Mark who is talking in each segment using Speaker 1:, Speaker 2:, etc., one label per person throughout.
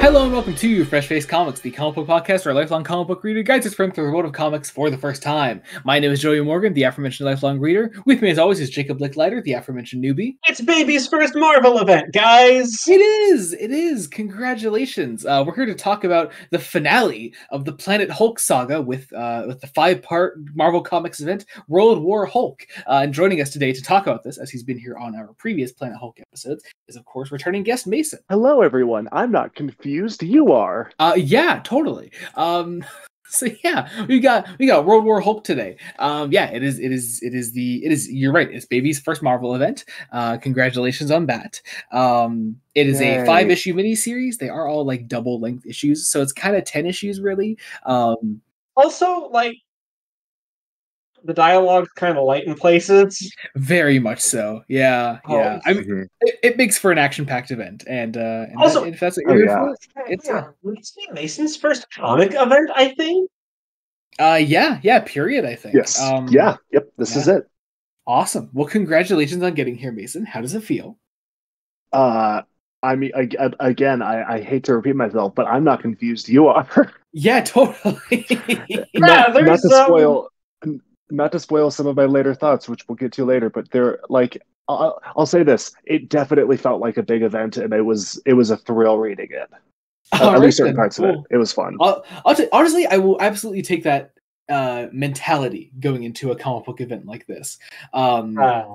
Speaker 1: Hello and welcome to Fresh Face Comics, the comic book podcast where a lifelong comic book reader guides us through the world of comics for the first time. My name is Joey Morgan, the aforementioned lifelong reader. With me as always is Jacob Licklider, the aforementioned newbie.
Speaker 2: It's baby's first Marvel event, guys!
Speaker 1: It is! Congratulations! We're here to talk about the finale of the Planet Hulk saga with the 5-part Marvel Comics event, World War Hulk. And joining us today to talk about this, as he's been here on our previous Planet Hulk episodes, is of course returning guest Mason.
Speaker 3: Hello everyone, I'm not confused, you are.
Speaker 1: Yeah, totally. So yeah, we got World War Hulk today. Yeah, it is you're right, it's baby's first Marvel event. Congratulations on that. It is a 5-issue miniseries. They are all like double length issues, so it's kind of 10 issues really.
Speaker 2: Also, like, the dialogue's kind of light in places.
Speaker 1: Very much so. Yeah. I mean, it makes for an action-packed event, and
Speaker 2: also,
Speaker 1: if that's what you're here for, it's
Speaker 2: it's Mason's first comic event, I think.
Speaker 1: Yeah, period. I think.
Speaker 3: Yes. This is it.
Speaker 1: Awesome. Well, congratulations on getting here, Mason. How does it feel?
Speaker 3: I mean, again, I hate to repeat myself, but I'm not confused. You are.
Speaker 1: Yeah, totally.
Speaker 3: Not to spoil some of my later thoughts, which we'll get to later, but they're like, I'll say this: it definitely felt like a big event, and it was a thrill reading it. At least certain parts of it. It was fun.
Speaker 1: Honestly, I will absolutely take that mentality going into a comic book event like this,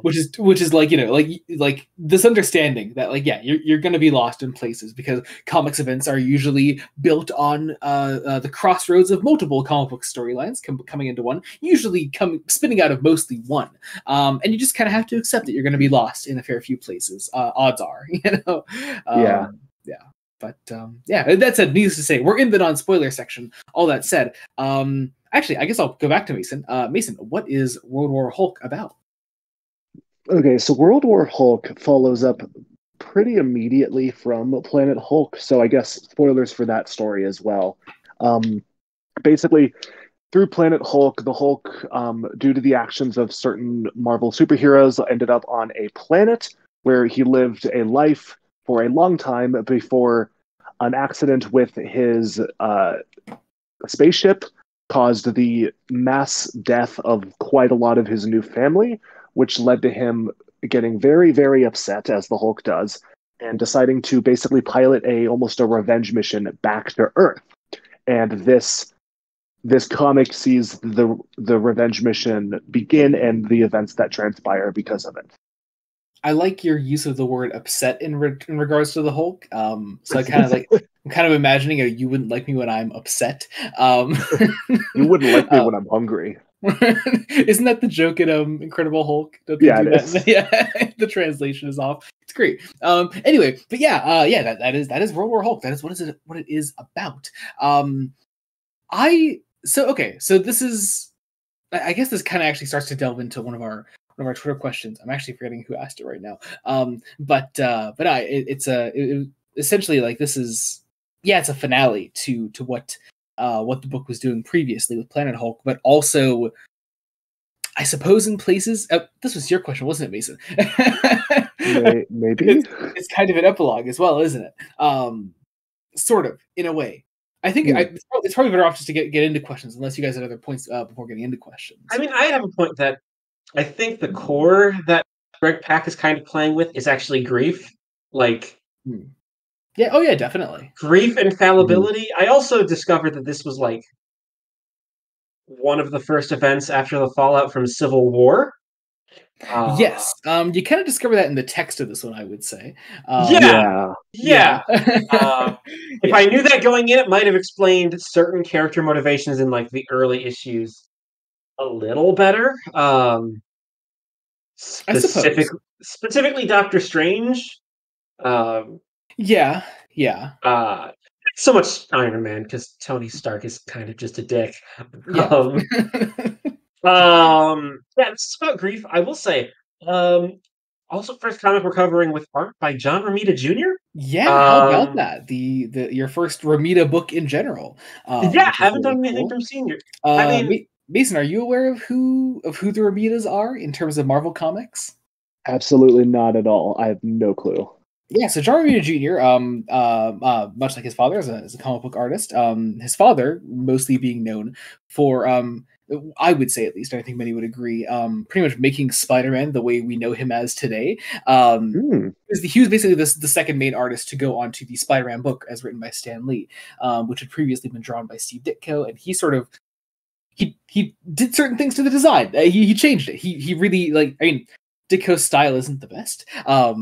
Speaker 1: which is like, you know, like this understanding that, like, yeah, you're going to be lost in places because comics events are usually built on the crossroads of multiple comic book storylines coming into one, usually spinning out of mostly one, and you just kind of have to accept that you're going to be lost in a fair few places. Odds are, you know.
Speaker 3: Yeah.
Speaker 1: But yeah, that said, needless to say, we're in the non-spoiler section. All that said, actually, I guess I'll go back to Mason. Mason, what is World War Hulk about?
Speaker 3: Okay, so World War Hulk follows up pretty immediately from Planet Hulk, so I guess spoilers for that story as well. Basically, through Planet Hulk, the Hulk, due to the actions of certain Marvel superheroes, ended up on a planet where he lived a life for a long time before an accident with his spaceship caused the mass death of quite a lot of his new family, which led to him getting very, very upset, as the Hulk does, and deciding to basically pilot almost a revenge mission back to Earth. And this comic sees the revenge mission begin and the events that transpire because of it.
Speaker 1: I like your use of the word upset in regards to the Hulk. So I kind of like, I'm kind of imagining you wouldn't like me when I'm upset.
Speaker 3: You wouldn't like me when I'm hungry.
Speaker 1: Isn't that the joke in Incredible Hulk?
Speaker 3: Yeah, it is.
Speaker 1: Yeah, the translation is off. It's great. Anyway, but yeah, that is World War Hulk. That is what it is about. So this is, I guess this kind of actually starts to delve into one of our Twitter questions. I'm actually forgetting who asked it right now. It's essentially like, this is, yeah, it's a finale to what the book was doing previously with Planet Hulk, but also, I suppose, in places. This was your question, wasn't it, Mason?
Speaker 3: Maybe
Speaker 1: it's kind of an epilogue as well, isn't it? Sort of, in a way. I think it's probably better off just to get into questions, unless you guys have other points before getting into questions.
Speaker 2: I mean, I have a point that I think the core that Greg Pak is kind of playing with is actually grief. Like,
Speaker 1: yeah, oh yeah, definitely.
Speaker 2: Grief and fallibility. I also discovered that this was like one of the first events after the fallout from Civil War.
Speaker 1: Yes, you kind of discover that in the text of this one, I would say.
Speaker 2: Yeah. If I knew that going in, it might have explained certain character motivations in like the early issues a little better. Specifically Doctor Strange.
Speaker 1: Yeah.
Speaker 2: So much Iron Man because Tony Stark is kind of just a dick.
Speaker 1: Yeah.
Speaker 2: Yeah, this is about grief. I will say, also first comic we're covering with art by John Romita Jr.
Speaker 1: Yeah, how about that? Your first Romita book in general.
Speaker 2: Haven't done anything from Senior. I mean,
Speaker 1: Mason, are you aware of who the Romitas are in terms of Marvel Comics?
Speaker 3: Absolutely not at all. I have no clue.
Speaker 1: Yeah, so John Romita Jr., much like his father, is a comic book artist. His father, mostly being known for, I would say at least, I think many would agree, pretty much making Spider-Man the way we know him as today. He was basically the second main artist to go onto the Spider-Man book as written by Stan Lee, which had previously been drawn by Steve Ditko, and he sort of he did certain things to the design. He changed it. He really Ditko's style isn't the best. I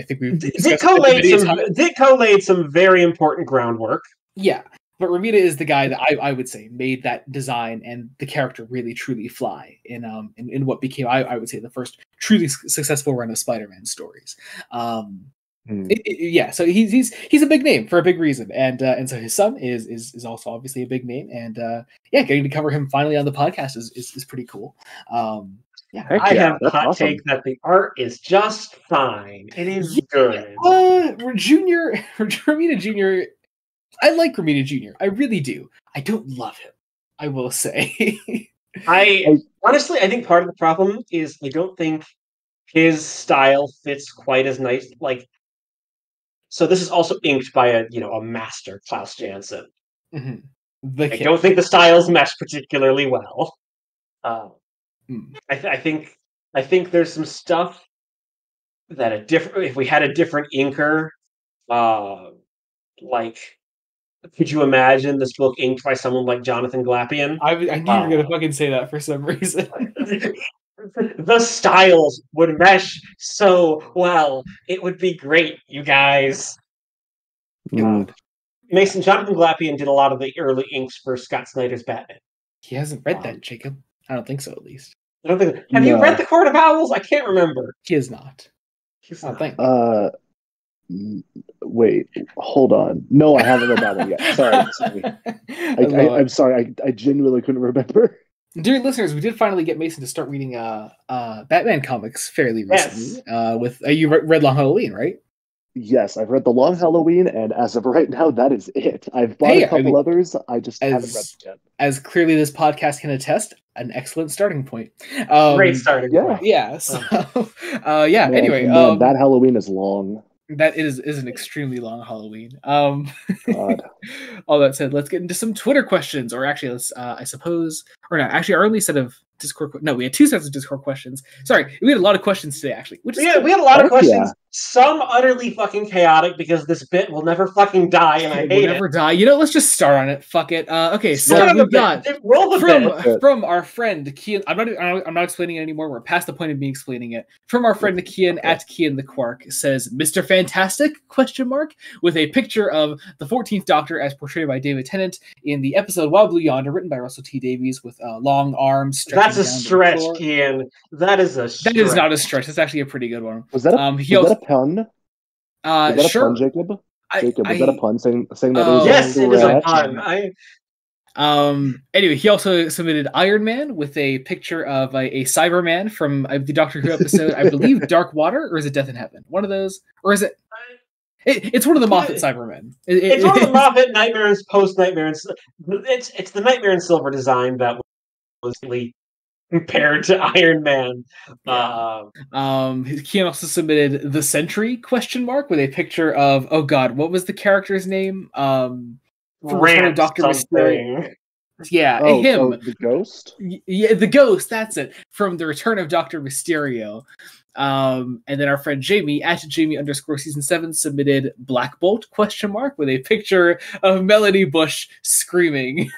Speaker 1: think we've
Speaker 2: Ditko laid some very important groundwork.
Speaker 1: Yeah, but Romita is the guy that I would say made that design and the character really truly fly in what became I would say the first truly successful run of Spider-Man stories. Yeah, so he's a big name for a big reason, and so his son is also obviously a big name, and getting to cover him finally on the podcast is pretty cool.
Speaker 2: I have a hot take that the art is just fine. It is good.
Speaker 1: Romita Jr. I like Romita Jr. I really do. I don't love him, I will say.
Speaker 2: I honestly, I think part of the problem is I don't think his style fits quite as nice. So this is also inked by a master, Klaus Janson.
Speaker 1: Mm-hmm.
Speaker 2: I don't think the styles mesh particularly well. I think there's some stuff that if we had a different inker, could you imagine this book inked by someone like Jonathan Glapion?
Speaker 1: I knew you were gonna fucking say that for some reason.
Speaker 2: The styles would mesh so well. It would be great, you guys. God. Mason, Jonathan Glapion did a lot of the early inks for Scott Snyder's Batman.
Speaker 1: He hasn't read that, Jacob. I don't think so, at least.
Speaker 2: Have you read The Court of Owls? I can't remember.
Speaker 1: He is not.
Speaker 3: Wait, hold on. No, I haven't read that one yet. Sorry. I'm sorry. I genuinely couldn't remember.
Speaker 1: Dear listeners, we did finally get Mason to start reading Batman comics fairly recently. Yes. You read Long Halloween, right?
Speaker 3: Yes, I've read The Long Halloween, and as of right now, that is it. I've bought a couple others. I just haven't read them yet.
Speaker 1: As clearly this podcast can attest, an excellent starting point.
Speaker 2: Great starting point.
Speaker 1: Yeah. So, anyway.
Speaker 3: That Halloween is long.
Speaker 1: That is an extremely long Halloween. God. All that said, let's get into some Twitter questions, or actually, let's I suppose, or not. Actually, our only set of Discord. No, we had two sets of Discord questions. Sorry, we had a lot of questions today. Actually,
Speaker 2: we had a lot of questions. Yeah. Some utterly fucking chaotic because this bit will never fucking die, and I hate it. Will never
Speaker 1: die. Let's just start on it. Fuck it. Okay, so we got from our friend Kian. I'm not explaining it anymore. We're past the point of me explaining it. From our friend Kian at Kian the Quark says, "Mr. Fantastic?" with a picture of the 14th Doctor as portrayed by David Tennant in the episode Wild Blue Yonder, written by Russell T Davies, with long arms.
Speaker 2: That's a stretch, Kian. That is a stretch.
Speaker 1: That is not a stretch. That's actually a pretty good one.
Speaker 3: Was that a pun? Was that a pun, Jacob? Was that a pun saying that it was
Speaker 2: yes, it is a pun.
Speaker 1: Anyway, he also submitted Iron Man with a picture of a Cyberman from the Doctor Who episode, I believe Dark Water, or is it Death in Heaven? One of those, or is it? It's one of the Moffat Cybermen.
Speaker 2: It's one of the Moffat Nightmare and Post Nightmare. It's the Nightmare and Silver design that was really compared to Iron Man.
Speaker 1: Kian also submitted the Sentry ? With a picture of what was the character's name? From Dr. Mysterio. Yeah, him.
Speaker 3: The Ghost?
Speaker 1: Yeah, the Ghost, that's it. From The Return of Dr. Mysterio. And then our friend Jamie, at Jamie_season7, submitted Black Bolt ? With a picture of Melanie Bush screaming.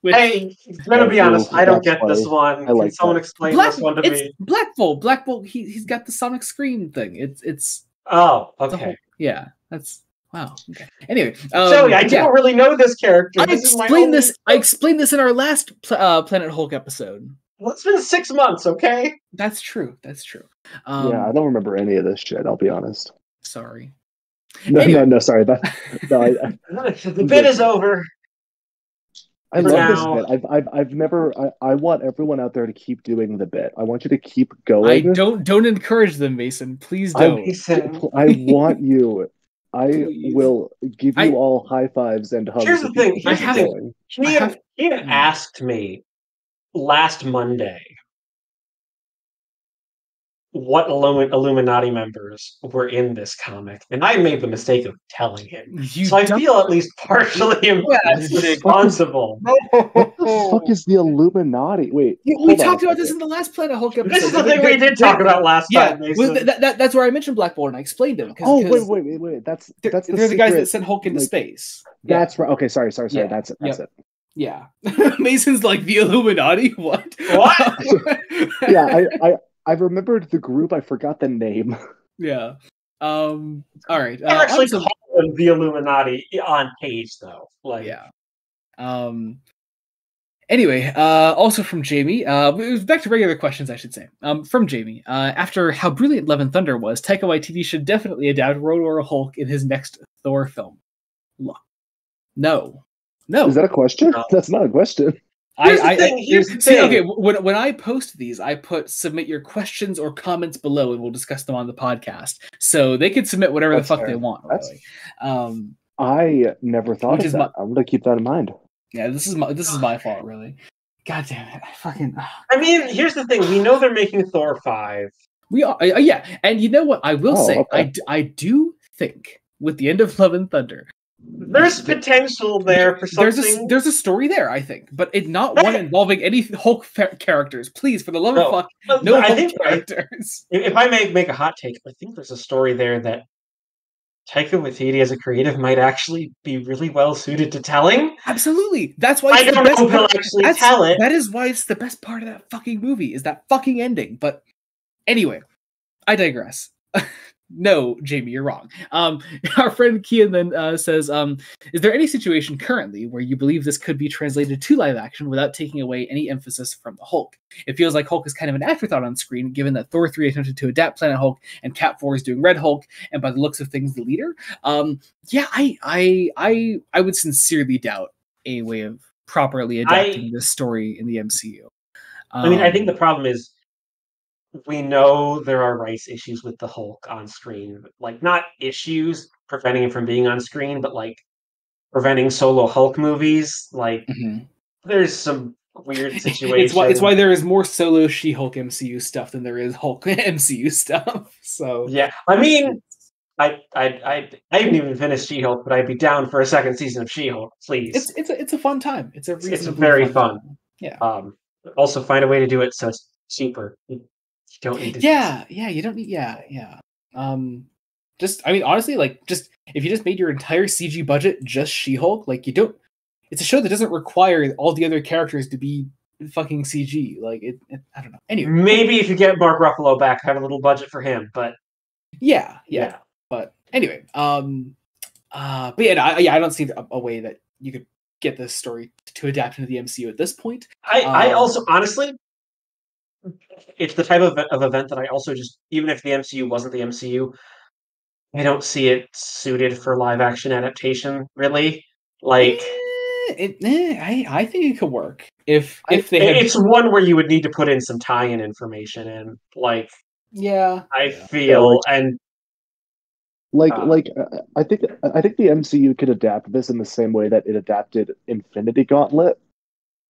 Speaker 2: Hey, I'm gonna be honest, I don't get this one. Can someone explain this one to me?
Speaker 1: Black Bolt, he's got the Sonic Scream thing. It's
Speaker 2: okay.
Speaker 1: That's wow. Okay. Anyway,
Speaker 2: Joey, I don't really know this character.
Speaker 1: I explained this in our last Planet Hulk episode.
Speaker 2: Well, it's been 6 months, okay?
Speaker 1: That's true.
Speaker 3: I don't remember any of this shit, I'll be honest.
Speaker 1: Sorry.
Speaker 3: No, sorry.
Speaker 2: The bit is over.
Speaker 3: I love this bit. I've never. I want everyone out there to keep doing the bit. I want you to keep going.
Speaker 1: Don't encourage them, Mason. Please don't.
Speaker 3: I want you. I will give you all high fives and hugs.
Speaker 2: Here's the thing. He asked me last Monday, what Illuminati members were in this comic, and I made the mistake of telling him. So I feel at least partially responsible.
Speaker 3: What the fuck is the Illuminati? Wait,
Speaker 1: we talked about this in the last Planet Hulk episode.
Speaker 2: This is the thing we did talk about last time.
Speaker 1: That's where I mentioned Black Bolt and I explained him.
Speaker 3: Wait. That's
Speaker 1: they're the guys that sent Hulk into space.
Speaker 3: That's right. Okay, sorry. Yeah. That's it.
Speaker 1: Yeah. Mason's like the Illuminati. What?
Speaker 3: Yeah, I remembered the group. I forgot the name.
Speaker 1: Yeah. All right.
Speaker 2: I actually call them the Illuminati on page though.
Speaker 1: Yeah. Anyway, also from Jamie, back to regular questions, I should say. From Jamie, after how brilliant Love and Thunder was, Taika Waititi should definitely adapt World War Hulk in his next Thor film. No.
Speaker 3: Is that a question? No. That's not a question.
Speaker 2: Here's the thing.
Speaker 1: Okay, when I post these, I put submit your questions or comments below, and we'll discuss them on the podcast. So they can submit whatever the fuck they want. Really.
Speaker 3: I never thought of that. I'm gonna keep that in mind.
Speaker 1: Yeah, this is my fault, really. God damn it!
Speaker 2: I mean, here's the thing. We know they're making Thor 5.
Speaker 1: We are, yeah. And you know what? I will say, okay. I do think with the end of Love and Thunder,
Speaker 2: there's potential there for something.
Speaker 1: There's a story there, I think, but it not one involving any Hulk characters. Please, for the love of fuck, no Hulk characters.
Speaker 2: If I may make a hot take, I think there's a story there that Taika Waititi as a creative might actually be really well suited to telling.
Speaker 1: Absolutely, that's why
Speaker 2: I don't know if he'll actually tell it.
Speaker 1: That is why it's the best part of that fucking movie is that fucking ending. But anyway, I digress. No, Jamie, you're wrong. Our friend Kian then says, is there any situation currently where you believe this could be translated to live action without taking away any emphasis from the Hulk? It feels like Hulk is kind of an afterthought on screen, given that Thor 3 attempted to adapt Planet Hulk and Cap 4 is doing Red Hulk, and by the looks of things, the leader. Yeah, I would sincerely doubt a way of properly adapting this story in the MCU.
Speaker 2: I mean, I think the problem is we know there are rights issues with the Hulk on screen. Like, not issues preventing him from being on screen, but like preventing solo Hulk movies. Like, there's some weird situations.
Speaker 1: It's why there is more solo She-Hulk MCU stuff than there is Hulk MCU stuff. So
Speaker 2: yeah, I mean, I haven't even finished She-Hulk, but I'd be down for a second season of She-Hulk, please.
Speaker 1: It's a fun time. It's
Speaker 2: very fun.
Speaker 1: Yeah.
Speaker 2: Also find a way to do it so it's cheaper. You don't need to.
Speaker 1: Yeah, you don't need. Yeah. Just, I mean, honestly, like, just if you just made your entire CG budget just She-Hulk, like, you don't. It's a show that doesn't require all the other characters to be fucking CG. Like, I don't know. Anyway,
Speaker 2: maybe if you get Mark Ruffalo back, have a little budget for him. But
Speaker 1: yeah. But anyway, but yeah, I don't see a way that you could get this story to adapt into the MCU at this point.
Speaker 2: I also honestly. It's the type of event that I also just, even if the MCU wasn't the MCU, I don't see it suited for live action adaptation, really. Like,
Speaker 1: I think it could work if they.
Speaker 2: It's one where you would need to put in some tie-in information, and like, I feel and
Speaker 3: I think the MCU could adapt this in the same way that it adapted Infinity Gauntlet,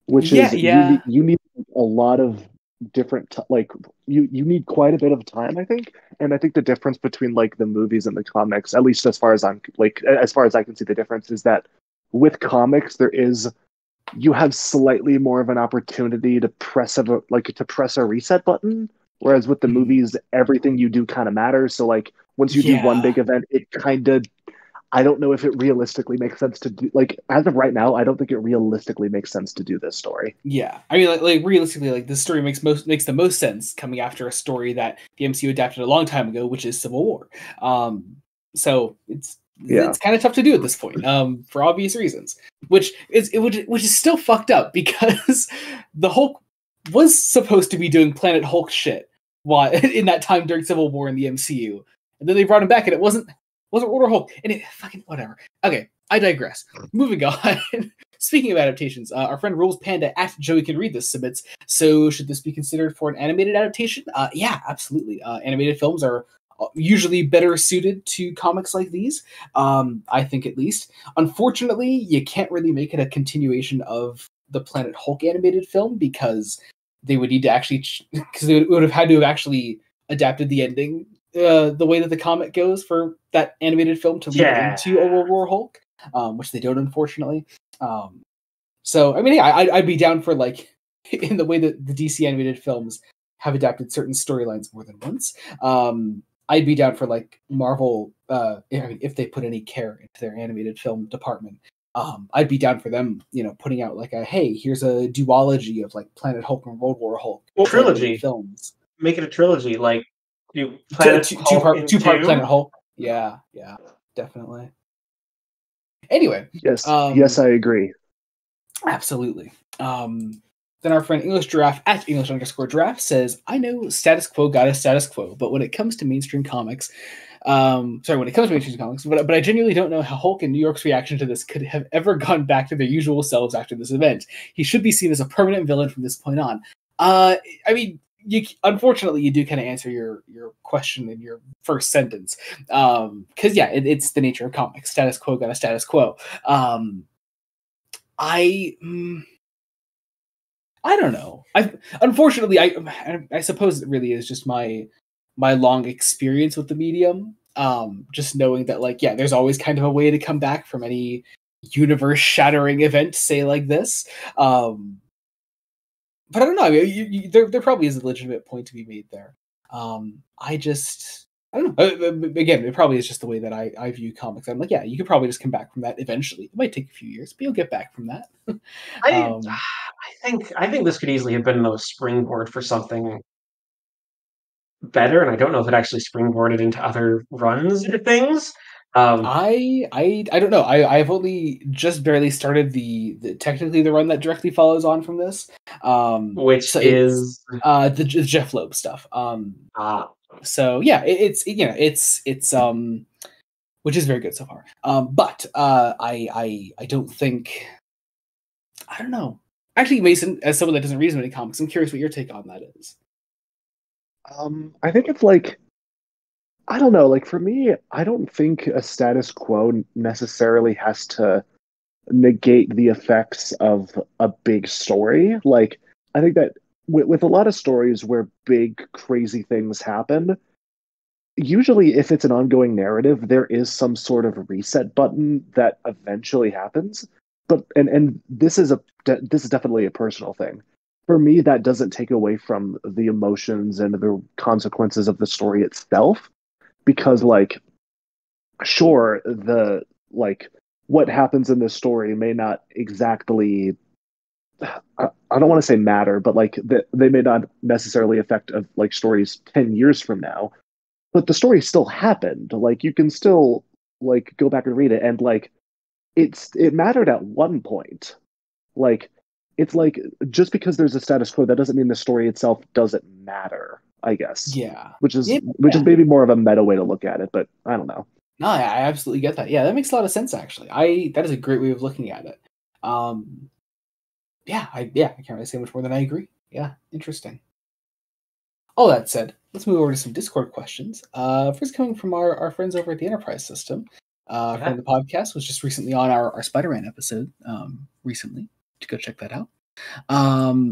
Speaker 3: which is you need a lot of different you need quite a bit of time, I think. And I think the difference between like the movies and the comics, at least as far as I can see, the difference is that with comics you have slightly more of an opportunity to press a reset button, whereas with the movies everything you do kind of matters. So like once you do one big event, it kind of, I don't know if it realistically makes sense to do, like, as of right now, I don't think it realistically makes sense to do this story.
Speaker 1: Yeah. I mean, like realistically, like, this story makes the most sense coming after a story that the MCU adapted a long time ago, which is Civil War. So it's kind of tough to do at this point, for obvious reasons, which is still fucked up because the Hulk was supposed to be doing Planet Hulk shit in that time during Civil War in the MCU. And then they brought him back and it wasn't Order Hulk, and it fucking whatever. Okay, I digress. Moving on. Speaking of adaptations, our friend Rules Panda at Joey Can Read This submits. So should this be considered for an animated adaptation? Yeah, absolutely. Animated films are usually better suited to comics like these. I think, at least. Unfortunately, you can't really make it a continuation of the Planet Hulk animated film because they would need to actually, because they would have had to have actually adapted the ending the way that the comic goes for that animated film to lead into a World War Hulk, which they don't, unfortunately. So I mean, yeah, I'd be down for like in the way that the DC animated films have adapted certain storylines more than once. I'd be down for like Marvel, if they put any care into their animated film department. I'd be down for them, putting out like here's a duology of like Planet Hulk and World War Hulk.
Speaker 2: Well, trilogy
Speaker 1: films.
Speaker 2: Make it a trilogy, like
Speaker 1: two-part Planet Hulk. Yeah, definitely. Anyway,
Speaker 3: yes, I agree.
Speaker 1: Absolutely. Then our friend English Giraffe at English_Giraffe says, I know status quo got a status quo, but when it comes to mainstream comics, but I genuinely don't know how Hulk and New York's reaction to this could have ever gone back to their usual selves after this event. He should be seen as a permanent villain from this point on. I mean, unfortunately, you do kind of answer your question in your first sentence, because it's the nature of comics. Status quo got a status quo. I don't know. Unfortunately, I suppose it really is just my long experience with the medium. Just knowing that, like, there's always kind of a way to come back from any universe-shattering event, say like this. But I don't know. I mean, there probably is a legitimate point to be made there. I don't know. Again, it probably is just the way that I view comics. I'm like, you could probably just come back from that eventually. It might take a few years, but you'll get back from that.
Speaker 2: I think this could easily have been the springboard for something better, and I don't know if it actually springboarded into other runs or things.
Speaker 1: I don't know. I've only just barely started the technically the run that directly follows on from this,
Speaker 2: which is
Speaker 1: the Jeff Loeb stuff. So it's which is very good so far. But I don't think, I don't know. Actually, Mason, as someone that doesn't read as many comics, I'm curious what your take on that is.
Speaker 3: I think it's like, I don't know, like for me, I don't think a status quo necessarily has to negate the effects of a big story. Like, I think that with a lot of stories where big, crazy things happen, usually if it's an ongoing narrative, there is some sort of reset button that eventually happens. But and this is definitely a personal thing. For me, that doesn't take away from the emotions and the consequences of the story itself. Because, like, sure, what happens in this story may not exactly, I don't want to say matter, but like they may not necessarily affect like stories 10 years from now, but the story still happened. Like, you can still like go back and read it, and like it mattered at one point. Like, it's like, just because there's a status quo, that doesn't mean the story itself doesn't matter, I guess.
Speaker 1: Yeah.
Speaker 3: Which is maybe more of a meta way to look at it, but I don't know.
Speaker 1: No, I absolutely get that. Yeah, that makes a lot of sense, actually. That is a great way of looking at it. I can't really say much more than I agree. Yeah, interesting. All that said, let's move over to some Discord questions. First, coming from our friends over at the Enterprise System. From the podcast, was just recently on our Spider-Man episode recently. To go check that out.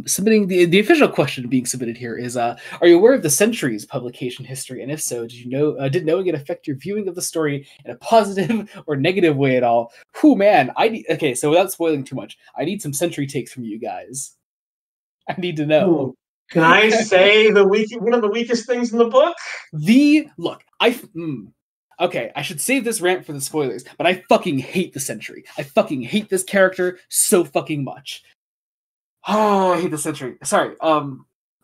Speaker 1: Submitting the official question being submitted here is, are you aware of the Century's publication history? And if so, did knowing it affect your viewing of the story in a positive or negative way at all? Whew, man, so without spoiling too much, I need some Century takes from you guys. I need to know.
Speaker 2: Ooh. Can I say one of the weakest things in the book?
Speaker 1: Okay, I should save this rant for the spoilers, but I fucking hate the Sentry. I fucking hate this character so fucking much. Oh, I hate the Sentry. Sorry. I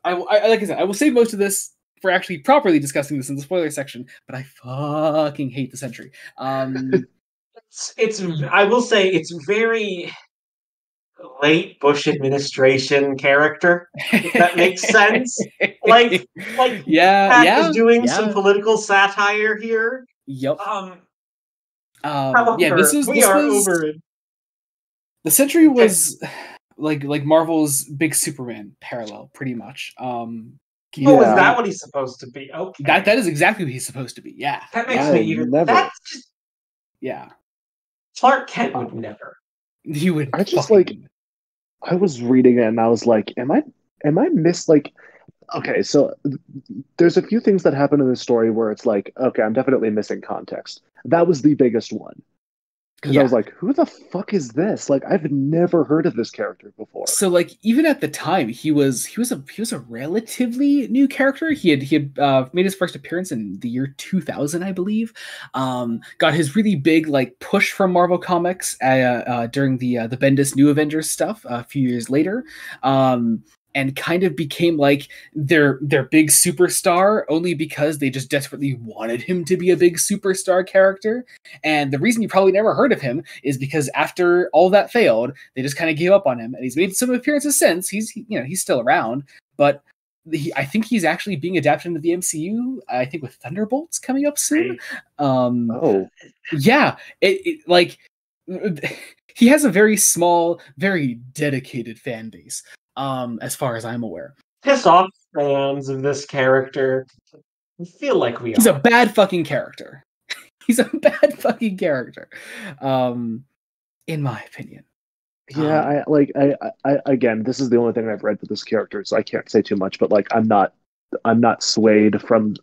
Speaker 1: like I said, I will save most of this for actually properly discussing this in the spoiler section, but I fucking hate the Sentry.
Speaker 2: It's I will say it's very late Bush administration character, if that makes sense. Like Pat is doing some political satire here.
Speaker 1: Yep.
Speaker 2: However,
Speaker 1: this was
Speaker 2: over it.
Speaker 1: The Sentry was like Marvel's big Superman parallel, pretty much.
Speaker 2: Is that what he's supposed to be? Okay.
Speaker 1: That is exactly what he's supposed to be. Yeah.
Speaker 2: That makes me even. That's just.
Speaker 1: Yeah.
Speaker 2: Clark Kent would never.
Speaker 1: He would.
Speaker 3: I just I was reading it and I was like, am I Okay, so there's a few things that happen in the story where it's like, okay, I'm definitely missing context. That was the biggest one. Because I was like, who the fuck is this? Like, I've never heard of this character before.
Speaker 1: So like even at the time he was a relatively new character. He had made his first appearance in the year 2000, I believe. Got his really big like push from Marvel Comics during the Bendis New Avengers stuff a few years later. And kind of became like their big superstar only because they just desperately wanted him to be a big superstar character. And the reason you probably never heard of him is because after all that failed, they just kind of gave up on him. And he's made some appearances since. He's still around, but I think he's actually being adapted into the MCU. I think with Thunderbolts coming up soon. Yeah, like he has a very small, very dedicated fan base. As far as I'm aware.
Speaker 2: Piss off fans of this character. I feel like
Speaker 1: He's a bad fucking character. He's a bad fucking character. In my opinion.
Speaker 3: Yeah, I again, this is the only thing I've read for this character, so I can't say too much, but like I'm not swayed from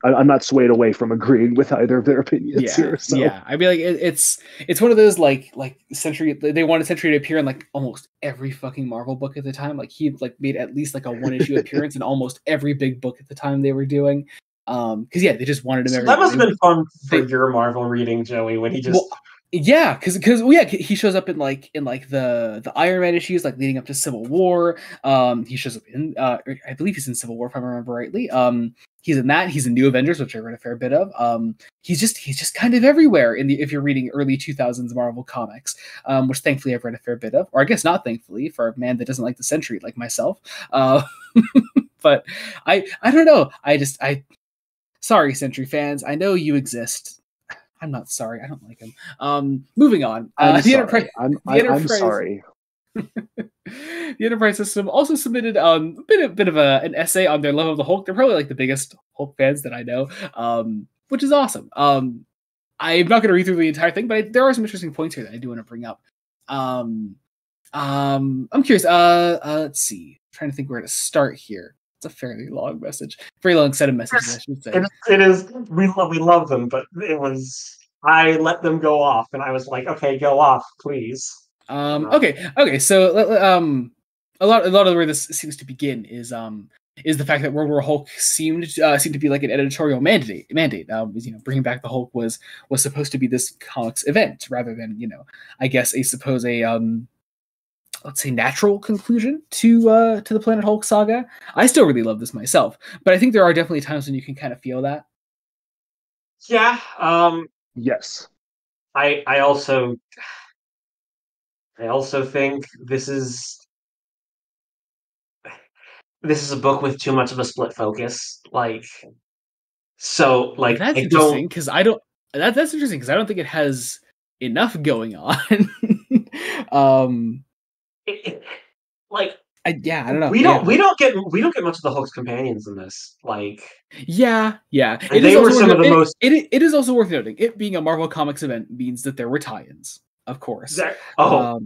Speaker 3: I'm not swayed away from agreeing with either of their opinions here. So.
Speaker 1: Yeah, I mean, like it's one of those like Sentry. They wanted Sentry to appear in like almost every fucking Marvel book at the time. Like he like made at least like a 1-issue appearance in almost every big book at the time they were doing. Because they just wanted him.
Speaker 2: So that must have been fun for your Marvel reading, Joey, when he just.
Speaker 1: Well, yeah, because he shows up in the Iron Man issues like leading up to Civil War. He shows up in I believe he's in Civil War if I remember rightly. He's in that. He's in New Avengers, which I read a fair bit of. He's just kind of everywhere if you're reading early 2000s Marvel comics, which thankfully I've read a fair bit of, or I guess not thankfully for a man that doesn't like the Sentry like myself. But I don't know. Sorry, Sentry fans. I know you exist. I'm not sorry. I don't like him. Moving on.
Speaker 3: I'm sorry.
Speaker 1: Enterprise.
Speaker 3: I'm sorry.
Speaker 1: The Enterprise System also submitted a bit of an essay on their love of the Hulk. They're probably like the biggest Hulk fans that I know, which is awesome. I'm not going to read through the entire thing, but there are some interesting points here that I do want to bring up. I'm curious. Let's see. I'm trying to think where to start here. It's a fairly long message, very long set of messages, I should say.
Speaker 2: It is. We love them, but it was. I let them go off, and I was like, "Okay, go off, please."
Speaker 1: Okay. So, a lot of where this seems to begin is the fact that World War Hulk seemed to be like an editorial mandate. Bringing back the Hulk was supposed to be this comics event rather than I guess let's say natural conclusion to the Planet Hulk saga. I still really love this myself, but I think there are definitely times when you can kind of feel that.
Speaker 2: Yeah.
Speaker 3: Yes.
Speaker 2: I also think this is a book with too much of a split focus. That's
Speaker 1: interesting because I don't. That's interesting because I don't think it has enough going on. I don't know.
Speaker 2: We don't get much of the Hulk's companions in this.
Speaker 1: Yeah.
Speaker 2: They were some of the most.
Speaker 1: It is also worth noting. It being a Marvel Comics event means that there were tie-ins, of course.
Speaker 2: I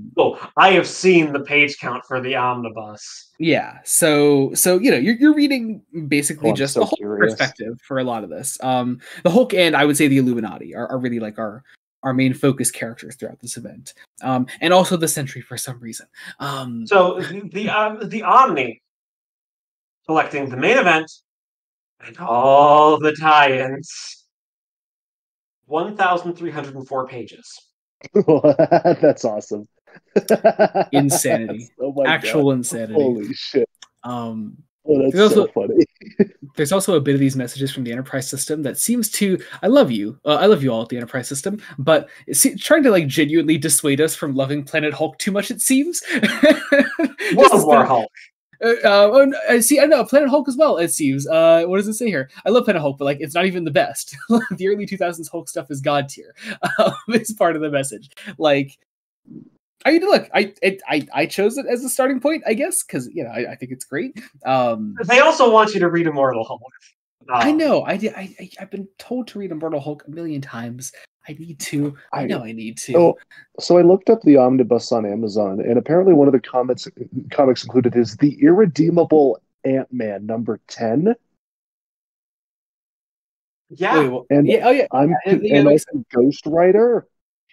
Speaker 2: have seen the page count for the omnibus.
Speaker 1: Yeah, so you're reading basically just the Hulk perspective for a lot of this. The Hulk and I would say the Illuminati are really like our main focus characters throughout this event, and also the Sentry for some reason.
Speaker 2: So the Omni collecting the main event and all the tie-ins. 1,304 pages.
Speaker 3: That's awesome.
Speaker 1: Insanity. Actual insanity.
Speaker 3: Holy shit.
Speaker 1: That's so funny. There's also a bit of these messages from the Enterprise System that seems to I love you all at the Enterprise System, but it's trying to like genuinely dissuade us from loving Planet Hulk too much, it seems.
Speaker 2: World War Hulk.
Speaker 1: I know Planet Hulk as well, it seems. What does it say here? I love Planet Hulk, but like it's not even the best. The early 2000s Hulk stuff is god tier. It's part of the message. Like I mean, look, I chose it as a starting point, I guess, because I think it's great.
Speaker 2: They also want you to read Immortal Hulk.
Speaker 1: I know. I've been told to read Immortal Hulk a million times. I need to. I know I need to.
Speaker 3: So I looked up the omnibus on Amazon, and apparently one of the comics included is the Irredeemable Ant-Man number 10.
Speaker 2: Yeah.
Speaker 1: Wait, well,
Speaker 3: And
Speaker 1: yeah, oh yeah,
Speaker 3: I'm
Speaker 1: yeah,
Speaker 3: and also Ghost Rider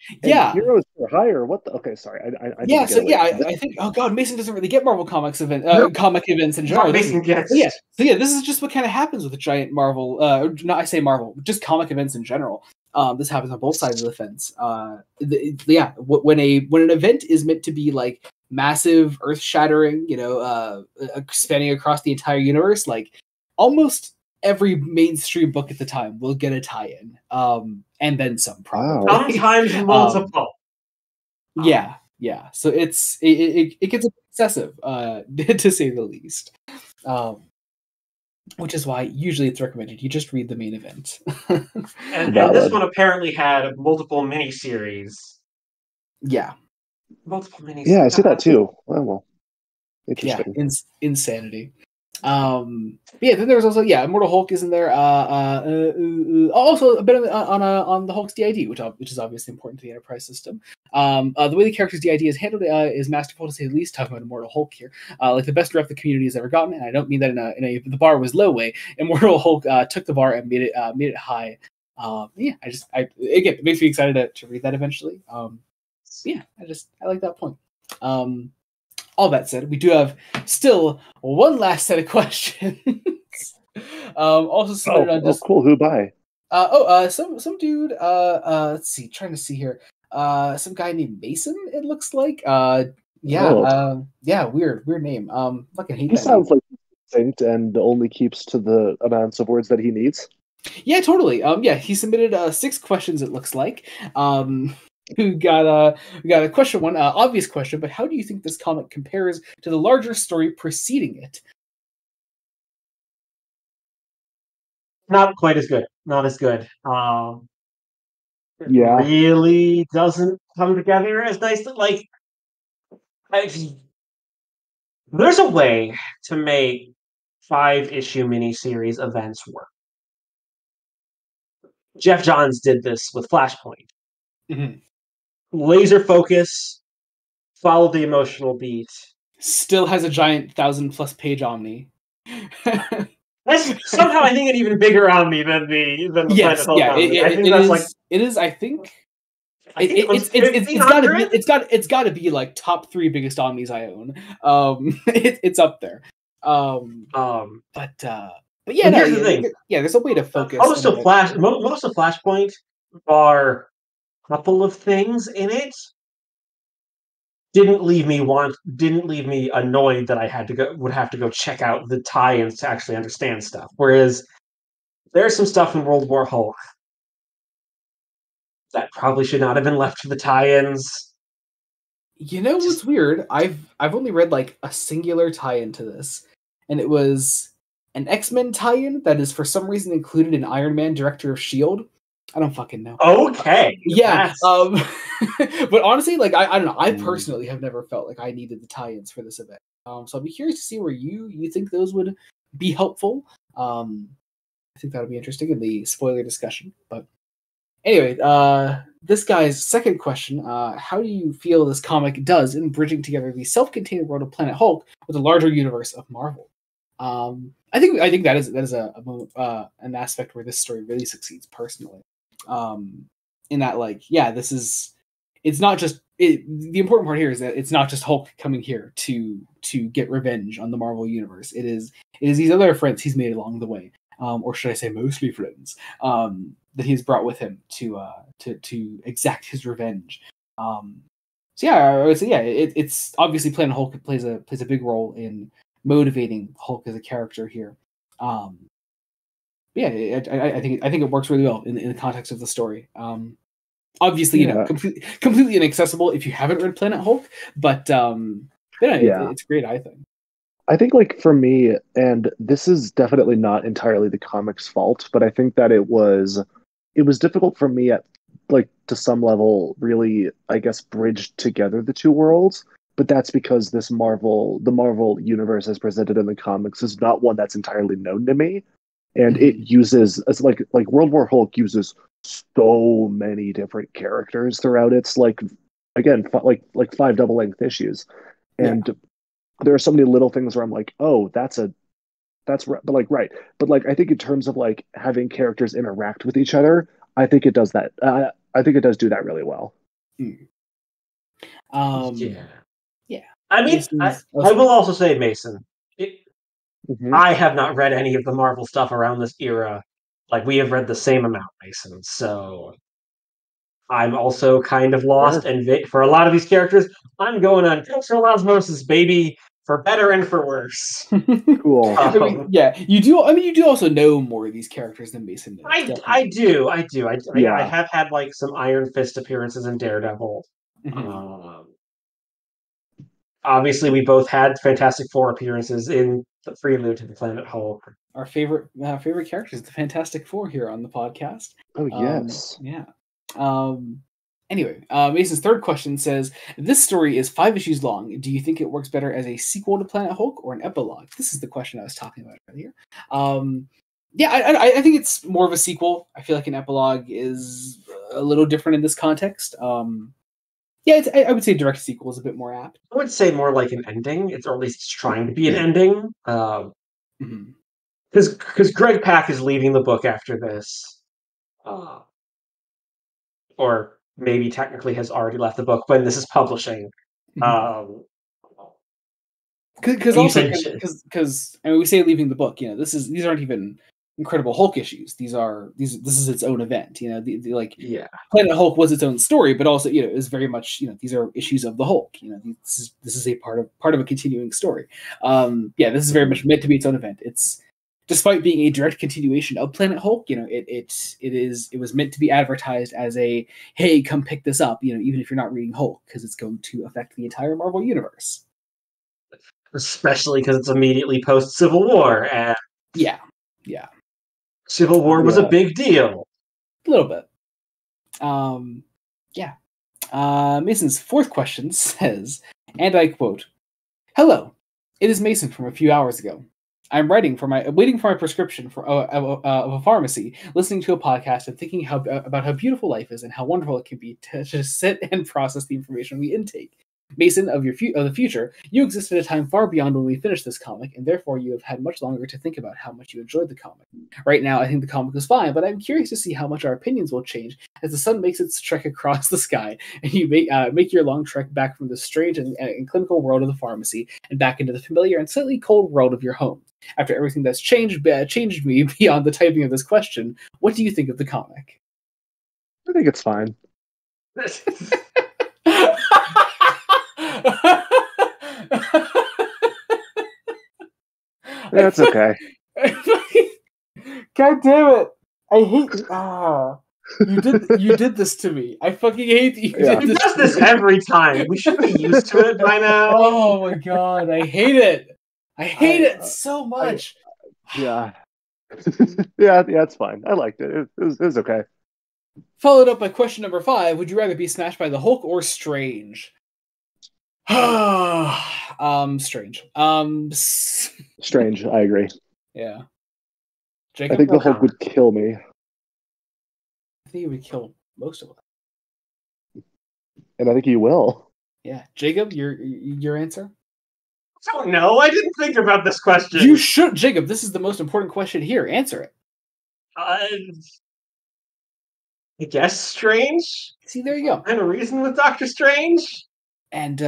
Speaker 3: and
Speaker 1: yeah.
Speaker 3: Heroes for Hire. What the? Okay, sorry, I need
Speaker 1: Yeah,
Speaker 3: to get
Speaker 1: so
Speaker 3: away
Speaker 1: yeah,
Speaker 3: from this.
Speaker 1: I think, oh god, Mason doesn't really get Marvel Comics
Speaker 2: Nope.
Speaker 1: comic events in
Speaker 2: What
Speaker 1: general, does he?
Speaker 2: Mason gets.
Speaker 1: So yeah, this is just what kind of happens with the giant Marvel. Not I say Marvel, just comic events in general. This happens on both sides of the fence. When an event is meant to be like massive, earth shattering, spanning across the entire universe, like almost every mainstream book at the time will get a tie-in, and then some probably.
Speaker 3: Wow.
Speaker 2: Sometimes multiple.
Speaker 1: Yeah. So it gets excessive, to say the least. Which is why usually it's recommended you just read the main event.
Speaker 2: And this one apparently had multiple miniseries.
Speaker 1: Yeah.
Speaker 2: Multiple miniseries.
Speaker 3: Yeah, I see that too. Well, interesting.
Speaker 1: Yeah, insanity. Yeah, then there's also Immortal Hulk is in there. Also a bit on the Hulk's DID, which is obviously important to the Enterprise system. The way the character's DID is handled is masterful, to say the least. Talking about Immortal Hulk here, like the best rep the community has ever gotten, and I don't mean that in a the bar was low way. Immortal Hulk took the bar and made it high. Again, it makes me excited to read that eventually. I like that point. All that said, we do have still one last set of questions. Also submitted on just
Speaker 3: cool. Who by?
Speaker 1: Some dude. Let's see. Trying to see here. Some guy named Mason. It looks like. Weird name. Fucking hate
Speaker 3: He
Speaker 1: that
Speaker 3: sounds
Speaker 1: name.
Speaker 3: like succinct and only keeps to the amounts of words that he needs.
Speaker 1: Yeah, totally. He submitted 6 questions. It looks like. We got a question one, obvious question, but how do you think this comic compares to the larger story preceding it?
Speaker 2: Not quite as good. Not as good. It
Speaker 3: Yeah.
Speaker 2: really doesn't come together as nicely. Like, there's a way to make 5-issue miniseries events work. Jeff Johns did this with Flashpoint.
Speaker 1: Mm-hmm.
Speaker 2: Laser focus, follow the emotional beat.
Speaker 1: Still has a giant 1,000+ page Omni.
Speaker 2: That's somehow I think an even bigger Omni than the
Speaker 1: yes,
Speaker 2: Planet Hulk Omni. I think that's like
Speaker 1: it is. I think
Speaker 2: it's
Speaker 1: got to be like top 3 biggest Omnis I own. It's up there. But yeah,
Speaker 2: here's the thing.
Speaker 1: There's a way to focus.
Speaker 2: Most of Flashpoint are a couple of things in it. Didn't leave me annoyed that I would have to go check out the tie-ins to actually understand stuff. Whereas there's some stuff in World War Hulk that probably should not have been left to the tie-ins.
Speaker 1: You know what's weird? I've only read like a singular tie-in to this, and it was an X-Men tie-in that is for some reason included in Iron Man Director of S.H.I.E.L.D. I don't fucking know.
Speaker 2: Okay.
Speaker 1: Yeah. But honestly, like I don't know. I personally have never felt like I needed the tie-ins for this event. So I'd be curious to see where you think those would be helpful. I think that'll be interesting in the spoiler discussion. But anyway, this guy's second question: how do you feel this comic does in bridging together the self-contained world of Planet Hulk with the larger universe of Marvel? I think that is an aspect where this story really succeeds personally. In that, like, it's not just the important part here is that it's not just Hulk coming here to get revenge on the Marvel universe. It is these other friends he's made along the way, or should I say mostly friends, that he's brought with him to exact his revenge. It's obviously Planet Hulk plays a big role in motivating Hulk as a character here. I think it works really well in the context of the story. Obviously, completely inaccessible if you haven't read Planet Hulk, but it's great. I think,
Speaker 3: like, for me, and this is definitely not entirely the comic's fault, but I think that it was difficult for me to some level, really, I guess, bridge together the two worlds. But that's because the Marvel universe as presented in the comics is not one that's entirely known to me. And it uses, as like World War Hulk uses so many different characters throughout its, like, again, like 5 double-length issues. And there are so many little things where I'm like, oh, that's a That's right. But like, right. But like, I think in terms of like having characters interact with each other, I think it does that. I think it does do that really well.
Speaker 2: Yeah.
Speaker 1: Yeah.
Speaker 2: I mean, I will also say, Mason, I have not read any of the Marvel stuff around this era. Like, we have read the same amount, Mason. So I'm also kind of lost.
Speaker 3: Sure.
Speaker 2: And for a lot of these characters, I'm going on cultural osmosis, baby, for better and for worse.
Speaker 3: Cool.
Speaker 1: I mean, yeah, you do. I mean, you do also know more of these characters than Mason knows.
Speaker 2: I do. I have had like some Iron Fist appearances in Daredevil. Obviously, we both had Fantastic Four appearances in the prelude to the Planet Hulk.
Speaker 1: Our favorite characters, the Fantastic Four, here on the podcast.
Speaker 3: Oh yes.
Speaker 1: Yeah. Anyway, Mason's third question says, this story is 5 issues long. Do you think it works better as a sequel to Planet Hulk or an epilogue? This is the question I was talking about earlier. Yeah, I think it's more of a sequel. I feel like an epilogue is a little different in this context. Yeah, I would say direct sequel is a bit more apt.
Speaker 2: I would say more like an ending. Or at least it's trying to be an ending. Because Greg Pak is leaving the book after this. Or maybe technically has already left the book when this is publishing.
Speaker 1: Because I mean, we say leaving the book, these aren't even Incredible Hulk issues. This is its own event. Planet Hulk was its own story, but also is very much these are issues of the Hulk. This is a part of a continuing story. This is very much meant to be its own event. It's despite being a direct continuation of Planet Hulk, it was meant to be advertised as a, hey, come pick this up, even if you're not reading Hulk, because it's going to affect the entire Marvel universe.
Speaker 2: Especially because it's immediately post Civil War, and
Speaker 1: yeah.
Speaker 2: Civil War was a big deal.
Speaker 1: A little bit. Mason's fourth question says, and I quote, "Hello, it is Mason from a few hours ago. I'm waiting for my prescription of a pharmacy, listening to a podcast and thinking about how beautiful life is and how wonderful it can be to just sit and process the information we intake. Mason, of the future, you exist at a time far beyond when we finished this comic, and therefore you have had much longer to think about how much you enjoyed the comic. Right now, I think the comic is fine, but I'm curious to see how much our opinions will change as the sun makes its trek across the sky, and you make your long trek back from the strange and clinical world of the pharmacy and back into the familiar and slightly cold world of your home. After everything that's changed me beyond the typing of this question, what do you think of the comic?"
Speaker 3: I think it's fine. That's okay.
Speaker 1: God damn it! I hate you did this to me. I fucking hate you.
Speaker 2: He does this every time. We should be used to it by now.
Speaker 1: Oh my god, I hate it. I hate it so much.
Speaker 3: Yeah, it's fine. I liked it. It was okay.
Speaker 1: Followed up by question number 5: would you rather be smashed by the Hulk or Strange? Strange.
Speaker 3: Strange. I agree.
Speaker 1: Yeah.
Speaker 3: Jacob? I think the Hulk would kill me.
Speaker 1: I think he would kill most of us.
Speaker 3: And I think he will.
Speaker 1: Yeah, Jacob, your answer?
Speaker 2: I don't know. I didn't think about this question.
Speaker 1: You should, Jacob. This is the most important question here. Answer it.
Speaker 2: I guess Strange.
Speaker 1: See, there you go.
Speaker 2: And a reason with Doctor Strange.
Speaker 1: And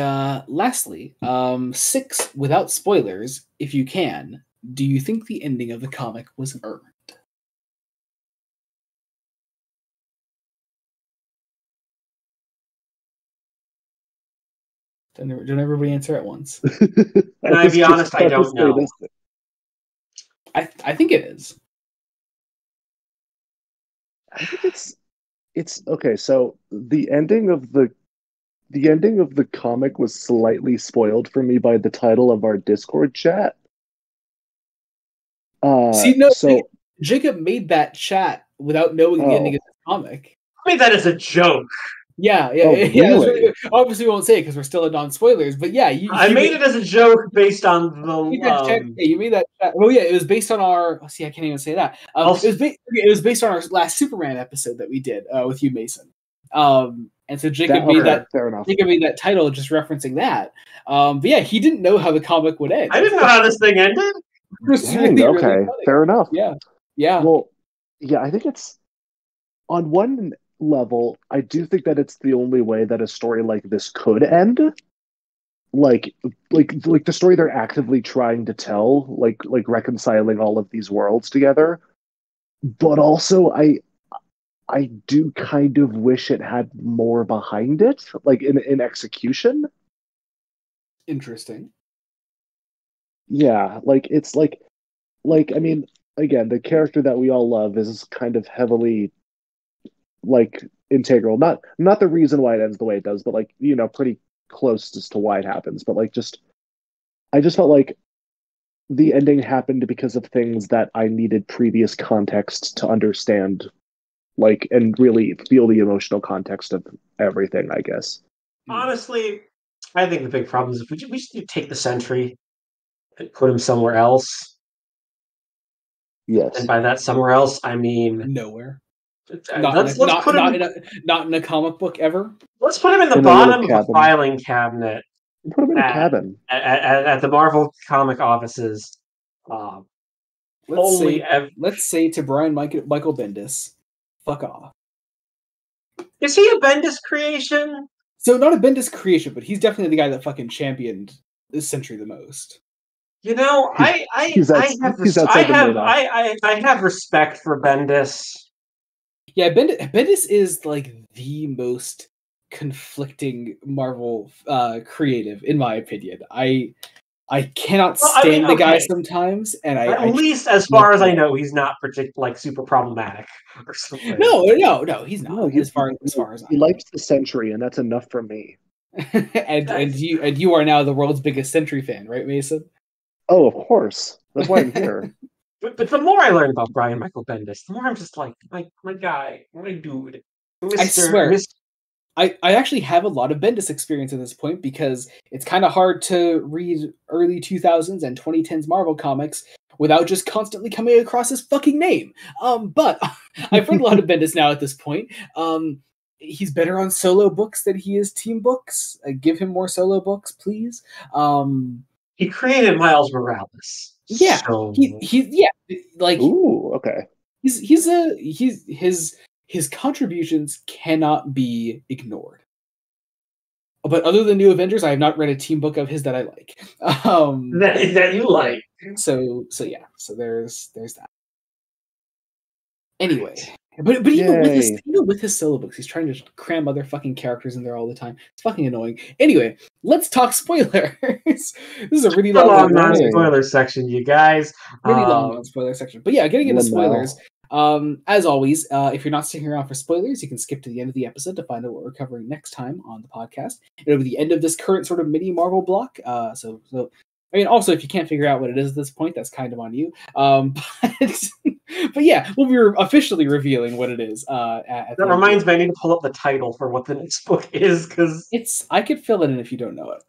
Speaker 1: lastly, 6, without spoilers, if you can, do you think the ending of the comic was earned? Don't everybody answer at once.
Speaker 2: And I'll be honest, I don't know.
Speaker 1: I think it is.
Speaker 3: I think it's okay. So the ending of the comic was slightly spoiled for me by the title of our Discord chat.
Speaker 1: Jacob made that chat without knowing the ending of the comic.
Speaker 2: I made that as a joke.
Speaker 1: Yeah. Really? Obviously, we won't say it because we're still in non-spoilers. But yeah,
Speaker 2: I made it as a joke based on the.
Speaker 1: You made that. Well, yeah, it was based on our. I can't even say that. It was based on our last Superman episode that we did with you, Mason. And so Jacob made that title just referencing that. But yeah, he didn't know how the comic would end.
Speaker 2: I didn't know how this thing ended.
Speaker 3: Dang, okay, fair enough.
Speaker 1: Yeah.
Speaker 3: Well, yeah, I think it's on one level, I do think that it's the only way that a story like this could end. Like the story they're actively trying to tell, like reconciling all of these worlds together. But also I do kind of wish it had more behind it, like in execution.
Speaker 1: Interesting.
Speaker 3: Yeah, like it's like I mean, again, the character that we all love is kind of heavily like integral. Not the reason why it ends the way it does, but like, pretty close as to why it happens. But like I just felt like the ending happened because of things that I needed previous context to understand, like, and really feel the emotional context of everything, I guess.
Speaker 2: Honestly, I think the big problem is if we just need to take the Sentry and put him somewhere else.
Speaker 3: Yes.
Speaker 2: And by that somewhere else, I mean
Speaker 1: nowhere.
Speaker 2: Let's put him
Speaker 1: not in a comic book ever.
Speaker 2: Let's put him in the bottom of a filing cabinet.
Speaker 3: Put him in a cabin
Speaker 2: at the Marvel comic offices.
Speaker 1: Let's say to Brian Michael Bendis, fuck off.
Speaker 2: Is he a Bendis creation?
Speaker 1: So not a Bendis creation, but he's definitely the guy that fucking championed this Sentry the most.
Speaker 2: You know, I have respect for Bendis.
Speaker 1: Yeah, Bendis is like the most conflicting Marvel creative, in my opinion. I cannot stand the guy sometimes, and
Speaker 2: at least as far as I know, he's not particularly like super problematic or something.
Speaker 1: No, he's not. No, as far as
Speaker 3: he likes the Sentry, and that's enough for me.
Speaker 1: and you are now the world's biggest Sentry fan, right, Mason?
Speaker 3: Oh, of course. That's why I'm here.
Speaker 2: But the more I learn about Brian Michael Bendis, the more I'm just like, my guy, my dude.
Speaker 1: I swear. I actually have a lot of Bendis experience at this point because it's kind of hard to read early 2000s and 2010s Marvel comics without just constantly coming across his fucking name. But I've read a lot of Bendis now at this point. He's better on solo books than he is team books. Give him more solo books, please.
Speaker 2: He created Miles Morales.
Speaker 1: Yeah,
Speaker 2: so...
Speaker 3: Ooh, okay.
Speaker 1: His contributions cannot be ignored. But other than New Avengers, I have not read a team book of his that I like.
Speaker 2: That you like.
Speaker 1: So yeah. So there's that. Anyway, but even with his solo books, he's trying to cram other fucking characters in there all the time. It's fucking annoying. Anyway, let's talk spoilers. This is a really long
Speaker 2: non-spoiler section, you guys.
Speaker 1: Really long non-spoiler section. But yeah, getting into spoilers. As always, if you're not sticking around for spoilers, you can skip to the end of the episode to find out what we're covering next time on the podcast. It'll be the end of this current sort of mini Marvel block. So I mean, also, if you can't figure out what it is at this point, that's kind of on you. But yeah, we'll be officially revealing what it is.
Speaker 2: That reminds me, I need to pull up the title for what the next book is, because
Speaker 1: I could fill it in if you don't know it.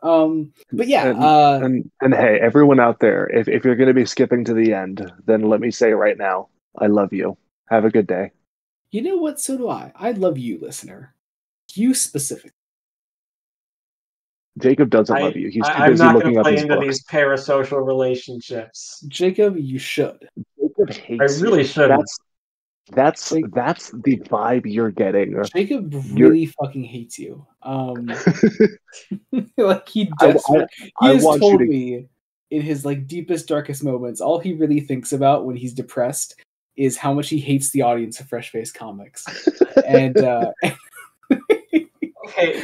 Speaker 1: But yeah,
Speaker 3: and hey, everyone out there, if you're going to be skipping to the end, then let me say right now, I love you. Have a good day.
Speaker 1: You know what? So do I. I love you, listener. You specifically.
Speaker 3: Jacob doesn't love you. He's too busy looking up his books. I'm not going to play into
Speaker 2: these parasocial relationships.
Speaker 1: Jacob, you should.
Speaker 3: Jacob hates
Speaker 2: I really should.
Speaker 3: That's the vibe you're getting.
Speaker 1: Jacob really fucking hates you. Like he does. He has told me in his like deepest, darkest moments, all he really thinks about when he's depressed is how much he hates the audience of Fresh Face Comics. And
Speaker 2: okay,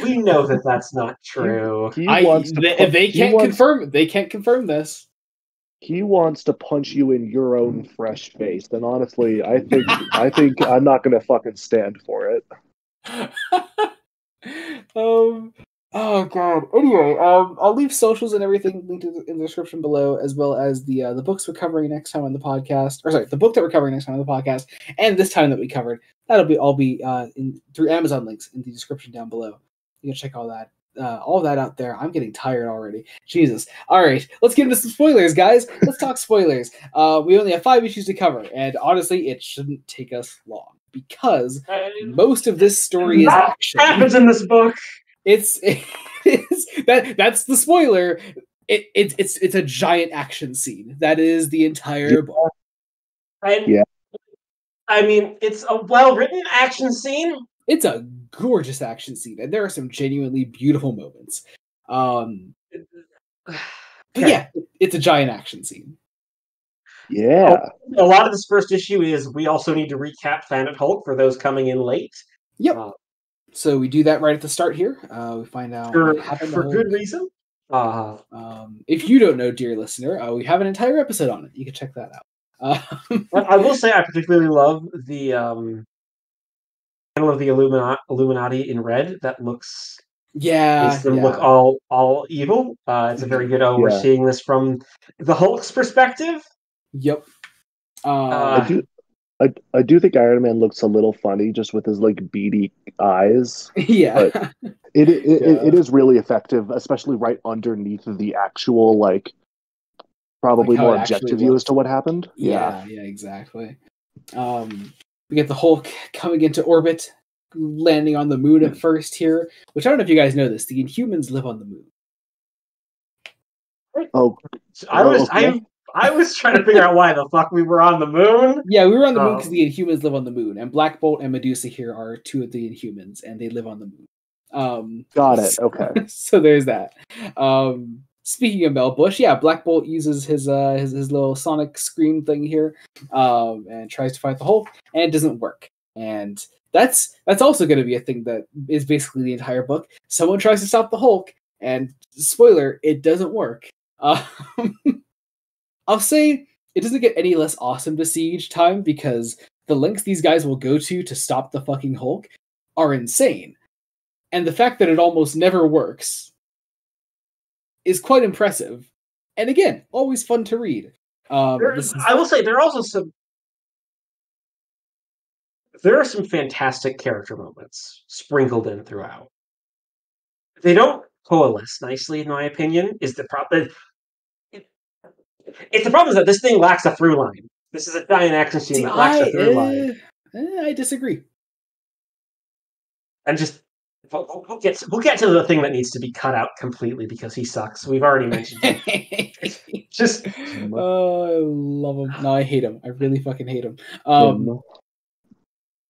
Speaker 2: we know that that's not true.
Speaker 1: They can't confirm this.
Speaker 3: He wants to punch you in your own fresh face, and honestly, I think I'm not gonna fucking stand for it.
Speaker 1: Oh god. Anyway, I'll leave socials and everything linked in the description below, as well as the books we're covering next time on the podcast. Or sorry, the book that we're covering next time on the podcast, and this time that we covered. That'll be all through Amazon links in the description down below. You can check all that out there. I'm getting tired already. Jesus. All right, let's get into some spoilers, guys. Let's talk spoilers. We only have 5 issues to cover, and honestly, it shouldn't take us long because most of this story is action.
Speaker 2: Happens in this book.
Speaker 1: That's the spoiler. it's a giant action scene. That is the entire book.
Speaker 2: And, I mean, it's a well-written action scene.
Speaker 1: It's a gorgeous action scene, and there are some genuinely beautiful moments. But yeah, it's a giant action scene.
Speaker 3: Yeah.
Speaker 2: A lot of this first issue is we also need to recap Planet Hulk for those coming in late.
Speaker 1: Yep. So we do that right at the start here. We find out
Speaker 2: for good reason.
Speaker 1: If you don't know, dear listener, we have an entire episode on it. You can check that out.
Speaker 2: I will say I particularly love the panel of the Illuminati in red. That looks makes them look all evil. It's a very good. We're seeing this from the Hulk's perspective.
Speaker 1: Yep.
Speaker 3: I do think Iron Man looks a little funny just with his like beady eyes.
Speaker 1: Yeah.
Speaker 3: But it is really effective, especially right underneath the actual like probably more objective view as to what happened.
Speaker 1: Yeah, exactly. We get the Hulk coming into orbit, landing on the moon at first here, which I don't know if you guys know this. The Inhumans live on the moon.
Speaker 3: Oh,
Speaker 2: I was trying to figure out why the fuck we were on the moon.
Speaker 1: Yeah, we were on the moon because the Inhumans live on the moon, and Black Bolt and Medusa here are two of the Inhumans, and they live on the moon.
Speaker 3: Got it. Okay.
Speaker 1: So there's that. Speaking of Mel Bush, yeah, Black Bolt uses his little sonic scream thing here, and tries to fight the Hulk, and it doesn't work. And that's also going to be a thing that is basically the entire book. Someone tries to stop the Hulk, and spoiler, it doesn't work. I'll say it doesn't get any less awesome to see each time because the lengths these guys will go to stop the fucking Hulk are insane. And the fact that it almost never works is quite impressive. And again, always fun to read.
Speaker 2: I will say there are some fantastic character moments sprinkled in throughout. They don't coalesce nicely, in my opinion, is the problem. It's the problem is that this thing lacks a through line. This is a giant action scene that lacks a through line.
Speaker 1: I disagree.
Speaker 2: And just we'll get to the thing that needs to be cut out completely because he sucks. We've already mentioned it. Just
Speaker 1: oh, I love him. No, I hate him. I really fucking hate him.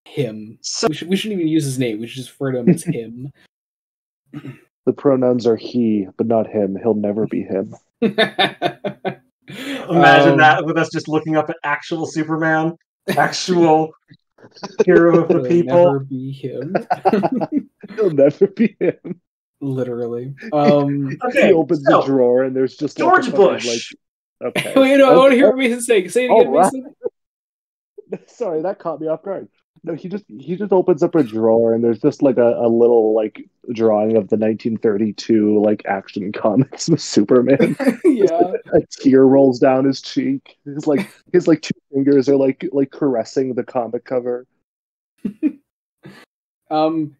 Speaker 1: Him. So, we shouldn't even use his name. We should just refer to him as him.
Speaker 3: The pronouns are he, but not him. He'll never be him.
Speaker 2: Imagine that with us just looking up at actual Superman, actual hero of the people.
Speaker 1: He'll never be him.
Speaker 3: He'll never be him.
Speaker 1: Literally.
Speaker 3: Okay, he opens the drawer and there's just
Speaker 2: George Bush.
Speaker 3: Okay.
Speaker 1: Wait, I want to hear what Mason's saying. Say it again, Mason.
Speaker 3: Sorry, that caught me off guard. No, he just opens up a drawer and there's just like a little like drawing of the 1932 like action comics with Superman.
Speaker 1: Yeah,
Speaker 3: a tear rolls down his cheek. His two fingers are like caressing the comic cover.
Speaker 1: In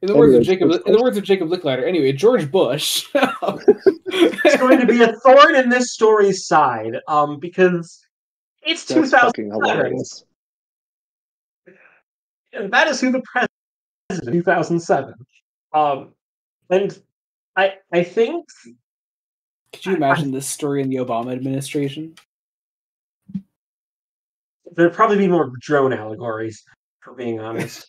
Speaker 1: the words of Jacob Licklider. Anyway, George Bush.
Speaker 2: It's going to be a thorn in this story's side, because it's 2007. And that is who the president 2007. And I think.
Speaker 1: Could you imagine this story in the Obama administration?
Speaker 2: There'd probably be more drone allegories, for being honest.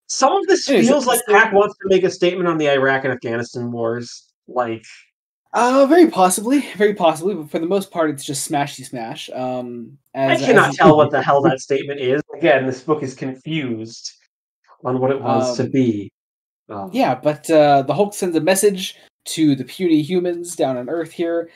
Speaker 2: Some of this feels like Pac wants to make a statement on the Iraq and Afghanistan wars. Like,
Speaker 1: very possibly, but for the most part, it's just smashy smash.
Speaker 2: I cannot tell what the hell that statement is. Again, this book is confused on what it wants to be.
Speaker 1: Yeah, but the Hulk sends a message to the puny humans down on Earth here,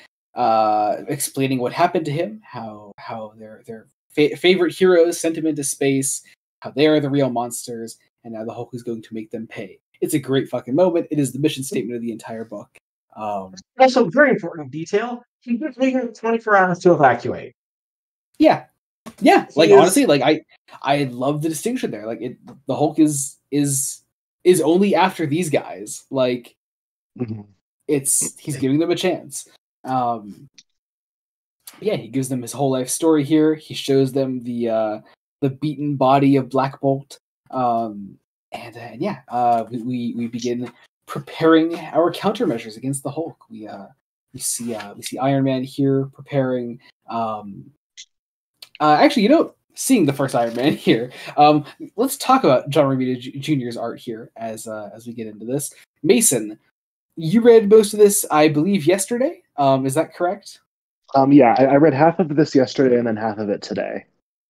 Speaker 1: explaining what happened to him, how their favorite heroes sent him into space, how they are the real monsters, and now the Hulk is going to make them pay. It's a great fucking moment. It is the mission statement of the entire book.
Speaker 2: Also, very important detail: he gives me 24 hours to evacuate.
Speaker 1: Yeah. Like honestly, like I love the distinction there. Like the Hulk is only after these guys. Like he's giving them a chance. Yeah, he gives them his whole life story here. He shows them the beaten body of Black Bolt. We begin preparing our countermeasures against the Hulk. We see Iron Man here preparing. Actually, seeing the first Iron Man here, let's talk about John Romita Jr.'s art here as we get into this. Mason, you read most of this, I believe, yesterday. Is that correct?
Speaker 3: Yeah, I read half of this yesterday and then half of it today.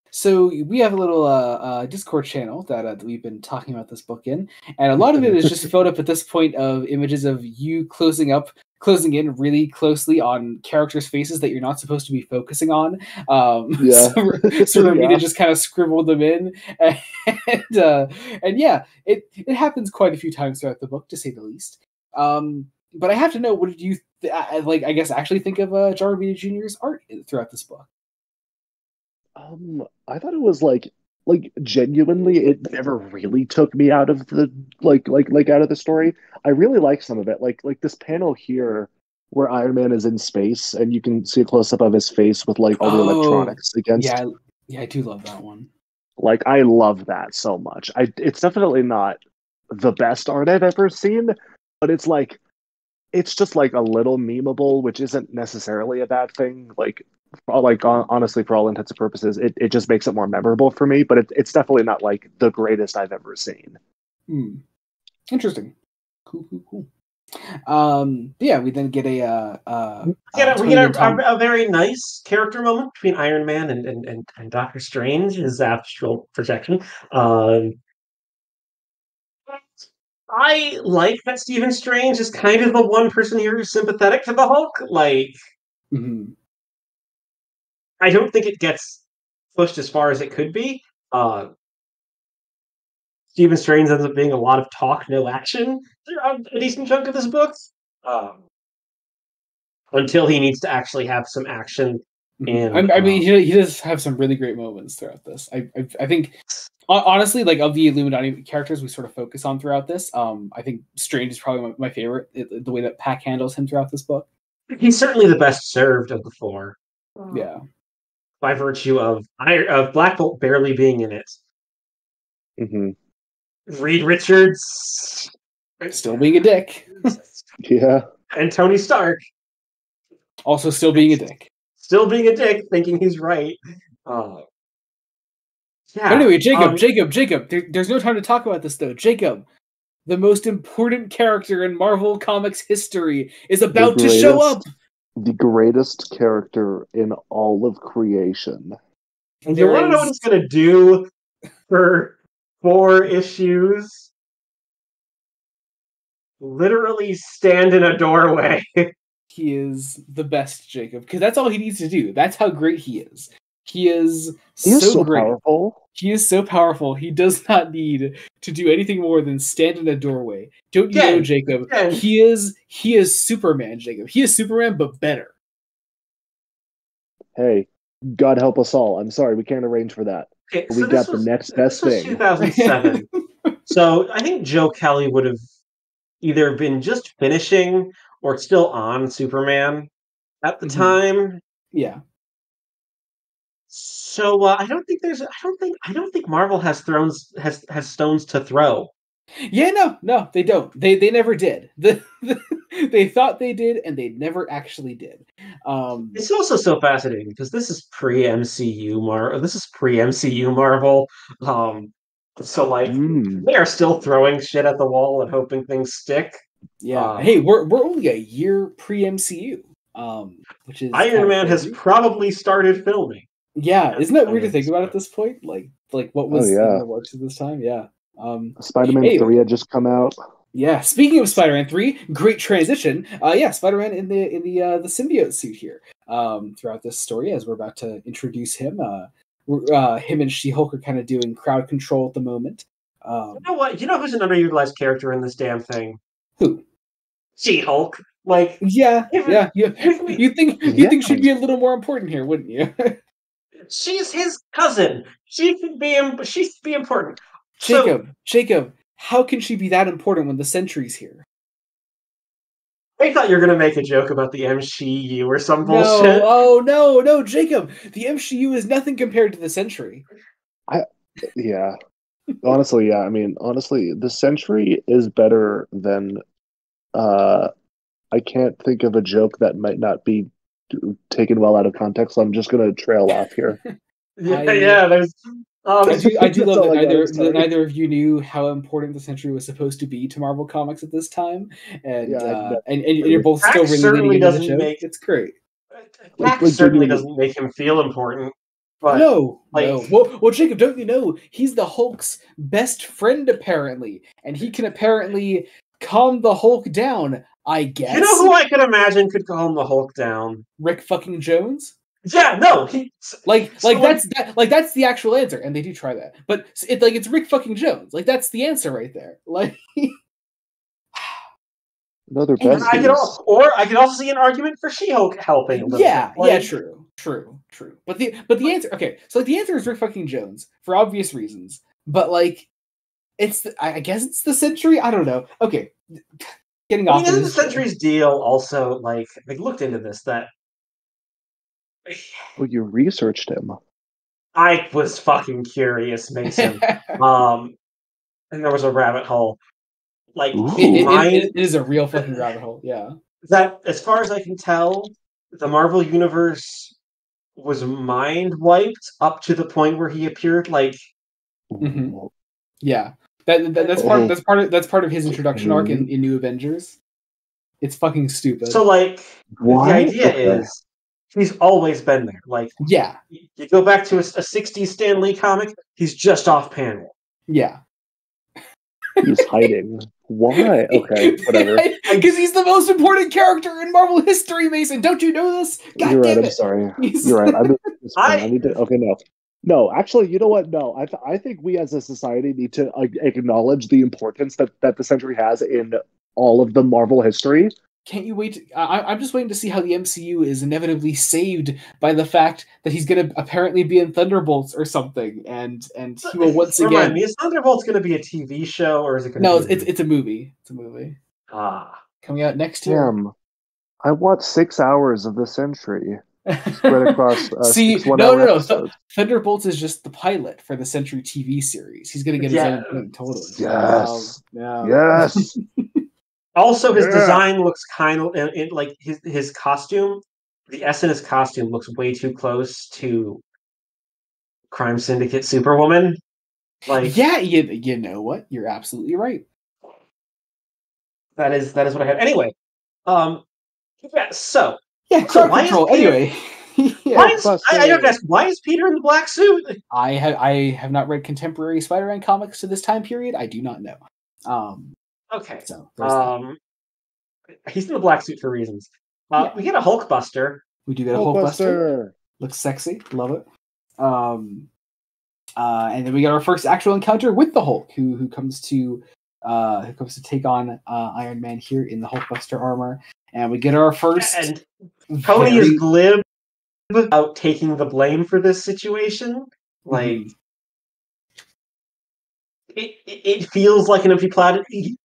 Speaker 1: So we have a little Discord channel that we've been talking about this book in, and a lot of it is just filled up at this point of images of you closing in really closely on characters' faces that you're not supposed to be focusing on.
Speaker 3: Yeah.
Speaker 1: So Romita just kind of scribbled them in, and yeah, it happens quite a few times throughout the book, to say the least. But I have to know, what did you I guess actually think of John Romita Jr.'s art throughout this book?
Speaker 3: I thought it was like genuinely, it never really took me out of the out of the story. I really like some of it, like this panel here where Iron Man is in space and you can see a close up of his face with like all the electronics against.
Speaker 1: Yeah, I do love that one.
Speaker 3: Like, I love that so much. It's definitely not the best art I've ever seen, but it's just like a little memeable, which isn't necessarily a bad thing. Honestly, for all intents and purposes, it just makes it more memorable for me. But it's definitely not like the greatest I've ever seen.
Speaker 1: Interesting. Cool. Yeah, we then get a
Speaker 2: very nice character moment between Iron Man and Doctor Strange, his astral projection. I like that Stephen Strange is kind of the one person here who's sympathetic to the Hulk. I don't think it gets pushed as far as it could be. Stephen Strange ends up being a lot of talk, no action throughout a decent chunk of this book. Until he needs to actually have some action. And
Speaker 1: he does have some really great moments throughout this. I think, honestly, like, of the Illuminati characters we sort of focus on throughout this, I think Strange is probably my favorite. The way that Pac handles him throughout this book,
Speaker 2: he's certainly the best served of the four.
Speaker 1: Yeah,
Speaker 2: by virtue of Black Bolt barely being in it. Reed Richards
Speaker 1: still being a dick.
Speaker 3: Yeah.
Speaker 2: And Tony Stark
Speaker 1: also still being a dick.
Speaker 2: Thinking he's right.
Speaker 1: Yeah. Anyway, Jacob. There's no time to talk about this, though. Jacob, the most important character in Marvel Comics history, is about to show up.
Speaker 3: The greatest character in all of creation.
Speaker 2: And you want to know what he's going to do for 4 issues? Literally stand in a doorway.
Speaker 1: He is the best, Jacob, because that's all he needs to do. That's how great he is. He is so great.
Speaker 3: Powerful.
Speaker 1: He is so powerful. He does not need to do anything more than stand in a doorway. Don't you know, Jacob? He is Superman, Jacob. He is Superman, but better.
Speaker 3: Hey, God help us all. I'm sorry, we can't arrange for that.
Speaker 2: Okay,
Speaker 3: we got the next best thing.
Speaker 2: 2007. So I think Joe Kelly would have either been just finishing or still on Superman at the time.
Speaker 1: Yeah.
Speaker 2: So I don't think Marvel has stones to throw.
Speaker 1: Yeah, no, they don't. They never did. They thought they did, and they never actually did.
Speaker 2: It's also so fascinating because this is pre-MCU Marvel. So they are still throwing shit at the wall and hoping things stick.
Speaker 1: Yeah. Hey, we're only a year pre-MCU. Which is
Speaker 2: Iron Man has probably started filming.
Speaker 1: Yeah, isn't that weird to think about at this point? Like what was in the works at this time? Yeah.
Speaker 3: Spider-Man 3 had just come out.
Speaker 1: Yeah. Speaking of Spider-Man 3, great transition. Spider-Man in the symbiote suit here. Throughout this story, as we're about to introduce him, him and She-Hulk are kind of doing crowd control at the moment.
Speaker 2: You know what? You know who's an underutilized character in this damn thing?
Speaker 1: Who?
Speaker 2: She-Hulk.
Speaker 1: Yeah. You think she'd be a little more important here, wouldn't you?
Speaker 2: She's his cousin. She should be important.
Speaker 1: Jacob, how can she be that important when the Sentry's here?
Speaker 2: I thought you were going to make a joke about the MCU or some bullshit.
Speaker 1: No, Jacob. The MCU is nothing compared to the Sentry.
Speaker 3: Yeah. Honestly, yeah. I mean, honestly, the Sentry is better than I can't think of a joke that might not be taken well out of context, so I'm just going to trail off here.
Speaker 2: There's.
Speaker 1: I do love that
Speaker 3: got,
Speaker 1: neither of you knew how important the Century was supposed to be to Marvel Comics at this time, and you're both still really leaning into the joke. It's great.
Speaker 2: Pax certainly doesn't make him feel important. But,
Speaker 1: no. Well, Jacob, don't you know he's the Hulk's best friend apparently, and he can apparently calm the Hulk down. I guess.
Speaker 2: You know who I could imagine could calm the Hulk down?
Speaker 1: Rick fucking Jones.
Speaker 2: Yeah, no,
Speaker 1: that's the actual answer, and they do try that, but it's Rick fucking Jones. Like that's the answer right there. Like,
Speaker 3: another best.
Speaker 2: I could also see an argument for She-Hulk helping. A little bit.
Speaker 1: True. But the answer, okay, so the answer is Rick fucking Jones for obvious reasons. But I guess it's the Century. I don't know. Okay, getting off.
Speaker 2: The Century's deal also they looked into this that.
Speaker 3: Well, you researched him.
Speaker 2: I was fucking curious, Mason. And there was a rabbit hole.
Speaker 1: It is a real fucking rabbit hole. Yeah.
Speaker 2: That, as far as I can tell, the Marvel Universe was mind wiped up to the point where he appeared.
Speaker 1: Yeah. That's part of his introduction arc in New Avengers. It's fucking stupid.
Speaker 2: So the idea is. He's always been there. You go back to a 60s Stan Lee comic, he's just off panel.
Speaker 1: Yeah.
Speaker 3: He's hiding. Why? Okay, whatever.
Speaker 1: Because he's the most important character in Marvel history, Mason. Don't you know this? God
Speaker 3: You're
Speaker 1: damn
Speaker 3: right,
Speaker 1: it.
Speaker 3: I'm sorry. You're right. I need to... Okay, no. No, actually, you know what? No, I think we as a society need to acknowledge the importance that the Century has in all of the Marvel history.
Speaker 1: Can't you wait? I'm just waiting to see how the MCU is inevitably saved by the fact that he's going to apparently be in Thunderbolts or something, and he will once again.
Speaker 2: Remind me, is Thunderbolts going to be a TV show or is it going to?
Speaker 1: No, it's a movie. It's a movie. Coming out next year.
Speaker 3: Damn, I watched 6 hours of the Century spread across.
Speaker 1: See, no. Thunderbolts is just the pilot for the Century TV series. He's going to get his own thing. Totally.
Speaker 3: Yes.
Speaker 1: Yes.
Speaker 2: Also, his design looks kind of his costume. The S in his costume looks way too close to Crime Syndicate Superwoman.
Speaker 1: Yeah, you know what? You're absolutely right.
Speaker 2: That is what I had. Anyway, crowd
Speaker 1: control. Anyway,
Speaker 2: I have to ask, why is Peter in the black suit?
Speaker 1: I have not read contemporary Spider-Man comics to this time period. I do not know.
Speaker 2: Okay.
Speaker 1: So
Speaker 2: he's in the black suit for reasons. We get a Hulkbuster.
Speaker 1: We do get a Hulkbuster. Looks sexy. Love it. And then we get our first actual encounter with the Hulk, who comes to take on Iron Man here in the Hulkbuster armor. And we get our first.
Speaker 2: And Tony is glib about taking the blame for this situation. It feels like an empty platitude.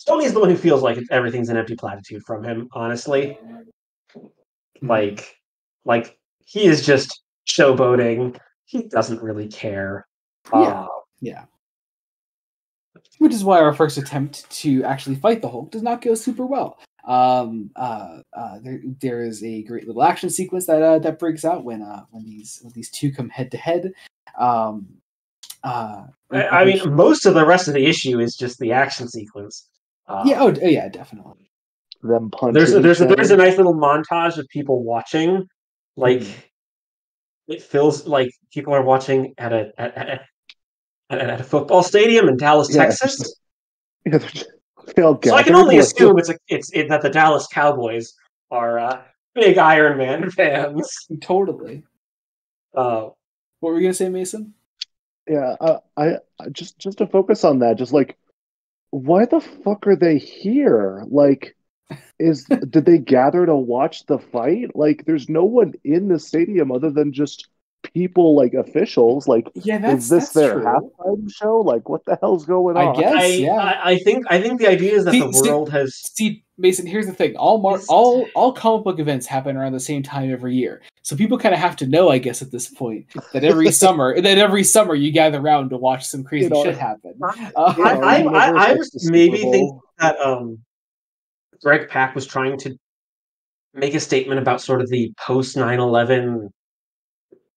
Speaker 2: Tony's the one who feels like everything's an empty platitude from him, honestly. He is just showboating. He doesn't really care.
Speaker 1: Yeah. Which is why our first attempt to actually fight the Hulk does not go super well. There is a great little action sequence that breaks out when these two come head to head.
Speaker 2: Most of the rest of the issue is just the action sequence.
Speaker 1: Yeah, definitely.
Speaker 3: Them punching.
Speaker 2: There's a nice little montage of people watching. It feels like people are watching at a football stadium in Dallas, Texas. So I can only assume it's that the Dallas Cowboys are big Iron Man fans.
Speaker 1: Totally. What were you gonna say, Mason?
Speaker 3: Yeah, I just to focus on that, just why the fuck are they here? Did they gather to watch the fight? There's no one in the stadium other than just people, officials. Is this their halftime show? What the hell's going on?
Speaker 1: I guess.
Speaker 2: I think the idea is that the world has.
Speaker 1: See, Mason, here's the thing: all comic book events happen around the same time every year, so people kind of have to know, I guess, at this point, that every summer you gather around to watch some crazy shit happen.
Speaker 2: I was maybe thinking that Greg Pak was trying to make a statement about sort of the post 9/11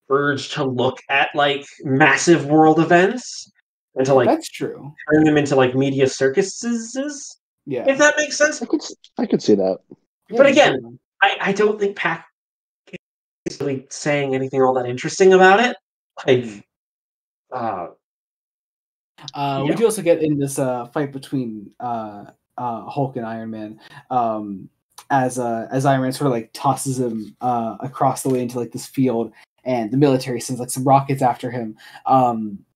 Speaker 2: urge to look at like massive world events and to like
Speaker 1: That's true.
Speaker 2: turn them into like media circuses.
Speaker 1: Yeah.
Speaker 2: If that makes sense.
Speaker 3: I could see that.
Speaker 1: Yeah,
Speaker 2: But again,
Speaker 1: sure.
Speaker 2: I don't think Pak is really saying anything all that interesting about it. Like,
Speaker 1: we do also get in this fight between Hulk and Iron Man, as Iron Man sort of like tosses him across the way into like this field, and the military sends like some rockets after him.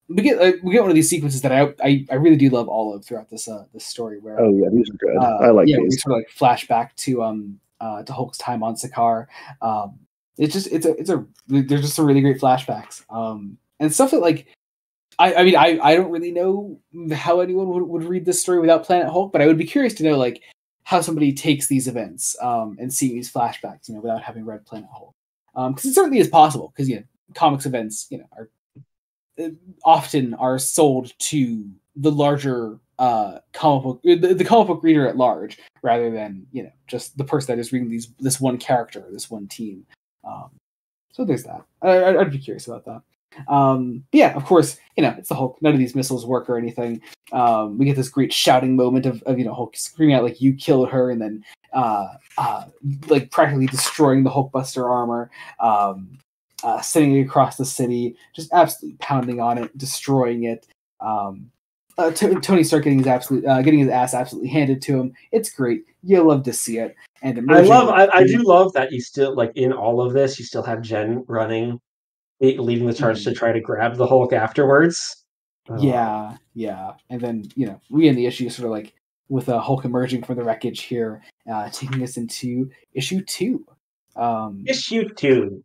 Speaker 1: We get one of these sequences that I really do love all of throughout this story. Where
Speaker 3: These are good. I like these.
Speaker 1: We sort of like flash back to Hulk's time on Sakaar. There's just some really great flashbacks, and stuff that like. I mean, I don't really know how anyone would read this story without Planet Hulk, but I would be curious to know like how somebody takes these events and seeing these flashbacks, without having read Planet Hulk, because it certainly is possible. Because comics events, are often are sold to the larger comic book, the comic book reader at large, rather than just the person that is reading this one character, this one team. So there's that. I'd be curious about that. Yeah, of course, it's the Hulk. None of these missiles work or anything. We get this great shouting moment of Hulk screaming out like "You killed her," and then like practically destroying the Hulkbuster armor, sending it across the city, just absolutely pounding on it, destroying it. Tony Stark getting his ass absolutely handed to him. It's great. You love to see it. And
Speaker 2: I do love that you still like in all of this. You still have Jen leading the charge to try to grab the Hulk afterwards.
Speaker 1: Yeah. And then, we end the issue sort of like with Hulk emerging from the wreckage here, taking us into issue 2.
Speaker 2: Issue
Speaker 1: 2.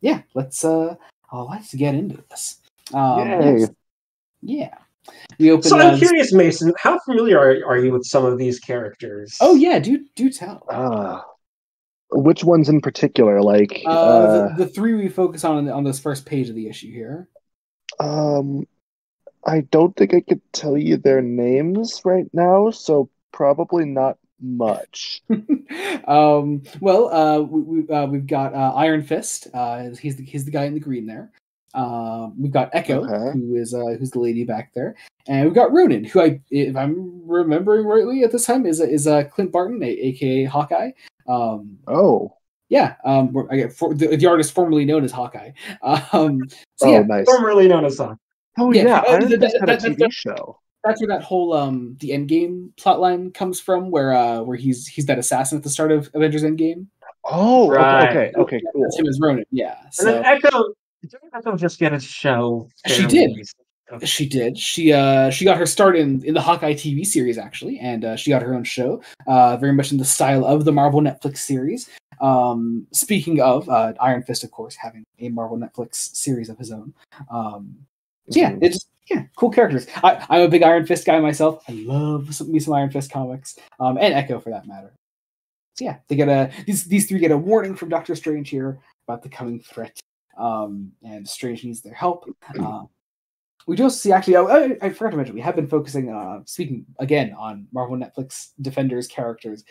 Speaker 1: Yeah, let's get into this. Yeah. We open,
Speaker 2: so I'm curious, Mason, how familiar are you with some of these characters?
Speaker 1: Oh yeah, do tell.
Speaker 3: Which ones in particular? Like
Speaker 1: the 3 we focus on this first page of the issue here.
Speaker 3: I don't think I could tell you their names right now, so probably not much.
Speaker 1: Well, we've got Iron Fist. He's the guy in the green there. We've got Echo, who's the lady back there, and we've got Ronan, who if I'm remembering rightly at this time, is Clint Barton, aka Hawkeye. Yeah. The artist formerly known as Hawkeye.
Speaker 3: Nice.
Speaker 2: Formerly known as Hawkeye.
Speaker 3: Iron Fist had a TV show.
Speaker 1: That's where that whole the Endgame plotline comes from, where he's that assassin at the start of Avengers Endgame.
Speaker 3: Oh, right. Okay, cool.
Speaker 1: That's him as Ronan. Yeah.
Speaker 2: So. And then Echo. Did Echo just get a show?
Speaker 1: She did. Okay. She did. She got her start in the Hawkeye TV series actually, and she got her own show, very much in the style of the Marvel Netflix series. Speaking of Iron Fist, of course, having a Marvel Netflix series of his own. Cool characters. I'm a big Iron Fist guy myself. I love some Iron Fist comics, and Echo for that matter. So yeah, they get these 3 get a warning from Doctor Strange here about the coming threat. And Strange needs their help. We just see actually. I forgot to mention we have been focusing. Speaking again on Marvel Netflix Defenders characters.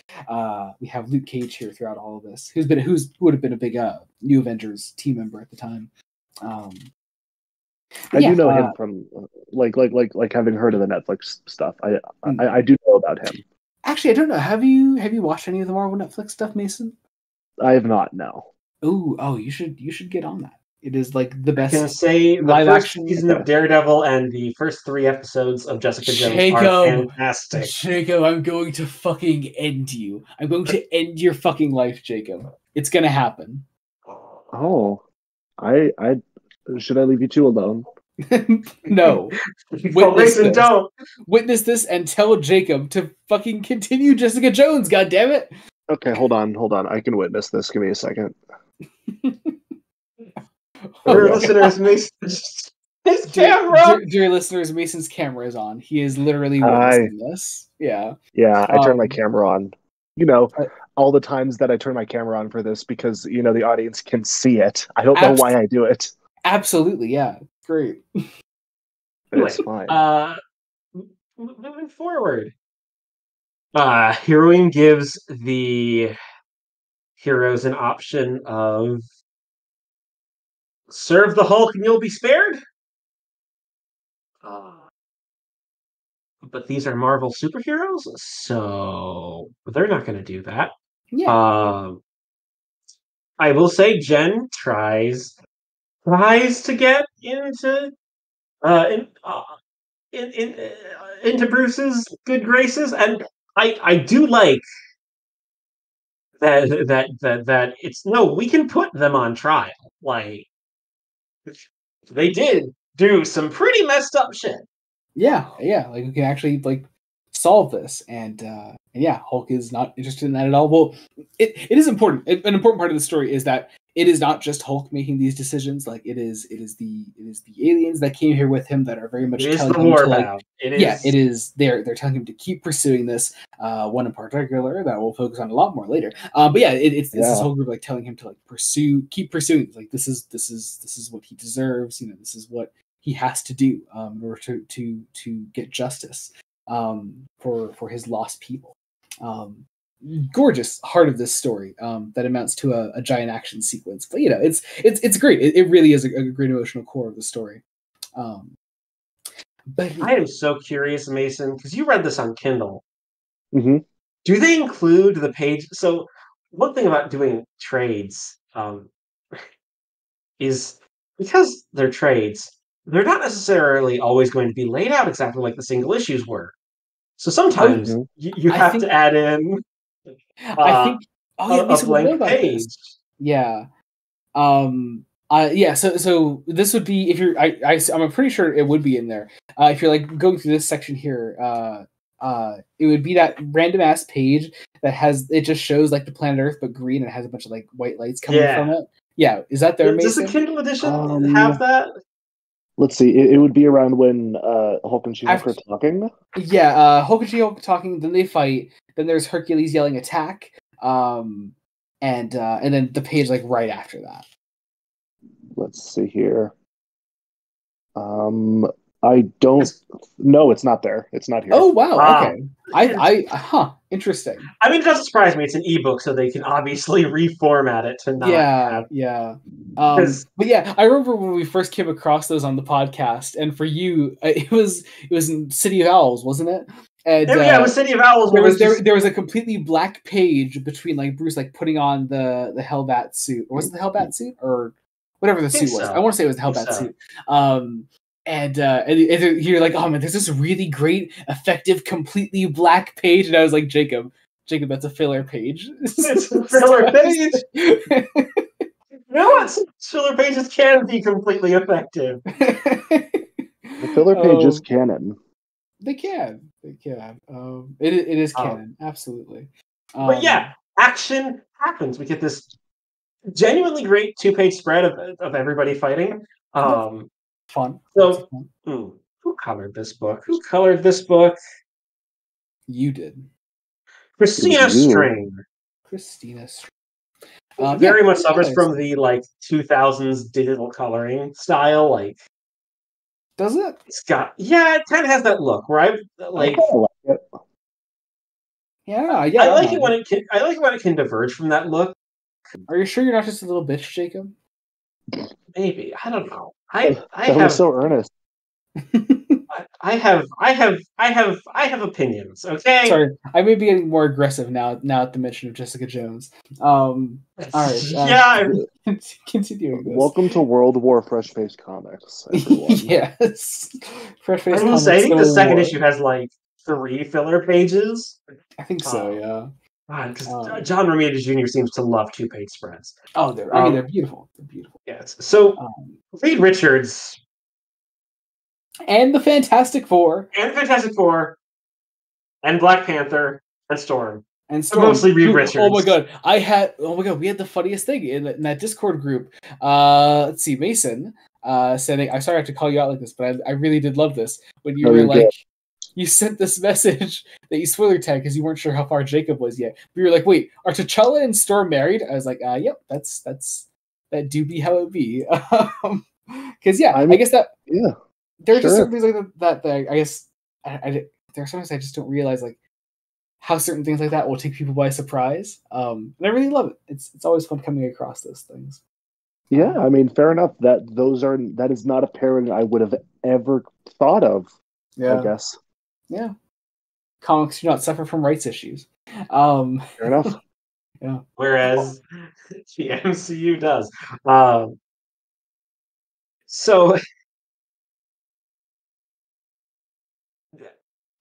Speaker 1: We have Luke Cage here throughout all of this, who would have been a big New Avengers team member at the time.
Speaker 3: I do know him from like having heard of the Netflix stuff. I do know about him.
Speaker 1: Actually, I don't know. Have you watched any of the Marvel Netflix stuff, Mason?
Speaker 3: I have not. No.
Speaker 1: Oh, you should get on that. It is like the best.
Speaker 2: I can say the first season of Daredevil and the first 3 episodes of Jessica Jones are fantastic.
Speaker 1: Jacob, I'm going to fucking end you. I'm going to end your fucking life, Jacob. It's gonna happen.
Speaker 3: Oh, I should I leave you 2 alone?
Speaker 1: No. Witness this and tell Jacob to fucking continue Jessica Jones. God damn it.
Speaker 3: Okay, hold on. I can witness this. Give me a second.
Speaker 2: Dear listeners, Mason's camera.
Speaker 1: Dear listeners, Mason's camera is on. He is literally witnessing this. Yeah.
Speaker 3: Yeah, I turned my camera on. All the times that I turn my camera on for this because the audience can see it. I don't know why I do it.
Speaker 1: Absolutely, yeah, great.
Speaker 3: It's fine.
Speaker 2: Moving forward, Heroing gives the heroes an option of serve the Hulk and you'll be spared. But these are Marvel superheroes, so they're not going to do that.
Speaker 1: Yeah.
Speaker 2: I will say Jen tries to get into into Bruce's good graces, and I do like that it's no, we can put them on trial. Like they did do some pretty messed up shit.
Speaker 1: Yeah, like we can actually like solve this, and yeah, Hulk is not interested in that at all. Well, it is important. An important part of the story is that it is not just Hulk making these decisions. Like it is the aliens that came here with him that are very much telling him to like. It is. They're telling him to keep pursuing this. One in particular that we'll focus on a lot more later. But yeah, it's this whole group like telling him to like keep pursuing. Like this is what he deserves. You know, this is what he has to do in order to get justice for his lost people. Gorgeous heart of this story that amounts to a giant action sequence. But you know, it's great. It really is a great emotional core of the story. But
Speaker 2: I am so curious, Mason, because you read this on Kindle.
Speaker 3: Mm-hmm.
Speaker 2: Do they include the page? So one thing about doing trades is because they're trades, they're not necessarily always going to be laid out exactly like the single issues were. So sometimes you have to add in
Speaker 1: I think
Speaker 2: a blank page.
Speaker 1: Yeah. So this would be if you're I'm pretty sure it would be in there. If you're like going through this section here, it would be that random ass page that has it just shows like the planet Earth but green and has a bunch of like white lights coming from it. Yeah, is that there?
Speaker 2: Does the Kindle edition have that?
Speaker 3: Let's see. It would be around when Hulk and She-Hulk are talking.
Speaker 1: Yeah, Hulk and She-Hulk talking. Then they fight. Then there's Hercules yelling attack. And then the page like right after that.
Speaker 3: Let's see here. I don't. No, it's not there. It's not here.
Speaker 1: Oh wow. Okay. Interesting.
Speaker 2: I mean, it doesn't surprise me. It's an ebook, so they can obviously reformat it to not.
Speaker 1: Yeah. But yeah, I remember when we first came across those on the podcast, and for you, it was in City of Owls, wasn't it? And,
Speaker 2: it was City of Owls.
Speaker 1: There was a completely black page between like Bruce like putting on the Hellbat suit, or was it the Hellbat suit or whatever the suit was? I want to say it was the Hellbat suit. And you're like, oh man, there's this really great, effective, completely black page, and I was like, Jacob, that's a filler page.
Speaker 2: It's a filler page. You know what? Filler pages can be completely effective.
Speaker 3: The filler page is canon.
Speaker 1: They can. It is canon, absolutely.
Speaker 2: But yeah, action happens. We get this genuinely great 2-page spread of everybody fighting.
Speaker 1: Fun.
Speaker 2: So, who colored this book? You did. Christina Strain. Very much suffers from the like 2000s digital coloring style. Like,
Speaker 1: does it?
Speaker 2: It's got it kind of has that look where I like it.
Speaker 1: Yeah.
Speaker 2: I like it when it can diverge from that look.
Speaker 1: Are you sure you're not just a little bitch, Jacob?
Speaker 2: Maybe. I don't know. I
Speaker 3: was so earnest.
Speaker 2: I have opinions. Okay.
Speaker 1: Sorry, I may be getting more aggressive now at the mention of Jessica Jones. All right. Continuing this.
Speaker 3: Welcome to World War Fresh Face Comics, everyone.
Speaker 1: Yes. Fresh Face.
Speaker 2: I will say, I think the second issue has like 3 filler pages.
Speaker 1: I think so. Yeah.
Speaker 2: Because John Romita Jr. seems to love 2-page spreads.
Speaker 1: Oh, they're beautiful. They're beautiful.
Speaker 2: Yes. So Reed Richards
Speaker 1: and the Fantastic Four,
Speaker 2: and Black Panther and Storm.
Speaker 1: And
Speaker 2: mostly Reed Richards.
Speaker 1: Oh my god, we had the funniest thing in that Discord group. Let's see, Mason saying, I'm sorry I have to call you out like this, but I really did love this when you were like. You sent this message that you spoiler tagged because you weren't sure how far Jacob was yet. But you were like, wait, are T'Challa and Storm married? I was like, yep, that do be how it be. Because I guess that there are just certain things like that I guess there are sometimes I just don't realize like how certain things like that will take people by surprise. And I really love it. It's always fun coming across those things.
Speaker 3: Yeah, I mean, fair enough. That is not a pairing I would have ever thought of.
Speaker 1: Yeah.
Speaker 3: I guess.
Speaker 1: Yeah. Comics do not suffer from rights issues.
Speaker 3: Fair enough.
Speaker 1: Yeah.
Speaker 2: Whereas the MCU does. So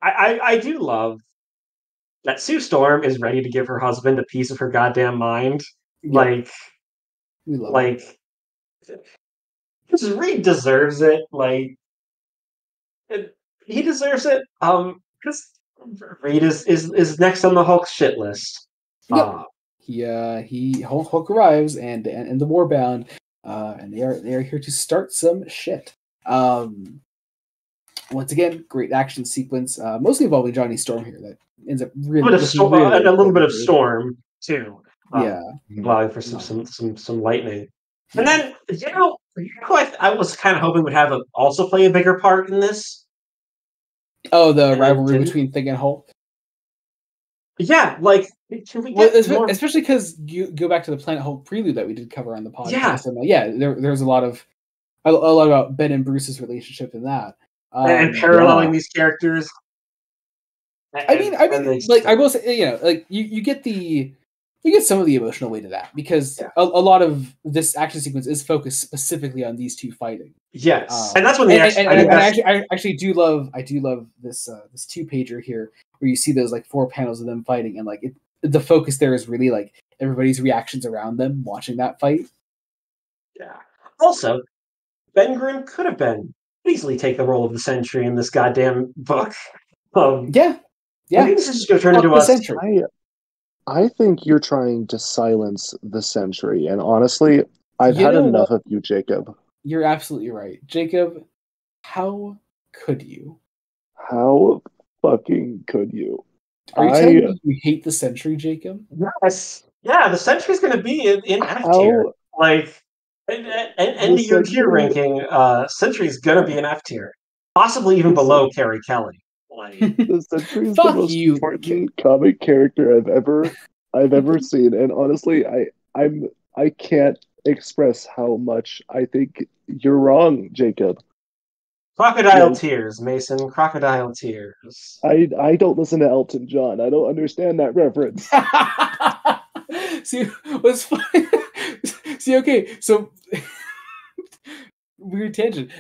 Speaker 2: I do love that Sue Storm is ready to give her husband a piece of her goddamn mind.
Speaker 1: Yeah. We love
Speaker 2: it. Because Reed deserves it. Like, he deserves it. Because Reed is next on the Hulk shit list.
Speaker 1: Yep. Hulk arrives and the Warbound, and they are here to start some shit. Once again, great action sequence, mostly involving Johnny Storm here. That ends up really,
Speaker 2: and a little bit of Storm too. Allowing for some lightning. And then I was kind of hoping would have also play a bigger part in this.
Speaker 1: Oh, the rivalry between Thing and Hulk.
Speaker 2: Yeah, like can we get more...
Speaker 1: especially because you go back to the Planet Hulk prelude that we did cover on the podcast. And, there's a lot about Ben and Bruce's relationship in that,
Speaker 2: and paralleling these characters.
Speaker 1: I mean, I will say, like you get some of the emotional weight of that because a lot of this action sequence is focused specifically on these two fighting.
Speaker 2: Yes, and that's when
Speaker 1: I actually do love this 2-pager here where you see those like 4 panels of them fighting, and like the focus there is really like everybody's reactions around them watching that fight.
Speaker 2: Yeah. Also, Ben Grimm could easily take the role of the Sentry in this goddamn book.
Speaker 1: Yeah.
Speaker 2: I think this is just going to turn into a
Speaker 1: Sentry.
Speaker 3: I think you're trying to silence the Sentry, and honestly, I've had enough of you, Jacob.
Speaker 1: You're absolutely right. Jacob, how could you?
Speaker 3: How fucking could you?
Speaker 1: Are you telling me you hate the Sentry, Jacob?
Speaker 2: Yes. Yeah, the Sentry's going to be in F tier. Like, end of your tier ranking, Sentry's going to be an F tier. Possibly even below Carrie Kelly. Like,
Speaker 3: the Sentry is the most important comic character I've ever seen, and honestly, I can't express how much I think you're wrong, Jacob.
Speaker 2: Crocodile tears, Mason. Crocodile tears.
Speaker 3: I don't listen to Elton John. I don't understand that reference.
Speaker 1: See, what's funny? See, okay, so weird tangent.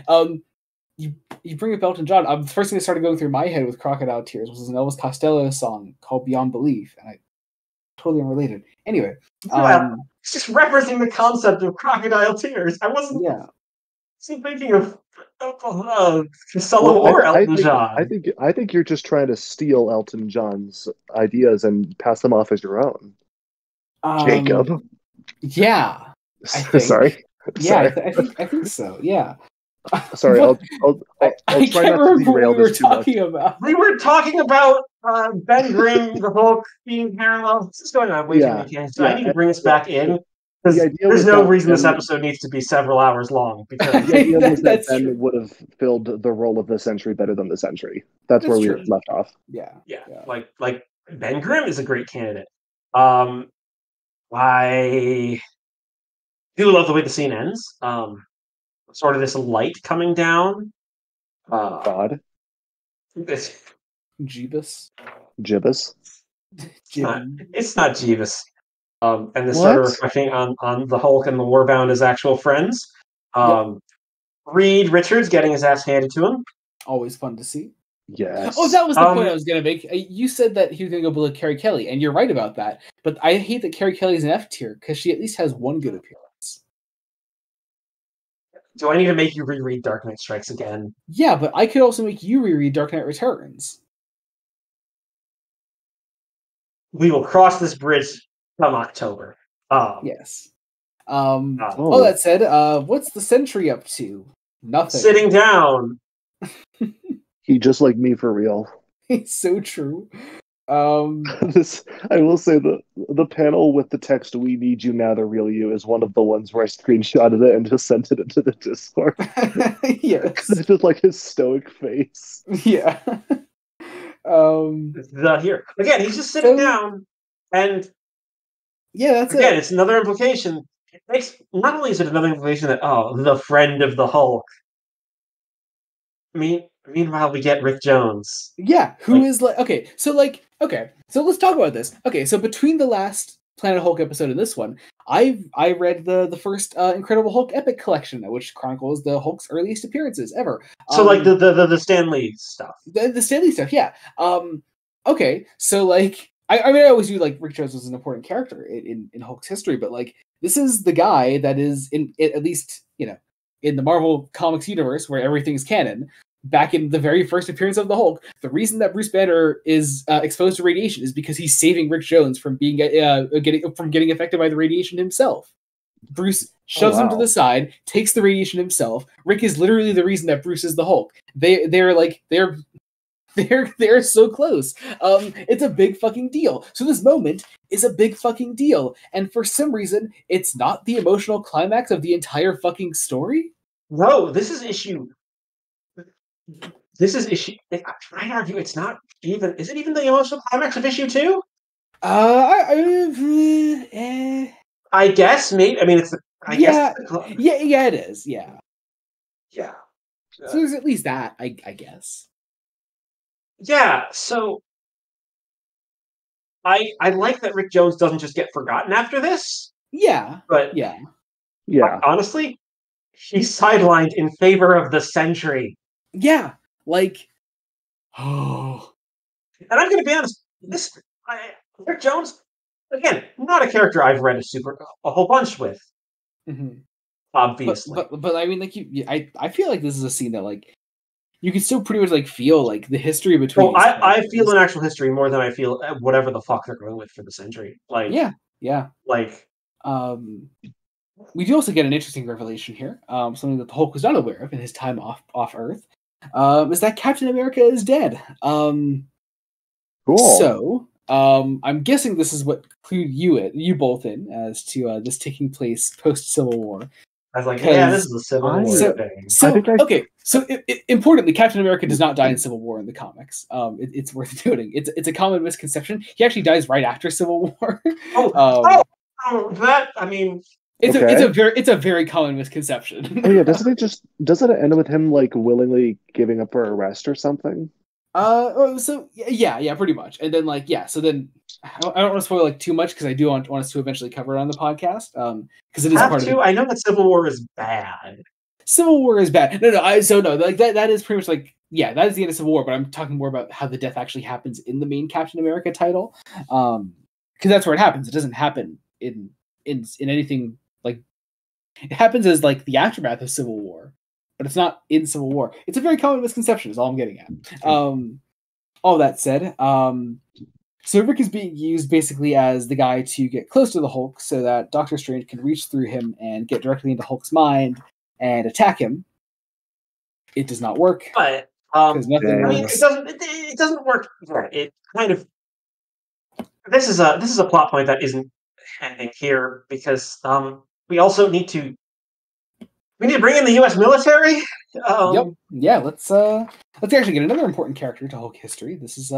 Speaker 1: You bring up Elton John. The first thing that started going through my head with Crocodile Tears was an Elvis Costello song called Beyond Belief, and I totally unrelated. Anyway,
Speaker 2: it's just referencing the concept of Crocodile Tears. I wasn't thinking of Costello or Elton John.
Speaker 3: I think you're just trying to steal Elton John's ideas and pass them off as your own. Jacob.
Speaker 1: Yeah.
Speaker 3: Sorry.
Speaker 1: Yeah, I think so. Yeah.
Speaker 3: Sorry, I'll try not to derail this too much.
Speaker 2: We were talking about Ben Grimm, the Hulk being parallel. This is going on way too many tangents. So I need to bring us back in because there's no reason this episode needs to be several hours long. Because
Speaker 3: the idea was that Ben would have filled the role of the Sentry better than the Sentry. That's where we left off.
Speaker 1: Yeah.
Speaker 2: Like Ben Grimm is a great candidate. I do love the way the scene ends. Sort of this light coming down.
Speaker 3: God.
Speaker 1: Jeebus.
Speaker 3: Jibbus.
Speaker 2: It's not Jeebus. And this sort of reflecting on the Hulk and the Warbound as actual friends. Reed Richards getting his ass handed to him.
Speaker 1: Always fun to see.
Speaker 3: Yes.
Speaker 1: Oh, that was the point I was going to make. You said that he was going to go below Carrie Kelly, and you're right about that. But I hate that Carrie Kelly's an F tier because she at least has one good appearance.
Speaker 2: Do I need to make you reread Dark Knight Strikes again?
Speaker 1: Yeah, but I could also make you reread Dark Knight Returns.
Speaker 2: We will cross this bridge come October.
Speaker 1: Yes. All that said, what's the Sentry up to? Nothing.
Speaker 2: Sitting down.
Speaker 3: He just like me for real.
Speaker 1: It's so true.
Speaker 3: I will say the panel with the text "We need you now to reel you" is one of the ones where I screenshotted it and just sent it into the Discord.
Speaker 1: Yes.
Speaker 3: It's just like his stoic face.
Speaker 1: Yeah.
Speaker 2: It's not here. Again, he's just sitting down, and
Speaker 1: that's
Speaker 2: again, it's another implication. It makes, not only is it another implication that, the friend of the Hulk. Meanwhile, we get Rick Jones.
Speaker 1: Yeah, who is okay, so let's talk about this. Okay, so between the last Planet Hulk episode and this one, I read the first Incredible Hulk Epic Collection, which chronicles the Hulk's earliest appearances ever.
Speaker 2: So like the Stan Lee stuff.
Speaker 1: The Stan Lee stuff, yeah. Okay, so like I mean I always knew like Rick Jones was an important character in Hulk's history, but like this is the guy that is in at least, in the Marvel Comics universe where everything's canon. Back in the very first appearance of the Hulk, the reason that Bruce Banner is exposed to radiation is because he's saving Rick Jones from being getting affected by the radiation himself. Bruce shoves him to the side, takes the radiation himself. Rick is literally the reason that Bruce is the Hulk. They're so close. It's a big fucking deal. So this moment is a big fucking deal, and for some reason, it's not the emotional climax of the entire fucking story.
Speaker 2: No, this is issue. I'm trying to argue it's not even. Is it even the emotional climax of issue 2? I guess maybe. I mean, it's.
Speaker 1: Yeah, it is. Yeah.
Speaker 2: Yeah.
Speaker 1: So there's at least that, I guess.
Speaker 2: Yeah. So I like that Rick Jones doesn't just get forgotten after this.
Speaker 1: Yeah.
Speaker 2: But
Speaker 1: yeah.
Speaker 2: Honestly, he's sidelined in favor of the Sentry.
Speaker 1: Yeah, like,
Speaker 2: and I'm going to be honest. Rick Jones, again, not a character I've read a whole bunch with.
Speaker 1: Mm-hmm.
Speaker 2: Obviously,
Speaker 1: but I mean, like I feel like this is a scene that like you can still pretty much like feel like the history between.
Speaker 2: I feel an actual history more than I feel whatever the fuck they're going with for the Sentry. Like,
Speaker 1: yeah.
Speaker 2: Like,
Speaker 1: we do also get an interesting revelation here. Something that the Hulk was not aware of in his time off Earth. Is that Captain America is dead.
Speaker 3: Cool.
Speaker 1: So, I'm guessing this is what clued you both in as to this taking place post Civil War.
Speaker 2: I was like, yeah, this is a Civil War thing.
Speaker 1: So importantly, Captain America does not die in Civil War in the comics. It's worth noting. It's a common misconception. He actually dies right after Civil War.
Speaker 2: That, I mean.
Speaker 1: It's a very common misconception.
Speaker 3: Oh yeah, doesn't it end with him like willingly giving up for arrest or something?
Speaker 1: So yeah, pretty much. And then so then I don't want to spoil like too much because I do want us to eventually cover it on the podcast. Because it is part of it.
Speaker 2: I know that Civil War is bad.
Speaker 1: Civil War is bad. No, like that is pretty much like that is the end of Civil War. But I'm talking more about how the death actually happens in the main Captain America title. Because that's where it happens. It doesn't happen in anything. Like, it happens as like the aftermath of Civil War, but it's not in Civil War. It's a very common misconception is all I'm getting at. All that said, so Rick is being used basically as the guy to get close to the Hulk so that Doctor Strange can reach through him and get directly into Hulk's mind and attack him. It does not work.
Speaker 2: But it doesn't work. It kind of. This is a plot point that isn't ending here because we also need to bring in the U.S. military.
Speaker 1: Yep. Yeah. Let's actually get another important character to Hulk history. This is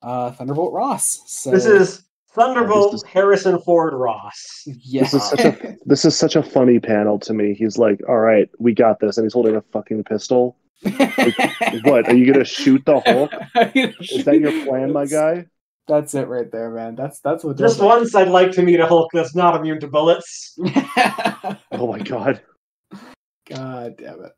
Speaker 1: Thunderbolt Ross. So
Speaker 2: this is Thunderbolt Harrison Ford Ross.
Speaker 1: Yeah.
Speaker 3: This is such a funny panel to me. He's like, "All right, we got this," and he's holding a fucking pistol. Like, what? Are you gonna shoot the Hulk? Is that your plan, my guy?
Speaker 1: That's it right there, man. That's what.
Speaker 2: Just once, I'd like to meet a Hulk that's not immune to bullets.
Speaker 3: Oh my god.
Speaker 1: God damn it.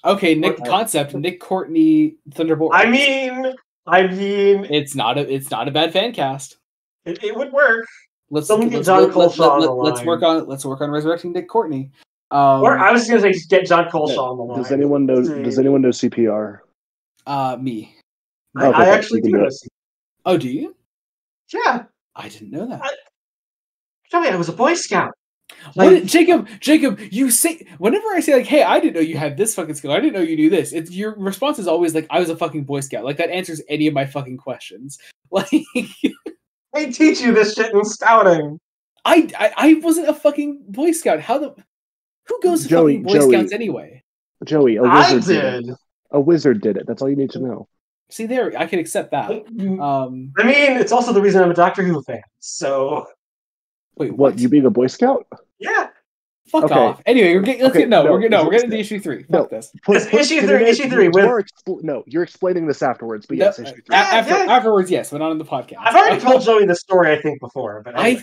Speaker 1: Okay, Nick Courtney, Thunderbolt.
Speaker 2: I mean,
Speaker 1: it's not a bad fan cast.
Speaker 2: It would work.
Speaker 1: Let's work on resurrecting Nick Courtney.
Speaker 2: Or I was going to say get John Coleshaw on the line.
Speaker 3: Does anyone know CPR?
Speaker 1: Me.
Speaker 2: I actually do know CPR.
Speaker 1: Oh, do you?
Speaker 2: Yeah.
Speaker 1: I didn't know that.
Speaker 2: I was a Boy Scout.
Speaker 1: Jacob, you say whenever I say like, "Hey, I didn't know you had this fucking skill. I didn't know you knew this." Your response is always like, "I was a fucking Boy Scout." Like that answers any of my fucking questions. Like,
Speaker 2: I teach you this shit in scouting.
Speaker 1: I wasn't a fucking Boy Scout. Who goes to fucking Boy Scouts anyway?
Speaker 3: Joey, a wizard did it. A wizard did it. That's all you need to know.
Speaker 1: See there, I can accept that.
Speaker 2: I mean, it's also the reason I'm a Doctor Who fan. So,
Speaker 1: wait,
Speaker 3: what? You being a Boy Scout?
Speaker 2: Yeah.
Speaker 1: Fuck off. Anyway, we're getting into issue 3. Fuck this.
Speaker 2: Issue 3 with
Speaker 3: you're explaining this afterwards, but yes, issue 3.
Speaker 1: Afterwards, yes, but not on the podcast.
Speaker 2: I've already told Joey the story, I think, before. But anyway,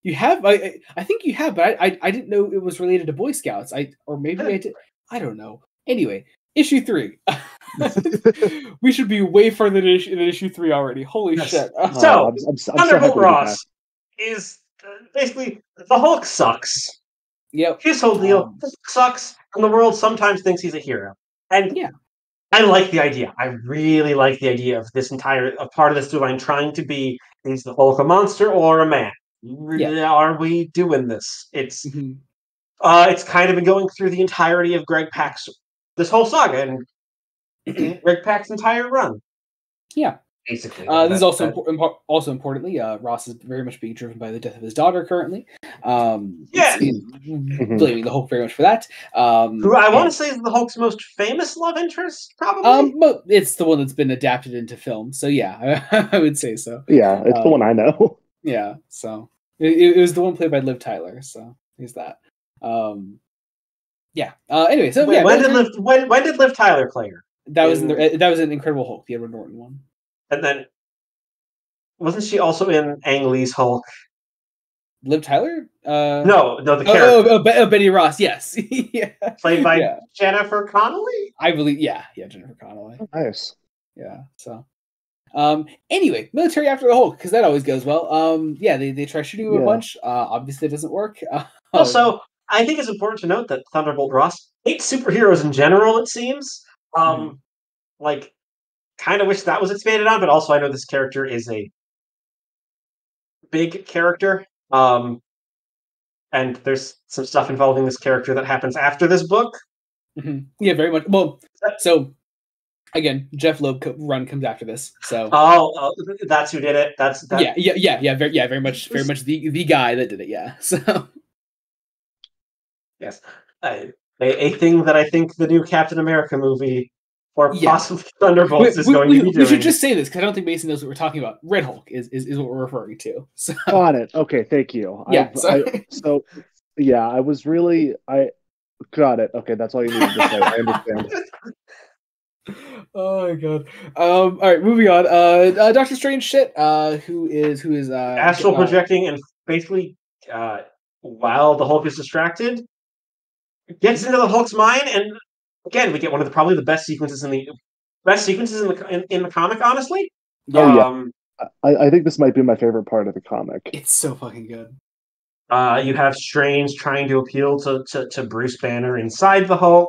Speaker 1: you have. I think you have, but I didn't know it was related to Boy Scouts. I did. I don't know. Anyway, issue 3. We should be way further than issue 3 already. Holy shit!
Speaker 2: So, Thunderbolt Ross is basically the Hulk sucks.
Speaker 1: Yep.
Speaker 2: His whole deal sucks, and the world sometimes thinks he's a hero. And
Speaker 1: yeah,
Speaker 2: I like the idea. I really like the idea of this entire part of this storyline trying to be: is the Hulk a monster or a man? Are we doing this? It's kind of been going through the entirety of Greg Pak's this whole saga and Greg Pak's entire run.
Speaker 1: Yeah.
Speaker 2: Basically.
Speaker 1: This is also importantly, Ross is very much being driven by the death of his daughter currently. Blaming the Hulk very much for that.
Speaker 2: Who I want to say is the Hulk's most famous love interest, probably.
Speaker 1: But it's the one that's been adapted into film, so yeah, I would say so.
Speaker 3: Yeah, it's the one I know.
Speaker 1: Yeah, so it was the one played by Liv Tyler, so here's that. Anyway, so
Speaker 2: when did Liv Tyler play her?
Speaker 1: That was an Incredible Hulk, the Edward Norton one.
Speaker 2: And then, wasn't she also in Ang Lee's Hulk?
Speaker 1: Liv Tyler?
Speaker 2: No, the character.
Speaker 1: Betty Ross, yes. Yeah.
Speaker 2: Played by Jennifer Connelly?
Speaker 1: I believe, Jennifer Connelly.
Speaker 3: Oh, nice.
Speaker 1: Yeah, so. Anyway, military after the Hulk, because that always goes well. They try shooting him a bunch. Obviously, it doesn't work.
Speaker 2: Also, I think it's important to note that Thunderbolt Ross hates superheroes in general, it seems. Kind of wish that was expanded on, but also I know this character is a big character. And there's some stuff involving this character that happens after this book.
Speaker 1: Mm-hmm. Yeah, very much. Well, so again, Jeff Loeb run comes after this. So
Speaker 2: that's who did it.
Speaker 1: Very much the guy that did it. Yeah. So
Speaker 2: yes, a thing that I think the new Captain America movie. Or possibly Thunderbolts is going to be doing.
Speaker 1: We should just say this because I don't think Mason knows what we're talking about. Red Hulk is what we're referring to. So.
Speaker 3: Got it. Okay, thank you.
Speaker 1: Yeah.
Speaker 3: I was really got it. Okay, that's all you needed to say. I understand.
Speaker 1: Oh my god. All right, moving on. Doctor Strange shit. Who is
Speaker 2: astral projecting and basically while the Hulk is distracted, gets into the Hulk's mind and. Again, we get one of probably the best sequences in the comic. Honestly,
Speaker 3: I think this might be my favorite part of the comic.
Speaker 1: It's so fucking good.
Speaker 2: You have Strange trying to appeal to Bruce Banner inside the Hulk,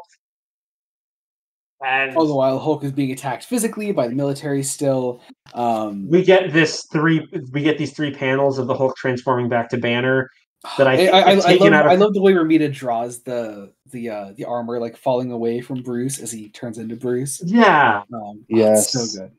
Speaker 2: and
Speaker 1: all the while Hulk is being attacked physically by the military. Still,
Speaker 2: we get these 3 panels of the Hulk transforming back to Banner. That
Speaker 1: I love the way Romita draws the armor like falling away from Bruce as he turns into Bruce.
Speaker 2: Yeah.
Speaker 3: Yes.
Speaker 1: It's so good.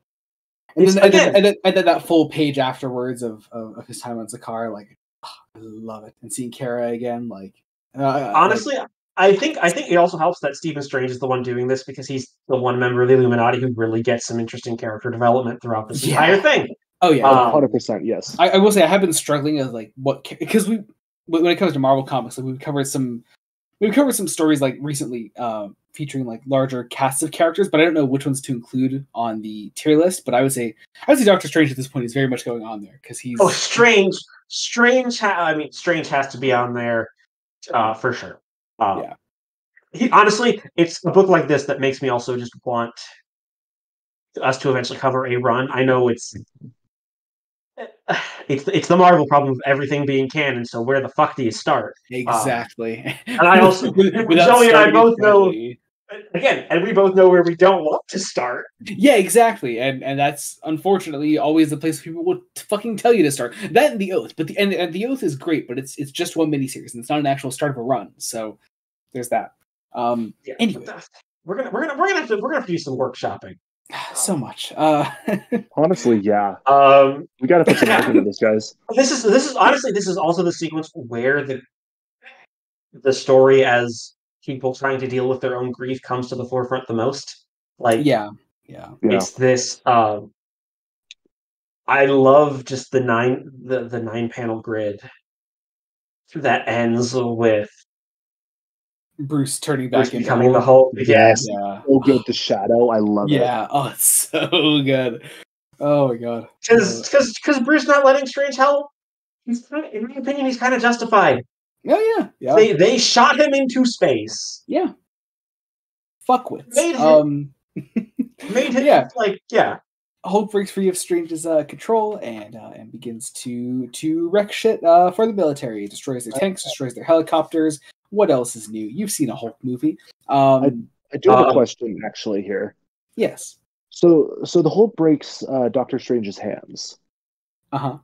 Speaker 1: And then that full page afterwards of his time on Sakaar, like I love it. And seeing Kara again, like
Speaker 2: honestly, I think it also helps that Stephen Strange is the one doing this because he's the one member of the Illuminati who really gets some interesting character development throughout this entire thing.
Speaker 1: Oh yeah,
Speaker 3: 100%. Yes.
Speaker 1: I will say I have been struggling as like because when it comes to Marvel comics, like we've covered some stories like recently featuring like larger casts of characters, but I don't know which ones to include on the tier list. But I would say Doctor Strange at this point is very much going on there because he's
Speaker 2: Strange. Strange has to be on there for sure. Honestly, it's a book like this that makes me also just want us to eventually cover a run. I know it's the Marvel problem of everything being canon. So where the fuck do you start?
Speaker 1: Exactly.
Speaker 2: And I also Joey and I both know again, and we both know where we don't want to start.
Speaker 1: Yeah, exactly. And that's unfortunately always the place people will fucking tell you to start. That and the Oath, but the Oath is great, but it's just one miniseries and it's not an actual start of a run. So there's that. Anyway,
Speaker 2: we're gonna have to do some workshopping.
Speaker 1: So much.
Speaker 3: Honestly, yeah. We gotta put some work into this, guys.
Speaker 2: This is also the sequence where the story as people trying to deal with their own grief comes to the forefront the most. Like,
Speaker 1: yeah, Yeah.
Speaker 2: It's this. I love just the 9 panel grid that ends with
Speaker 1: Bruce turning
Speaker 2: Bruce
Speaker 1: back into
Speaker 2: becoming the
Speaker 1: Hulk.
Speaker 2: Hulk.
Speaker 3: Yes.
Speaker 1: Yeah.
Speaker 3: So good. The shadow. I love it.
Speaker 1: Yeah. Oh, it's so good. Oh my god.
Speaker 2: Because Bruce not letting Strange help. In my opinion, he's kind of justified.
Speaker 1: Oh yeah. Yeah.
Speaker 2: They shot him into space.
Speaker 1: Yeah. Fuckwits.
Speaker 2: Made him
Speaker 1: yeah.
Speaker 2: like, yeah.
Speaker 1: Hulk breaks free of Strange's control and begins to wreck shit for the military. It destroys their tanks, destroys their helicopters. What else is new? You've seen a Hulk movie.
Speaker 3: I do have a question actually here.
Speaker 1: Yes.
Speaker 3: So the Hulk breaks Doctor Strange's hands.
Speaker 1: Uh-huh.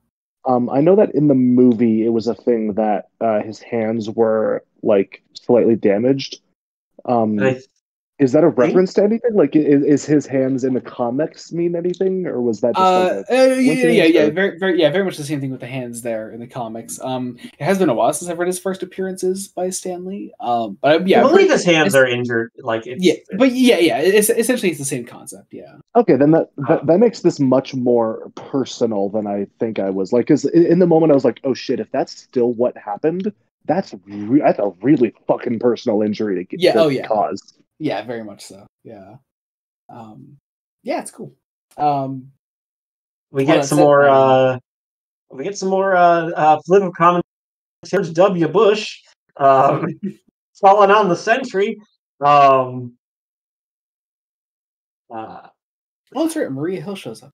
Speaker 3: I know that in the movie it was a thing that his hands were like slightly damaged. Is that a reference to anything? Like, is his hands in the comics mean anything, or was that just
Speaker 1: yeah, very much the same thing with the hands there in the comics. It has been a while since I've read his first appearances by Stan Lee. But
Speaker 2: I believe his hands are injured. Like,
Speaker 1: essentially it's the same concept. Yeah.
Speaker 3: Okay, then that makes this much more personal than I think I was. Like, because in the moment I was like, oh shit, if that's still what happened, that's a really fucking personal injury to cause.
Speaker 1: Yeah, very much so. Yeah. It's cool.
Speaker 2: We get some more political commentary. George W. Bush falling on the sentry.
Speaker 1: Oh, that's right. Maria Hill shows up.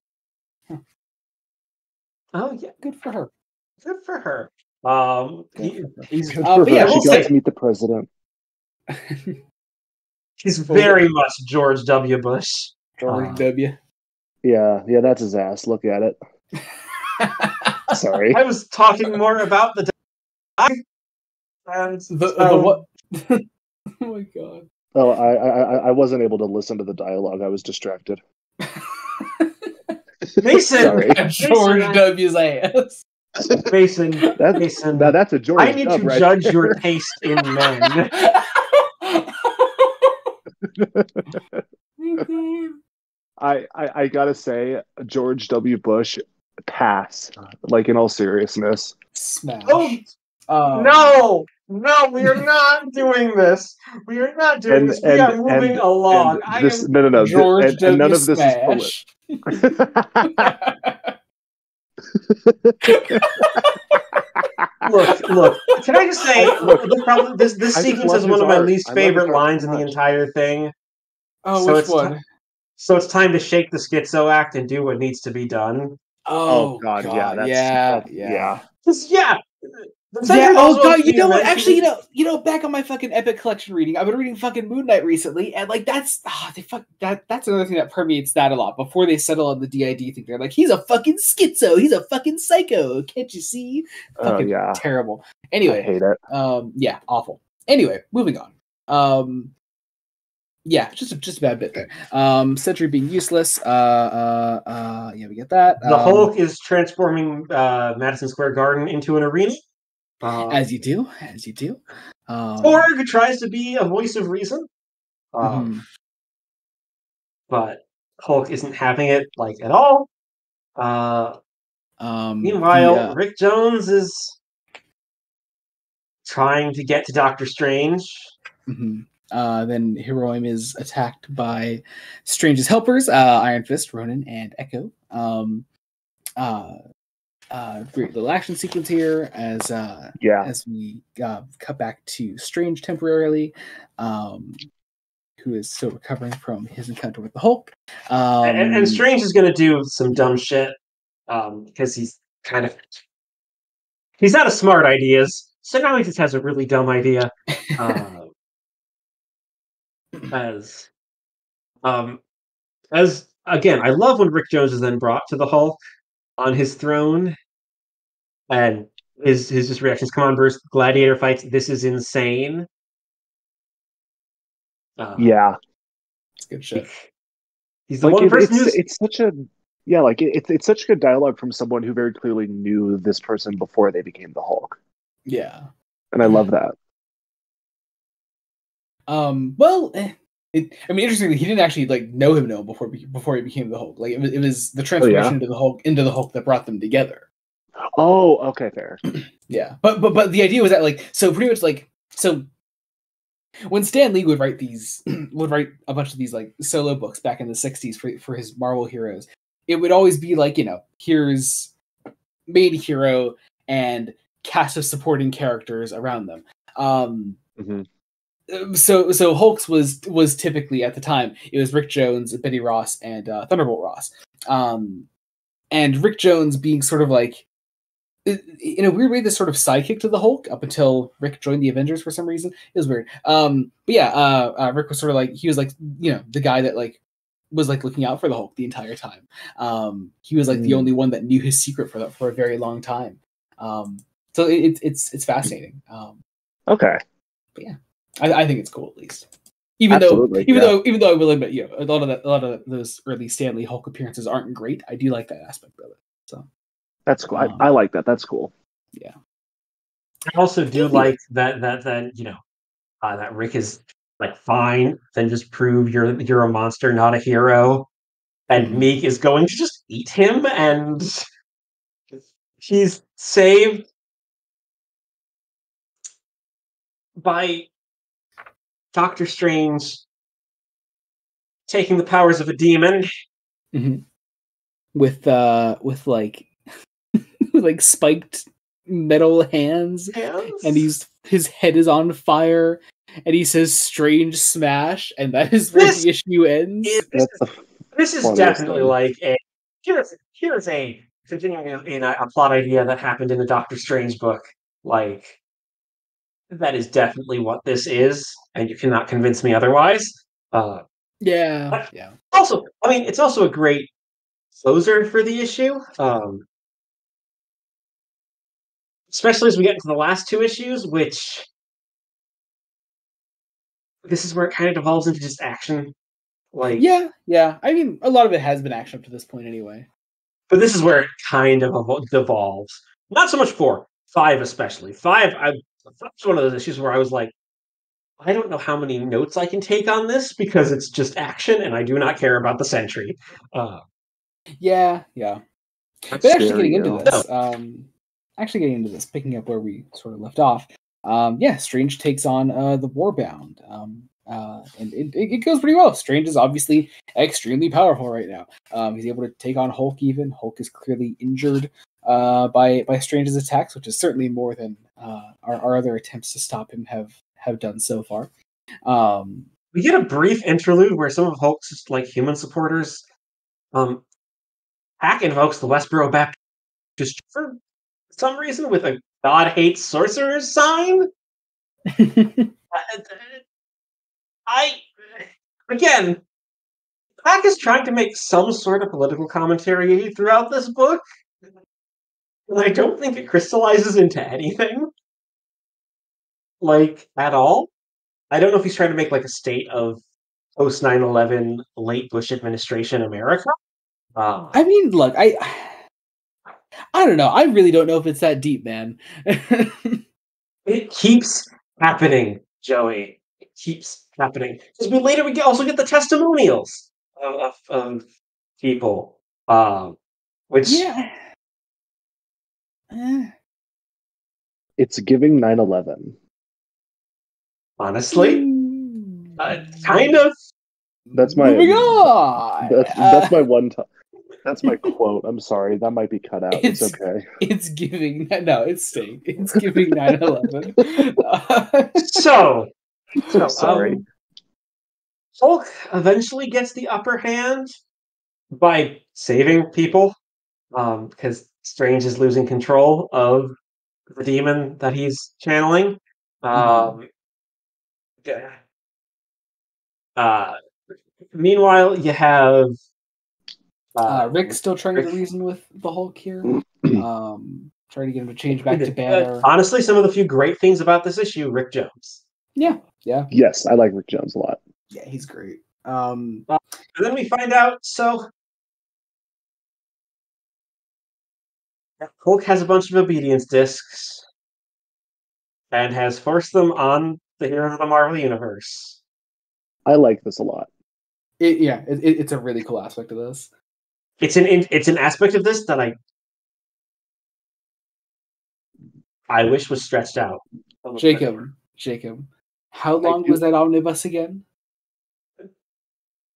Speaker 1: Huh.
Speaker 2: Oh yeah,
Speaker 1: good for her.
Speaker 2: Good for her.
Speaker 3: She got to meet the president.
Speaker 2: He's very much George W. Bush.
Speaker 1: George W.
Speaker 3: Yeah, that's his ass. Look at it. Sorry.
Speaker 2: I was talking more about the and
Speaker 1: the what? Oh my god.
Speaker 3: Oh, I wasn't able to listen to the dialogue. I was distracted.
Speaker 2: Mason,
Speaker 1: George W's ass.
Speaker 2: Mason,
Speaker 3: that's a George.
Speaker 2: I need to judge your taste in men.
Speaker 3: I gotta say, George W. Bush, pass. Like, in all seriousness.
Speaker 1: Smash.
Speaker 2: No, we are not doing this. We are not doing this. We are moving along.
Speaker 3: No.
Speaker 1: George W.
Speaker 3: None of this
Speaker 1: Smash.
Speaker 3: is
Speaker 2: Look. Can I just say, this sequence is one of my least favorite lines in the entire thing.
Speaker 1: Oh, so which one?
Speaker 2: So it's time to shake the schizo act and do what needs to be done.
Speaker 1: Oh god. Yeah.
Speaker 2: Oh
Speaker 1: god, you know what? Actually, back on my fucking Epic Collection reading, I've been reading fucking Moon Knight recently, and like that's another thing that permeates that a lot. Before they settle on the DID thing, they're like, he's a fucking schizo, he's a fucking psycho. Can't you see? Fucking terrible. Anyway,
Speaker 3: I hate it.
Speaker 1: Yeah, awful. Anyway, moving on. Yeah, just a bad bit there. Sentry being useless. Yeah, we get that.
Speaker 2: The Hulk is transforming Madison Square Garden into an arena.
Speaker 1: As you do.
Speaker 2: Korg tries to be a voice of reason, but Hulk isn't having it like at all. Meanwhile, Rick Jones is trying to get to Doctor Strange.
Speaker 1: Mm-hmm. Then Hiroim is attacked by Strange's helpers, Iron Fist, Ronan, and Echo. Great little action sequence here as we cut back to Strange temporarily, who is still recovering from his encounter with the Hulk.
Speaker 2: And Strange is going to do some dumb shit because he's out of smart ideas, so now he just has a really dumb idea. As again, I love when Rick Jones is then brought to the Hulk on his throne, and his just reactions. Come on, Bruce! Gladiator fights. This is insane.
Speaker 1: It's good shit.
Speaker 2: He's the one person who's.
Speaker 3: It's such a it's such good dialogue from someone who very clearly knew this person before they became the Hulk.
Speaker 1: Yeah,
Speaker 3: and I love that.
Speaker 1: Well, Interestingly, he didn't actually like know him before he became the Hulk. Like it was the transformation into the Hulk that brought them together.
Speaker 3: Oh, okay, fair.
Speaker 1: Yeah, but the idea was that like so pretty much like so when Stan Lee would write a bunch of these like solo books back in the 60s for his Marvel heroes, it would always be like, here's main hero and cast of supporting characters around them. So Hulk's was typically at the time it was Rick Jones, Betty Ross, and Thunderbolt Ross. And Rick Jones being sort of like, in a weird way, this sort of sidekick to the Hulk up until Rick joined the Avengers for some reason. It was weird. But yeah, Rick was sort of like, he was like, the guy that like was like looking out for the Hulk the entire time. He was like the only one that knew his secret for a very long time. So it's fascinating.
Speaker 3: Okay.
Speaker 1: But yeah, I think it's cool at least. Even though I will admit, a lot of those early Stan Lee Hulk appearances aren't great, I do like that aspect of it. So
Speaker 3: that's cool. I like that. That's cool.
Speaker 1: Yeah.
Speaker 2: I also do like that that Rick is like, fine, then just prove you're a monster, not a hero. And Meek is going to just eat him, and he's saved by Doctor Strange taking the powers of a demon.
Speaker 1: With like with like spiked metal hands. And his head is on fire, and he says "Strange Smash," and that is where the issue ends.
Speaker 2: This is definitely like here's a continuing in a plot idea that happened in the Doctor Strange book. Like, that is definitely what this is, and you cannot convince me otherwise.
Speaker 1: Yeah.
Speaker 2: Also, it's also a great closer for the issue. Especially as we get into the last two issues, which this is where it kind of devolves into just action. Like,
Speaker 1: yeah. I mean, a lot of it has been action up to this point anyway.
Speaker 2: But this is where it kind of devolves. Not so much 4, 5 especially. 5, that's one of those issues where I was like, I don't know how many notes I can take on this because it's just action, and I do not care about the Sentry.
Speaker 1: Yeah. But actually getting into this, picking up where we sort of left off. Strange takes on the Warbound. And it goes pretty well. Strange is obviously extremely powerful right now. He's able to take on Hulk even. Hulk is clearly injured by Strange's attacks, which is certainly more than our other attempts to stop him have done so far.
Speaker 2: We get a brief interlude where some of Hulk's like human supporters Hack invokes the Westboro Baptist for some reason with a God hates sorcerers sign. Again, Hack is trying to make some sort of political commentary throughout this book, and I don't think it crystallizes into anything, like, at all. I don't know if he's trying to make like a state of post 9/11 late Bush administration America.
Speaker 1: I mean, look, I don't know. I really don't know if it's that deep, man.
Speaker 2: It keeps happening, Joey. It keeps happening. Because later we also get the testimonials of people, which
Speaker 3: it's giving 9/11.
Speaker 2: Honestly, kind of.
Speaker 3: That's my
Speaker 1: moving on.
Speaker 3: That's my one time. That's my quote. I'm sorry, that might be cut out. It's okay.
Speaker 1: It's giving. No, it's staying. It's giving 9/11.
Speaker 2: So
Speaker 3: sorry.
Speaker 2: Hulk eventually gets the upper hand by saving people, because Strange is losing control of the demon that he's channeling. Meanwhile, you have
Speaker 1: Rick still trying to reason with the Hulk here. Trying to get him to change back to Banner.
Speaker 2: Honestly, some of the few great things about this issue, Rick Jones.
Speaker 1: Yeah.
Speaker 3: Yes, I like Rick Jones a lot.
Speaker 1: Yeah, he's great.
Speaker 2: And then we find out, Hulk has a bunch of obedience discs and has forced them on the heroes of the Marvel Universe.
Speaker 3: I like this a lot.
Speaker 1: It's a really cool aspect of this.
Speaker 2: It's an aspect of this that I wish was stretched out.
Speaker 1: Jacob, how long was that omnibus again?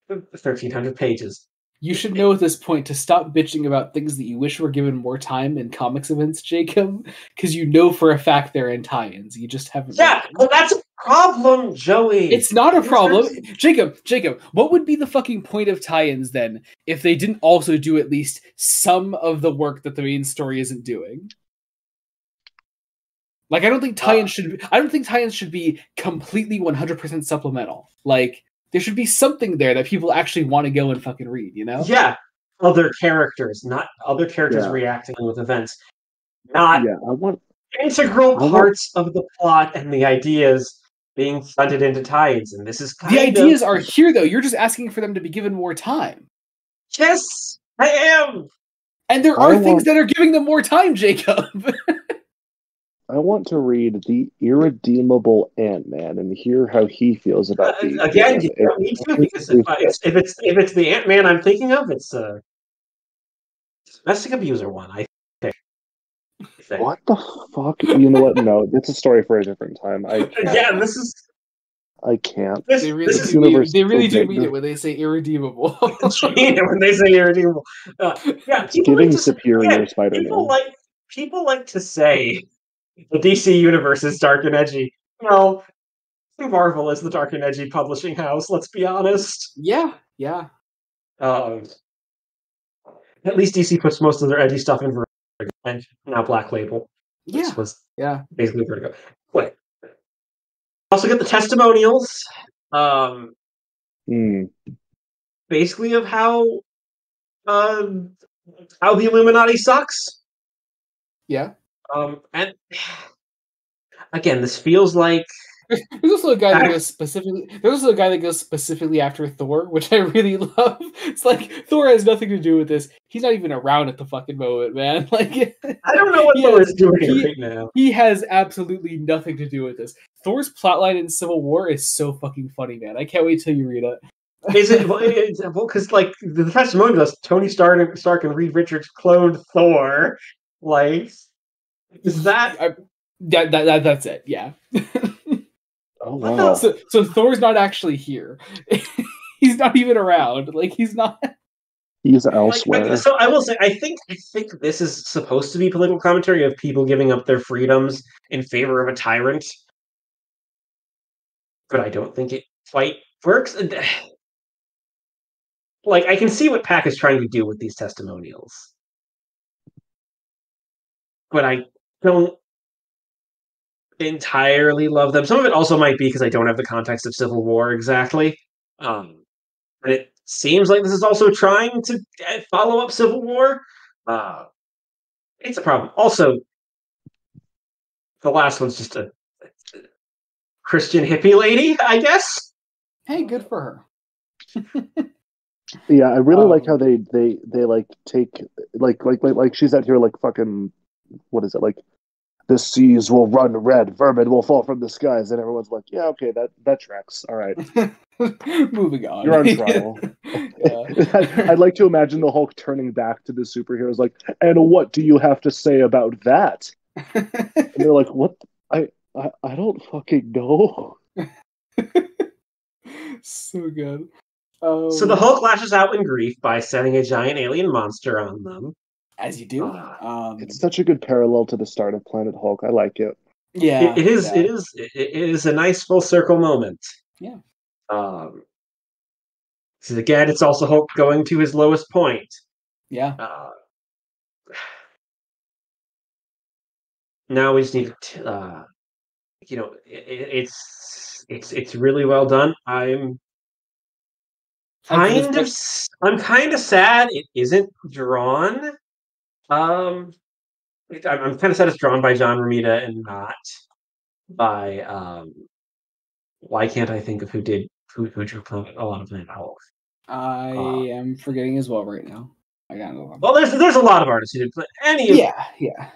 Speaker 2: 1,300 pages.
Speaker 1: You should know at this point to stop bitching about things that you wish were given more time in comics events, Jacob, because you know for a fact they're in tie-ins. You just haven't.
Speaker 2: Yeah, well, that's a problem, Joey.
Speaker 1: It's not a problem. Jacob, what would be the fucking point of tie-ins then if they didn't also do at least some of the work that the main story isn't doing? Like, I don't think tie-ins should be completely 100% supplemental. Like, there should be something there that people actually want to go and fucking read, you know?
Speaker 2: Yeah. Other characters, not other characters reacting with events. Not integral parts of the plot and the ideas being funded into tie-ins. And this is
Speaker 1: the ideas are here, though. You're just asking for them to be given more time.
Speaker 2: Yes, I am.
Speaker 1: And there are things that are giving them more time, Jacob.
Speaker 3: I want to read The Irredeemable Ant-Man and hear how he feels about the
Speaker 2: again. You don't need to, because if it's the Ant-Man I'm thinking of, it's domestic abuser one. I think.
Speaker 3: What the fuck? You know what? No, it's a story for a different time.
Speaker 2: This is.
Speaker 3: I can't.
Speaker 1: They really do mean it when they say irredeemable.
Speaker 2: When they say irredeemable,
Speaker 3: giving superior Spider-Man.
Speaker 2: People like to say the DC universe is dark and edgy. Well, Marvel is the dark and edgy publishing house. Let's be honest.
Speaker 1: Yeah.
Speaker 2: At least DC puts most of their edgy stuff in Vertigo, and now Black Label. Which was basically Vertigo. Wait. Also get the testimonials. Basically of how the Illuminati sucks.
Speaker 1: Yeah.
Speaker 2: And again, this feels like
Speaker 1: there's also a guy that goes specifically after Thor, which I really love. It's like Thor has nothing to do with this. He's not even around at the fucking moment, man. Like,
Speaker 2: I don't know what Thor is doing right now.
Speaker 1: He has absolutely nothing to do with this. Thor's plotline in Civil War is so fucking funny, man. I can't wait till you read it.
Speaker 2: Is it because like the testimony was Tony Stark and Reed Richards cloned Thor? Like, is that
Speaker 1: that's it? Yeah.
Speaker 3: Oh wow!
Speaker 1: So Thor's not actually here. He's not even around. Like, he's not.
Speaker 3: He's elsewhere.
Speaker 2: So I will say, I think this is supposed to be political commentary of people giving up their freedoms in favor of a tyrant, but I don't think it quite works. Like, I can see what Pack is trying to do with these testimonials, but I don't entirely love them. Some of it also might be because I don't have the context of Civil War exactly. But it seems like this is also trying to follow up Civil War. It's a problem. Also, the last one's just a Christian hippie lady, I guess.
Speaker 1: Hey, good for her.
Speaker 3: Yeah, I really like how they like take like she's out here like fucking, what is it, like, the seas will run red, vermin will fall from the skies, and everyone's like, yeah, okay, that tracks. All right.
Speaker 1: Moving on.
Speaker 3: You're on trial. I'd like to imagine the Hulk turning back to the superheroes like, and what do you have to say about that? And they're like, what? I don't fucking know.
Speaker 1: So good.
Speaker 2: So the Hulk lashes out in grief by setting a giant alien monster on them.
Speaker 1: As you do.
Speaker 3: It's such a good parallel to the start of Planet Hulk. I like it.
Speaker 1: Yeah,
Speaker 2: it is a nice full circle moment.
Speaker 1: Yeah.
Speaker 2: So again, it's also Hulk going to his lowest point.
Speaker 1: Yeah.
Speaker 2: Now we just need to, it's really well done. I'm kind of sad it isn't drawn. I'm kind of sad it's drawn by John Romita and not by why can't I think of who drew a lot of Planet Hulk?
Speaker 1: I am forgetting as well right now. I got it.
Speaker 2: Well, there's a lot of artists who did any of
Speaker 1: yeah.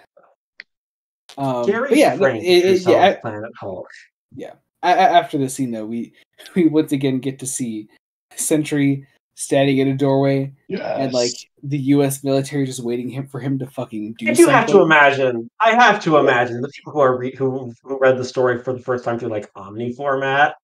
Speaker 2: Gary Frank Planet Hulk.
Speaker 1: Yeah. After this scene, though, we we once again get to see Sentry standing in a doorway, and like
Speaker 3: Yes.
Speaker 1: the U.S. military just waiting for him to fucking do
Speaker 2: I do
Speaker 1: something.
Speaker 2: have to imagine. I have to imagine the people who are who read the story for the first time through like Omni format.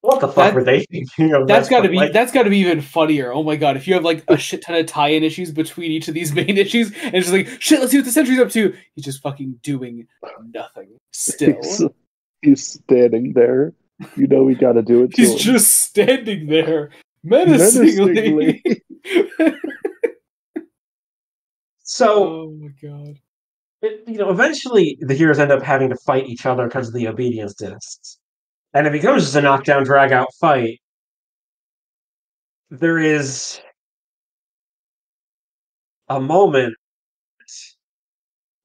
Speaker 2: What the fuck were they thinking of?
Speaker 1: That's got to
Speaker 2: But,
Speaker 1: be
Speaker 2: like,
Speaker 1: that's got to be even funnier. Oh my god! If you have like a shit ton of tie-in issues between each of these main issues, and it's just like shit, let's see what the Sentry's up to. He's just fucking doing nothing. Still,
Speaker 3: He's standing there. You know we got to do it. To
Speaker 1: he's
Speaker 3: him.
Speaker 1: just standing there menacingly.
Speaker 2: So,
Speaker 1: oh my god!
Speaker 2: eventually the heroes end up having to fight each other because of the obedience discs, and it becomes just a knockdown, drag-out fight. There is a moment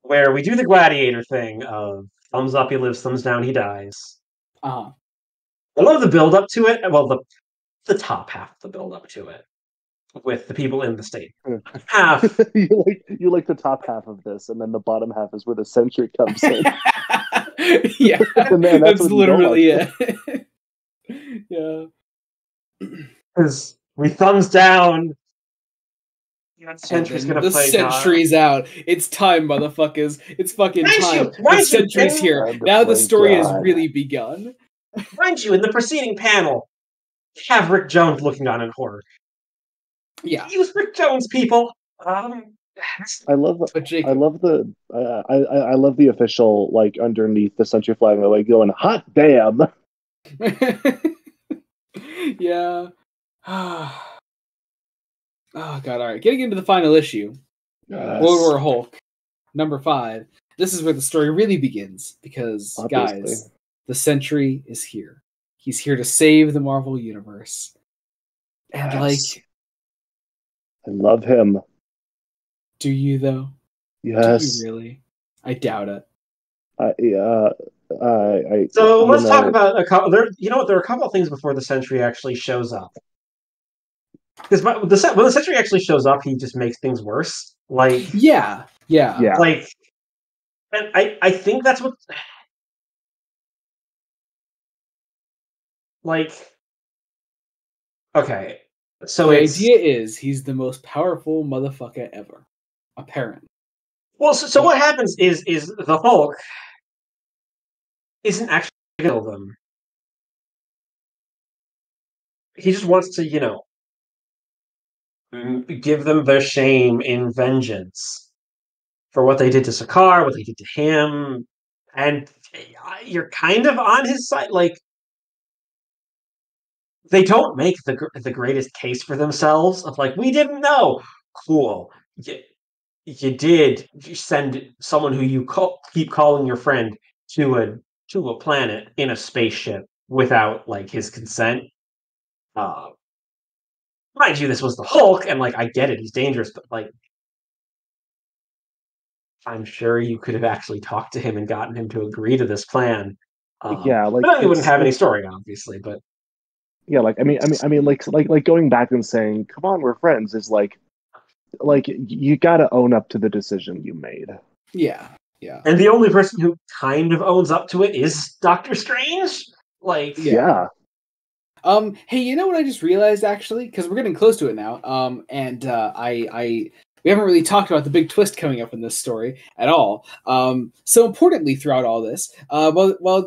Speaker 2: where we do the gladiator thing of thumbs up, he lives, thumbs down, he dies.
Speaker 1: Uh-huh.
Speaker 2: I love the build up to it. Well, the top half of the build up to it with the people in the state. Half.
Speaker 3: you like the top half of this, and then the bottom half is where the Sentry comes in.
Speaker 1: Yeah,
Speaker 3: and
Speaker 1: that's literally it. Yeah.
Speaker 2: Because we thumbs down. Sentry's gonna
Speaker 1: the
Speaker 2: play
Speaker 1: Sentry's out. It's time, motherfuckers. It's fucking time. The Sentry's here. Now the story has really begun.
Speaker 2: Mind you, in the preceding panel, have Rick Jones looking on in horror.
Speaker 1: Yeah,
Speaker 2: Use Rick Jones, people.
Speaker 3: I love the official like underneath the Sentry flag like going hot damn.
Speaker 1: Yeah. Oh god! All right, getting into the final issue,
Speaker 3: Yes.
Speaker 1: World War Hulk, number 5. This is where the story really begins because,
Speaker 3: Obviously.
Speaker 1: guys, the Sentry is here. He's here to save the Marvel Universe, and
Speaker 3: yes. I love him.
Speaker 1: Do you though?
Speaker 3: Yes.
Speaker 1: Do you really? I doubt it.
Speaker 2: So let's talk about a couple. There are a couple of things before the Sentry actually shows up. Because when the Sentry actually shows up, he just makes things worse. Like
Speaker 1: yeah.
Speaker 2: Like, and I think that's what. Like, okay, so
Speaker 1: the idea is he's the most powerful motherfucker ever, apparently.
Speaker 2: Well, so what happens is the Hulk isn't actually going to kill them. He just wants to, give them their shame in vengeance for what they did to Sakaar, what they did to him, and you're kind of on his side. Like, they don't make the greatest case for themselves of like, we didn't know. Cool. You did send someone who you keep calling your friend to a planet in a spaceship without like his consent. Mind you, this was the Hulk, and like I get it, he's dangerous, but like I'm sure you could have actually talked to him and gotten him to agree to this plan.
Speaker 3: Yeah, like
Speaker 2: but you wouldn't have any story, obviously. But
Speaker 3: yeah, like I mean, like going back and saying, "Come on, we're friends," is like you got to own up to the decision you made.
Speaker 1: Yeah.
Speaker 2: And the only person who kind of owns up to it is Doctor Strange. Like,
Speaker 3: yeah.
Speaker 1: Hey, you know what I just realized actually, because we're getting close to it now. And we haven't really talked about the big twist coming up in this story at all. So importantly, throughout all this, while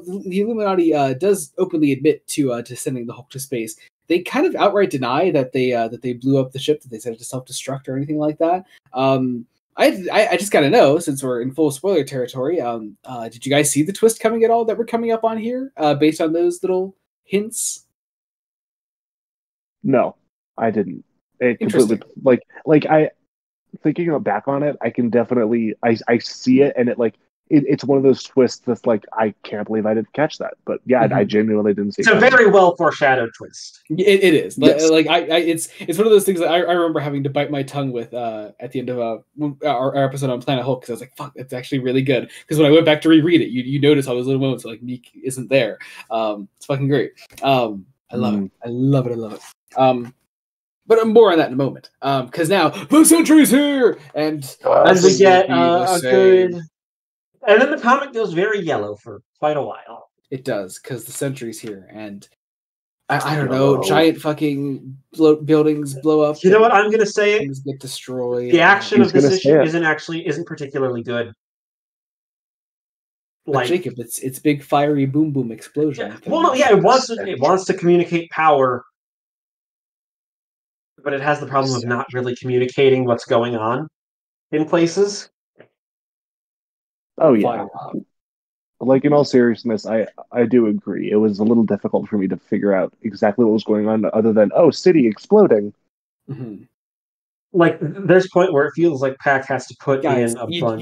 Speaker 1: the Illuminati does openly admit to sending the Hulk to space, they kind of outright deny that they blew up the ship, that they set it to self-destruct or anything like that. I just gotta know, since we're in full spoiler territory, did you guys see the twist coming at all that we're coming up on here, based on those little hints?
Speaker 3: No, I didn't. It completely like I thinking back on it, I can definitely I see it, and it's one of those twists that's like I can't believe I didn't catch that. But yeah, I genuinely didn't see.
Speaker 2: It's a very well foreshadowed twist.
Speaker 1: It is.
Speaker 3: Yes.
Speaker 1: Like it's one of those things that I remember having to bite my tongue with at the end of our episode on Planet Hulk, because I was like, "Fuck, that's actually really good." Because when I went back to reread it, you notice all those little moments like Meek isn't there. It's fucking great. I love it. I love it. But more on that in a moment. Because now the Sentry's here, and
Speaker 2: we get a good. And then the comic goes very yellow for quite a while.
Speaker 1: It does, because the Sentry's here, and I don't know. Giant fucking buildings blow up.
Speaker 2: You know what I'm gonna say?
Speaker 1: Things get destroyed.
Speaker 2: The action of this issue isn't particularly good.
Speaker 1: But Jacob, it's big fiery boom boom explosion.
Speaker 2: Yeah, well, no, yeah, it wants to communicate power, but it has the problem of not really communicating what's going on in places.
Speaker 3: Oh yeah. Like, in all seriousness, I do agree. It was a little difficult for me to figure out exactly what was going on, other than city exploding.
Speaker 1: Mm-hmm.
Speaker 2: Like, there's a point where it feels like Pack has to put in a bunch.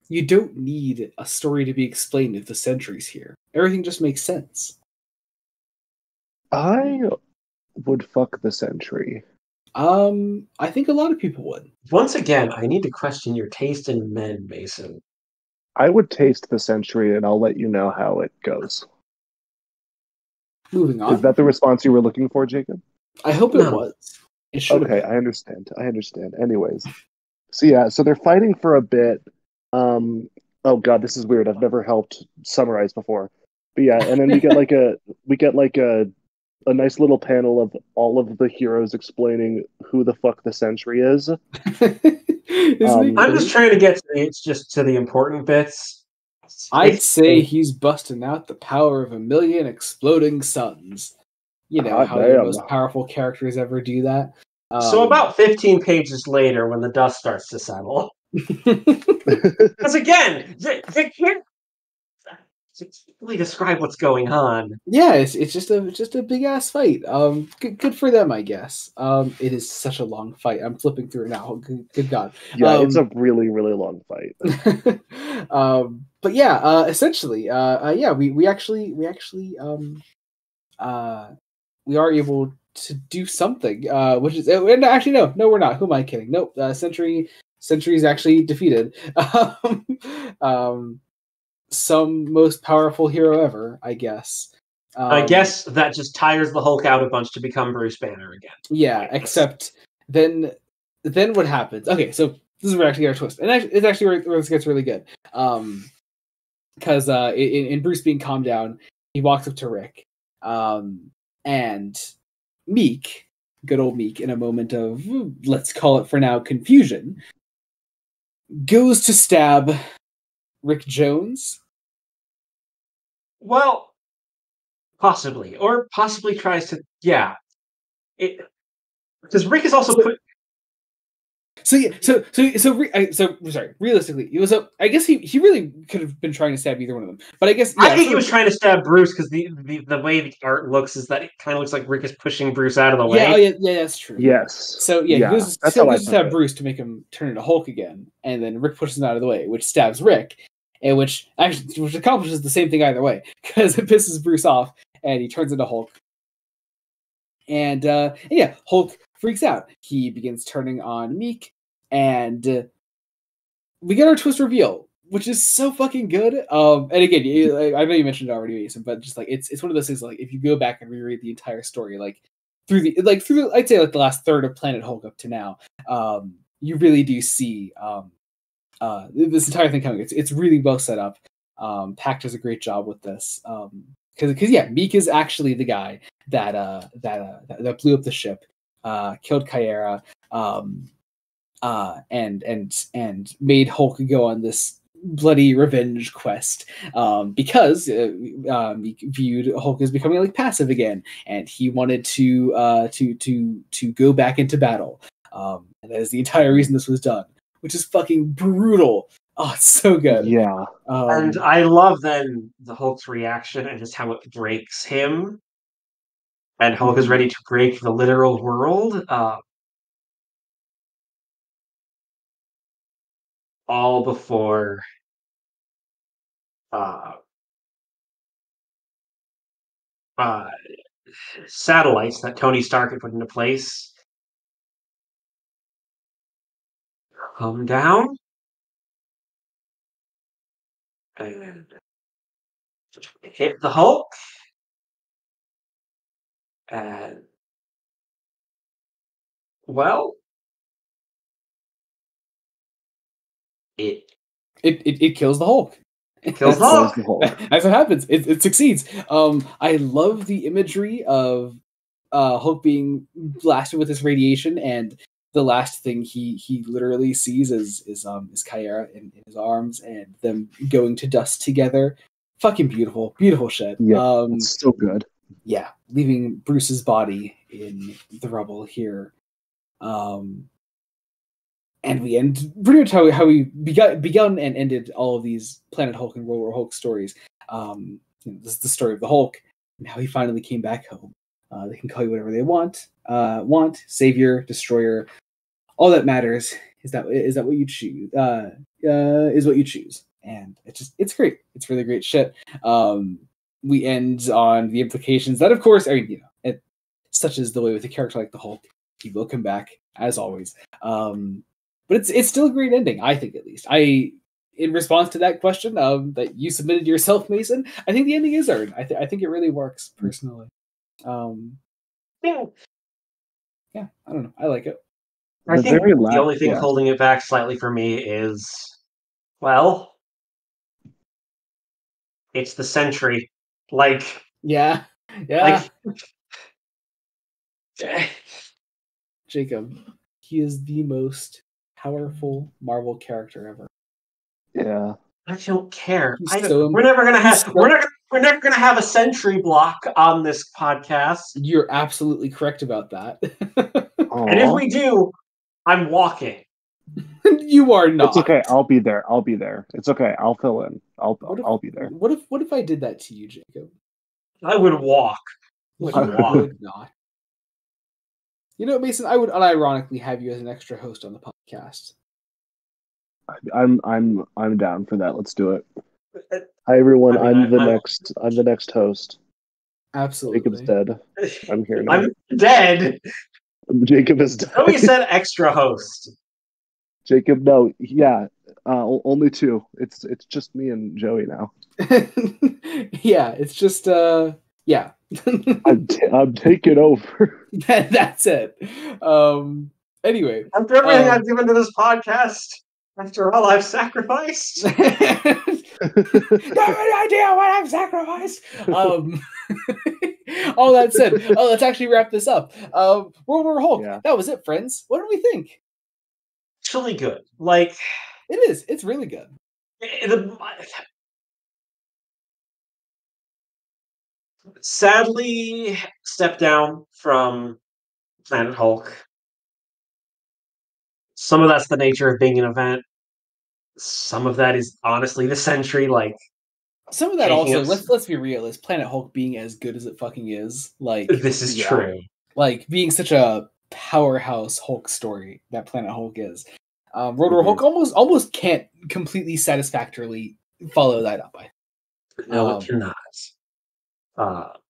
Speaker 1: You don't need a story to be explained if the Sentry's here. Everything just makes sense.
Speaker 3: I would fuck the Sentry.
Speaker 1: I think a lot of people would.
Speaker 2: Once again, I need to question your taste in men, Mason.
Speaker 3: I would taste the Sentry, and I'll let you know how it goes.
Speaker 1: Moving on.
Speaker 3: Is that the response you were looking for, Jacob?
Speaker 1: I hope it was. It should.
Speaker 3: Okay, I understand. Anyways, so they're fighting for a bit. Oh god, this is weird. I've never helped summarize before. But yeah, and then we get a nice little panel of all of the heroes explaining who the fuck the Sentry is.
Speaker 2: I'm just trying to get to the important bits.
Speaker 1: I'd say he's busting out the power of 1,000,000 exploding suns. You know how the most powerful characters ever do that.
Speaker 2: So about 15 pages later, when the dust starts to settle, because again, they can't really describe what's going on.
Speaker 1: Yeah, it's just a big ass fight. Good for them, I guess. It is such a long fight. I'm flipping through it now. Good God.
Speaker 3: Yeah, it's a really really long fight.
Speaker 1: But yeah, essentially, yeah, we actually we are able to do something, which is actually no, we're not. Who am I kidding? Nope. Sentry is actually defeated. Some most powerful hero ever, I guess.
Speaker 2: I guess that just tires the Hulk out a bunch to become Bruce Banner again.
Speaker 1: Yeah, except then what happens? Okay, so this is where actually our twist, and it's actually where this gets really good. Because in Bruce being calmed down, he walks up to Rick, and Meek, good old Meek, in a moment of, let's call it for now, confusion, goes to stab Rick Jones.
Speaker 2: Well, possibly tries to. Yeah, because Rick is also put.
Speaker 1: So sorry. Realistically, it was I guess he really could have been trying to stab either one of them, but I guess
Speaker 2: I think he was trying to stab Bruce because the way the art looks is that it kind of looks like Rick is pushing Bruce out of the way.
Speaker 1: Yeah, that's true.
Speaker 3: Yes.
Speaker 1: So he goes to stab Bruce to make him turn into Hulk again, and then Rick pushes him out of the way, which stabs Rick, and which accomplishes the same thing either way because it pisses Bruce off, and he turns into Hulk. And yeah, Hulk freaks out. He begins turning on Meek. And we get our twist reveal, which is so fucking good. And again, I know you mentioned it already, Mason, but just like it's one of those things. Like if you go back and reread the entire story, like through I'd say like the last third of Planet Hulk up to now, you really do see this entire thing coming. It's really well set up. Pact does a great job with this. Because yeah, Meek is actually the guy that blew up the ship, killed Kyera. And made Hulk go on this bloody revenge quest because he viewed Hulk as becoming like passive again, and he wanted to go back into battle. And that is the entire reason this was done, which is fucking brutal. Oh, it's so good.
Speaker 3: Yeah.
Speaker 2: And I love then the Hulk's reaction and just how it breaks him. And Hulk is ready to break the literal world. All before satellites that Tony Stark had put into place come down and hit the Hulk, and well, it
Speaker 1: kills the Hulk.
Speaker 2: Kills
Speaker 3: Kills
Speaker 2: the
Speaker 3: the Hulk.
Speaker 1: That's what happens. It succeeds. I love the imagery of Hulk being blasted with this radiation, and the last thing he literally sees is Kyra in his arms, and them going to dust together. Fucking beautiful, beautiful shit.
Speaker 3: Yeah, it's so good.
Speaker 1: Yeah, leaving Bruce's body in the rubble here. And we end pretty much how we begun and ended all of these Planet Hulk and World War Hulk stories. This is the story of the Hulk and how he finally came back home. They can call you whatever they want, savior, destroyer. All that matters is that what you choose. Is what you choose, and it's great. It's really great shit. We end on the implications that, of course, such is the way with a character like the Hulk, he will come back as always. But it's still a great ending, I think, at least. In response to that question that you submitted yourself, Mason, I think the ending is earned. I think it really works, personally. Yeah, I don't know. I like it.
Speaker 2: I think the only thing holding it back slightly for me is, well, it's the Sentry. Like,
Speaker 1: yeah.
Speaker 2: Like,
Speaker 1: Jacob, he is the most powerful Marvel character ever.
Speaker 3: Yeah.
Speaker 2: I don't care. We're never gonna have a Sentry block on this podcast.
Speaker 1: You're absolutely correct about that.
Speaker 2: And if we do, I'm walking.
Speaker 1: You are not.
Speaker 3: It's okay. I'll be there. It's okay. I'll fill in. I'll be there.
Speaker 1: What if I did that to you, Jacob?
Speaker 2: I would walk.
Speaker 1: I would not. You know, Mason, I would unironically have you as an extra host on the podcast.
Speaker 3: I'm down for that. Let's do it. Hi everyone. I'm the next host.
Speaker 1: Absolutely.
Speaker 3: Jacob's dead. I'm here now.
Speaker 2: I'm dead.
Speaker 3: Jacob is dead.
Speaker 2: Nobody said extra host.
Speaker 3: Jacob, no, yeah, only two. It's just me and Joey now.
Speaker 1: Yeah, it's just yeah.
Speaker 3: I'm taking over.
Speaker 1: That's it. Anyway,
Speaker 2: after everything I've given to this podcast, after all I've sacrificed.
Speaker 1: You have any idea what I've sacrificed? All that said, let's actually wrap this up. World War Hulk. Yeah. That was it, friends. What do we think?
Speaker 2: Actually good. Like,
Speaker 1: it is. It's really good.
Speaker 2: Sadly, step down from Planet Hulk. Some of that's the nature of being an event. Some of that is honestly the Sentry. Like,
Speaker 1: some of that also. Let's be real. Is Planet Hulk being as good as it fucking is? Like,
Speaker 2: this is true.
Speaker 1: Like being such a powerhouse Hulk story that Planet Hulk is. World War Hulk almost can't completely satisfactorily follow that up.
Speaker 2: No, it cannot.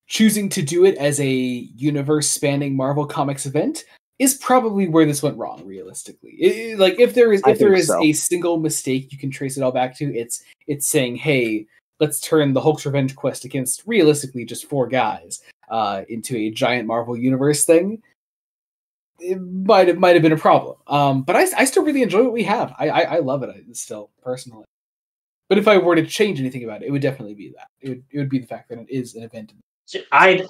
Speaker 1: Choosing to do it as a universe-spanning Marvel Comics event is probably where this went wrong. Realistically, if there is a single mistake you can trace it all back to, it's saying, "Hey, let's turn the Hulk's revenge quest against realistically just 4 guys into a giant Marvel Universe thing." It might have been a problem. But I still really enjoy what we have. I love it still, personally. But if I were to change anything about it, it would definitely be that. It would be the fact that it is an event.
Speaker 2: I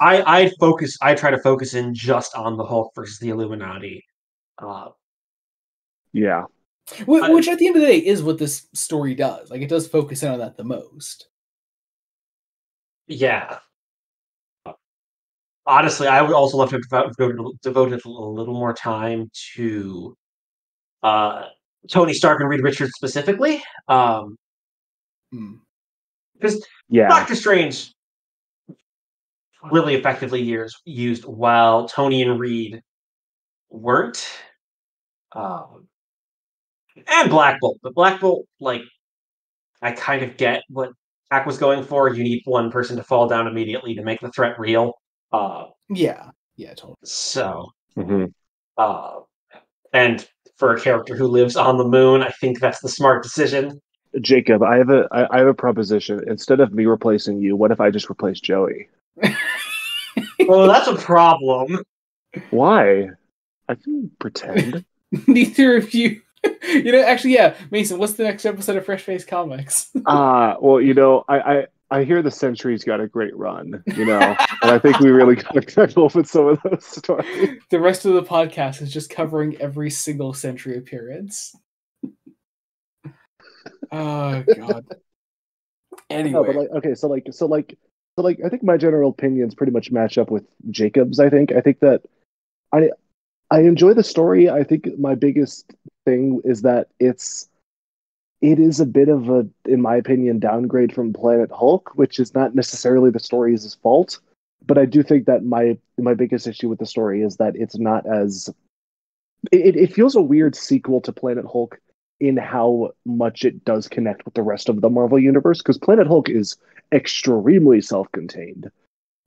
Speaker 2: try to focus in just on the Hulk versus the Illuminati.
Speaker 3: Yeah.
Speaker 1: Which at the end of the day is what this story does. Like, it does focus in on that the most.
Speaker 2: Yeah. Honestly, I would also love to devote a little more time to Tony Stark and Reed Richards specifically. Because Doctor Strange really effectively used while Tony and Reed weren't. And Black Bolt. But Black Bolt, like, I kind of get what Jack was going for. You need one person to fall down immediately to make the threat real.
Speaker 1: Yeah, totally.
Speaker 2: So, and for a character who lives on the moon, I think that's the smart decision.
Speaker 3: Jacob, I have a proposition. Instead of me replacing you, what if I just replace Joey?
Speaker 2: Well, that's a problem.
Speaker 3: Why? I can pretend.
Speaker 1: Neither of you Actually, yeah, Mason, what's the next episode of Fresh Face Comics?
Speaker 3: Well, I hear the Century's got a great run, and I think we really got to tackle with some of those stories.
Speaker 1: The rest of the podcast is just covering every single Century appearance. Oh God. Anyway,
Speaker 3: no, but I think my general opinions pretty much match up with Jacob's. I think that I enjoy the story. I think my biggest thing is that it is a bit of a, in my opinion, downgrade from Planet Hulk, which is not necessarily the story's fault. But I do think that my biggest issue with the story is that it's not as it feels a weird sequel to Planet Hulk in how much it does connect with the rest of the Marvel universe, because Planet Hulk is extremely self-contained.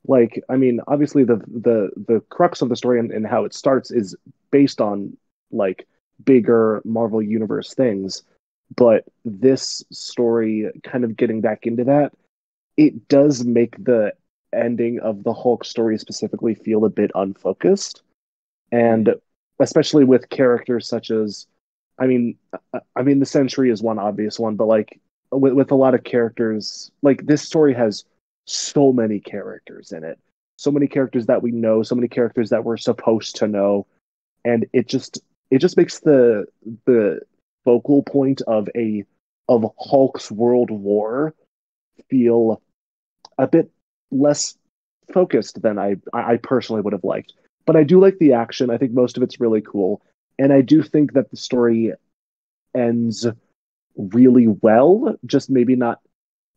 Speaker 3: Like, I mean, obviously the crux of the story and how it starts is based on like bigger Marvel universe things, but this story kind of getting back into that, it does make the ending of the Hulk story specifically feel a bit unfocused, and especially with characters such as, I mean, the Sentry is one obvious one, but like with a lot of characters, like this story has so many characters in it, so many characters that we know, so many characters that we're supposed to know, and it just makes the focal point of Hulk's World War feel a bit less focused than I personally would have liked. But I do like the action. I think most of it's really cool. And I do think that the story ends really well, just maybe not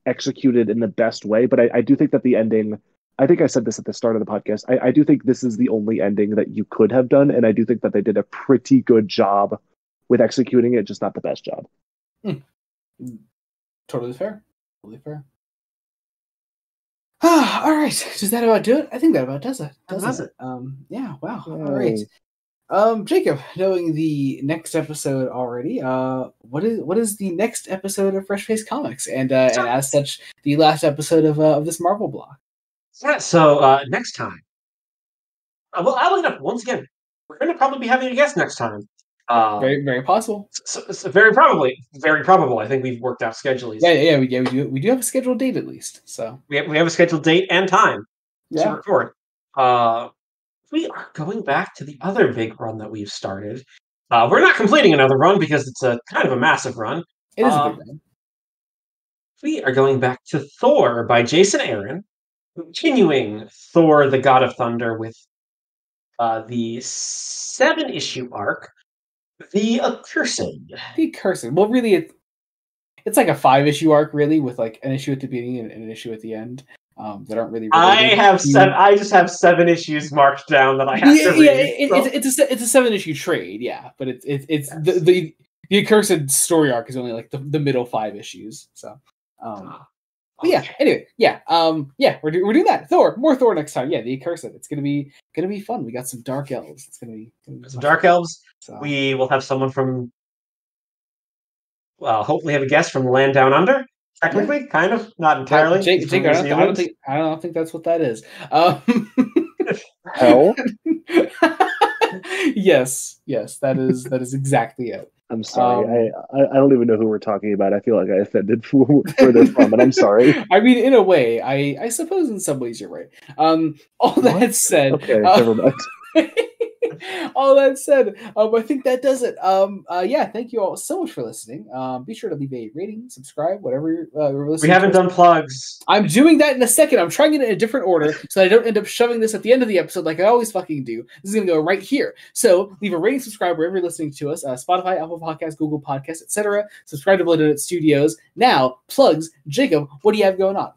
Speaker 3: executed in the best way. But I do think that the ending, I think I said this at the start of the podcast, I do think this is the only ending that you could have done. And I do think that they did a pretty good job with executing it, just not the best job.
Speaker 1: Totally fair. Totally fair. All right. Does that about do it? I think that about does it.
Speaker 2: Does it?
Speaker 1: Yeah. Wow. All right. Jacob, knowing the next episode already, what is the next episode of Fresh Face Comics, and as such, the last episode of this Marvel block?
Speaker 2: Yeah. So next time, well, I'll look it up once again. We're going to probably be having a guest next time.
Speaker 1: Very, very possible.
Speaker 2: So very probable. I think we've worked out schedules.
Speaker 1: Yeah. We do have a scheduled date at least. So
Speaker 2: we have a scheduled date and time
Speaker 1: to
Speaker 2: record. We are going back to the other big run that we've started. We're not completing another run because it's a kind of a massive run.
Speaker 1: It is a big run.
Speaker 2: We are going back to Thor by Jason Aaron, continuing Thor: The God of Thunder with the 7-issue arc, The Accursed.
Speaker 1: The Accursed. Well, really, it's like a 5-issue arc, really, with like an issue at the beginning and an issue at the end. That aren't really related.
Speaker 2: I just have 7 issues marked down that I have to read.
Speaker 1: It's a 7-issue trade, yeah, but it's yes. the Accursed story arc is only like the middle 5 issues. So, but yeah. Anyway, we're doing that. More Thor next time. Yeah, the Accursed. It's gonna be fun. We got some dark elves. It's gonna be
Speaker 2: some dark elves.
Speaker 1: So.
Speaker 2: We will have someone from. Well, hopefully have a guest from the Land Down Under. Technically, kind of, not entirely.
Speaker 1: Jake, I don't think that's what that is.
Speaker 3: Hell?
Speaker 1: Yes, that is exactly it.
Speaker 3: I'm sorry. I don't even know who we're talking about. I feel like I offended where they're from, and I'm sorry.
Speaker 1: I mean, in a way, I suppose in some ways you're right. All that said,
Speaker 3: okay, never mind.
Speaker 1: All that said, I think that does it. Thank you all so much for listening. Be sure to leave a rating, subscribe, whatever you're listening.
Speaker 2: We haven't done plugs.
Speaker 1: I'm doing that in a second. I'm trying it in a different order so that I don't end up shoving this at the end of the episode like I always fucking do. This is gonna go right here. So leave a rating, subscribe wherever you're listening to us. Spotify, Apple Podcasts, Google Podcasts, etc. Subscribe to Blood Donut Studios. Now, plugs. Jacob, what do you have going on?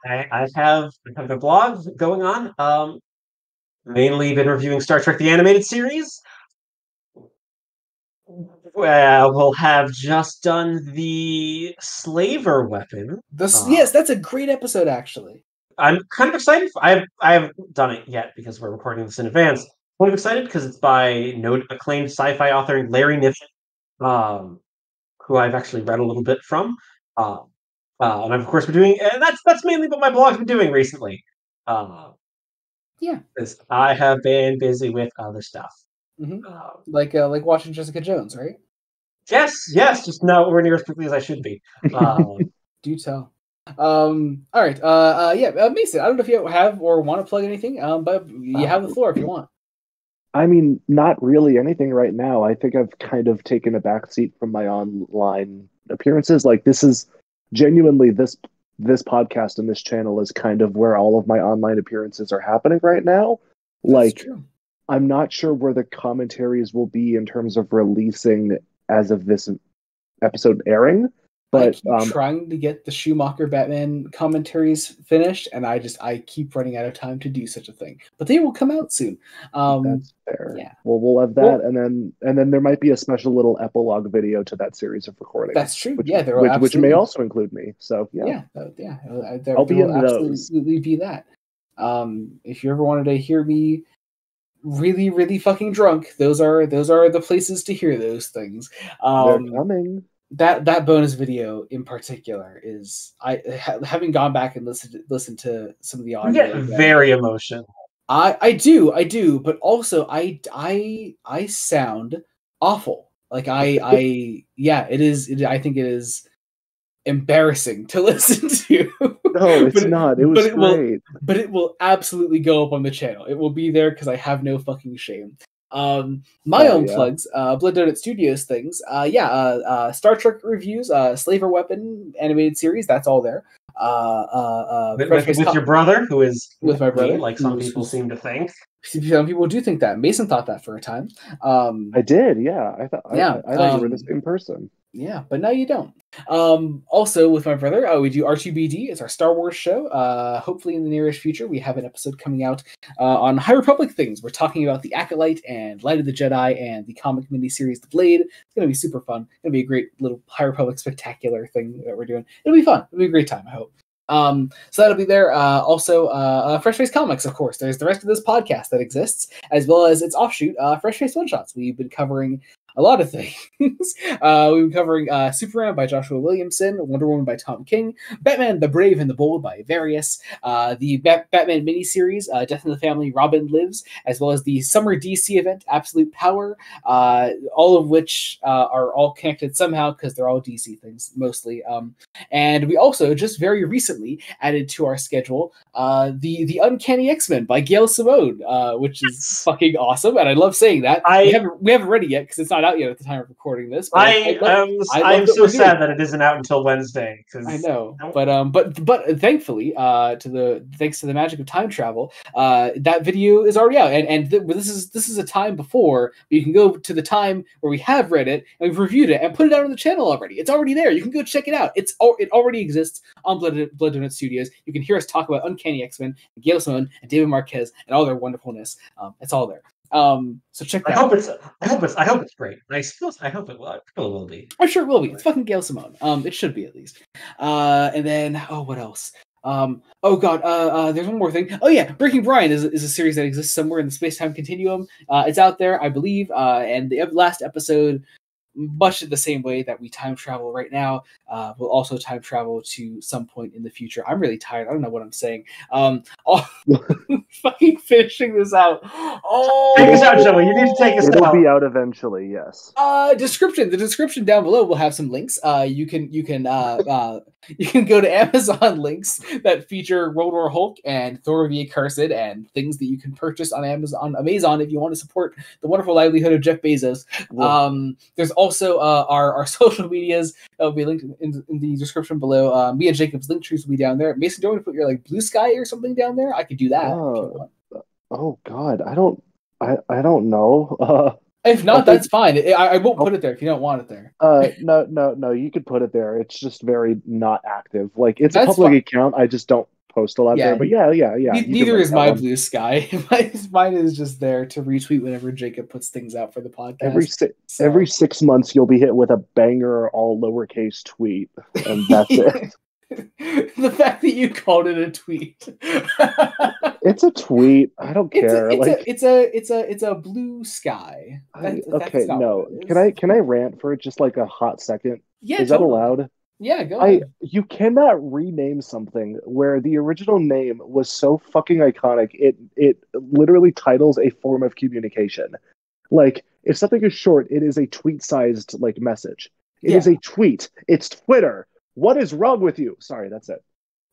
Speaker 2: I have a blog going on. Mainly been reviewing Star Trek the Animated Series. Well, we'll have just done the Slaver Weapon.
Speaker 1: Yes, that's a great episode, actually.
Speaker 2: I'm kind of excited. I haven't done it yet because we're recording this in advance. I'm excited because it's by acclaimed sci-fi author Larry Niven, who I've actually read a little bit from. And of course, we're doing. And that's mainly what my blog's been doing recently.
Speaker 1: Yeah,
Speaker 2: I have been busy with other stuff,
Speaker 1: like watching Jessica Jones, right?
Speaker 2: Yes, just nowhere near as quickly as I should be.
Speaker 1: Do tell. All right. Mason, I don't know if you have or want to plug anything, but you have the floor if you want.
Speaker 3: I mean, not really anything right now. I think I've kind of taken a backseat from my online appearances. Like, this is genuinely this podcast and this channel is kind of where all of my online appearances are happening right now.
Speaker 1: That's true.
Speaker 3: I'm not sure where the commentaries will be in terms of releasing as of this episode airing. But
Speaker 1: I keep trying to get the Schumacher Batman commentaries finished, and I keep running out of time to do such a thing. But they will come out soon.
Speaker 3: That's fair.
Speaker 1: Yeah.
Speaker 3: Well, we'll have that, and then there might be a special little episode video to that series of recordings.
Speaker 1: That's true.
Speaker 3: Which may also include me. So yeah.
Speaker 1: I'll be in those. Absolutely be that. If you ever wanted to hear me really, really fucking drunk, those are the places to hear those things.
Speaker 3: They're coming.
Speaker 1: That bonus video in particular is having gone back and listened to some of the audio.
Speaker 2: You get very emotional.
Speaker 1: I do, but also I sound awful. Like it is. I think it is embarrassing to listen to.
Speaker 3: No, it's not. It was great.
Speaker 1: But it will absolutely go up on the channel. It will be there because I have no fucking shame. My own plugs, Blood Donut Studios things. Star Trek reviews, Slaver Weapon animated series, that's all there.
Speaker 2: With your brother, who is
Speaker 1: with my brother,
Speaker 2: like some people seem to think.
Speaker 1: Some people do think that. Mason thought that for a time.
Speaker 3: I did, yeah. I thought you were this in person.
Speaker 1: Yeah, but now you don't. Also, with my brother, we do R2BD. It's our Star Wars show. Hopefully, in the nearest future, we have an episode coming out on High Republic things. We're talking about the Acolyte and Light of the Jedi and the comic miniseries The Blade. It's going to be super fun. It's going to be a great little High Republic spectacular thing that we're doing. It'll be fun. It'll be a great time, I hope. So that'll be there. Also, Fresh Face Comics, of course. There's the rest of this podcast that exists, as well as its offshoot, Fresh Face One Shots. We've been covering a lot of things. We've been covering Superman by Joshua Williamson, Wonder Woman by Tom King, Batman the Brave and the Bold by Various, the Batman miniseries, Death in the Family, Robin Lives, as well as the Summer DC event, Absolute Power, all of which are all connected somehow because they're all DC things, mostly. And we also just very recently added to our schedule the Uncanny X-Men by Gail Simone, which is fucking awesome, and I love saying that. We haven't read it yet because it's not out yet at the time of recording this.
Speaker 2: I'm so sad that it isn't out until Wednesday.
Speaker 1: I know, but thankfully, thanks to the magic of time travel, that video is already out, and this is a time before you can go to the time where we have read it and we've reviewed it and put it out on the channel already. It's already there. You can go check it out. It already exists on Blood Donut Studios. You can hear us talk about Uncanny X-Men, and Gail Simone, and David Marquez, and all their wonderfulness. It's all there. So check that out.
Speaker 2: I hope it's great. I hope it will. I probably will be.
Speaker 1: I'm sure it will be. It's fucking Gail Simone. It should be at least. And then what else? There's one more thing. Oh yeah, Breaking Brian is a series that exists somewhere in the space-time continuum. It's out there, I believe. And the last episode, much in the same way that we time travel right now, we'll also time travel to some point in the future. I'm really tired. I don't know what I'm saying. Fucking finishing this out.
Speaker 2: Take us out, Joey. You need to take us out.
Speaker 3: It'll be out eventually, yes.
Speaker 1: The description down below will have some links. You can go to Amazon links that feature World War Hulk and Thor the Accursed and things that you can purchase on Amazon if you want to support the wonderful livelihood of Jeff Bezos. There's also our social medias that will be linked in the description below. Me and Jacob's link trees will be down there. Mason, do you want to put your Blue Sky or something down there? I could do that.
Speaker 3: Oh God, I don't know.
Speaker 1: If not, that's fine. I won't put it there if you don't want it there.
Speaker 3: No, you could put it there. It's just very not active. Like, it's a public account. I just don't post a lot there. But yeah.
Speaker 1: Neither is my Blue Sky. Mine is just there to retweet whenever Jacob puts things out for the podcast.
Speaker 3: Every 6 months, you'll be hit with a banger, all lowercase tweet, and that's it.
Speaker 1: The fact that you called it a tweet.
Speaker 3: It's a tweet. I don't care.
Speaker 1: It's a blue sky.
Speaker 3: Okay, no. Can I rant for just like a hot second?
Speaker 1: Yeah,
Speaker 3: is that allowed?
Speaker 1: Yeah, go ahead.
Speaker 3: You cannot rename something where the original name was so fucking iconic. It literally titles a form of communication. Like, if something is short, it is a tweet-sized like message. It is a tweet. It's Twitter. What is wrong with you? Sorry, that's it.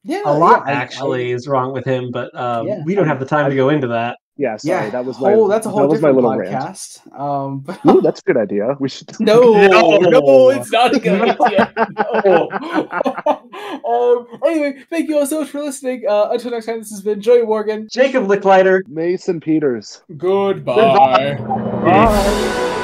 Speaker 2: Yeah, a lot actually is wrong with him, but we don't have the time to go into that.
Speaker 3: Yeah, sorry, that was
Speaker 1: that's a whole different podcast.
Speaker 3: Ooh, that's a good idea. We should.
Speaker 1: No, it's not a good idea. No. Anyway, thank you all so much for listening. Until next time, this has been Joey Morgan,
Speaker 2: Jacob Licklider,
Speaker 3: Mason Peters.
Speaker 1: Goodbye.
Speaker 3: Bye.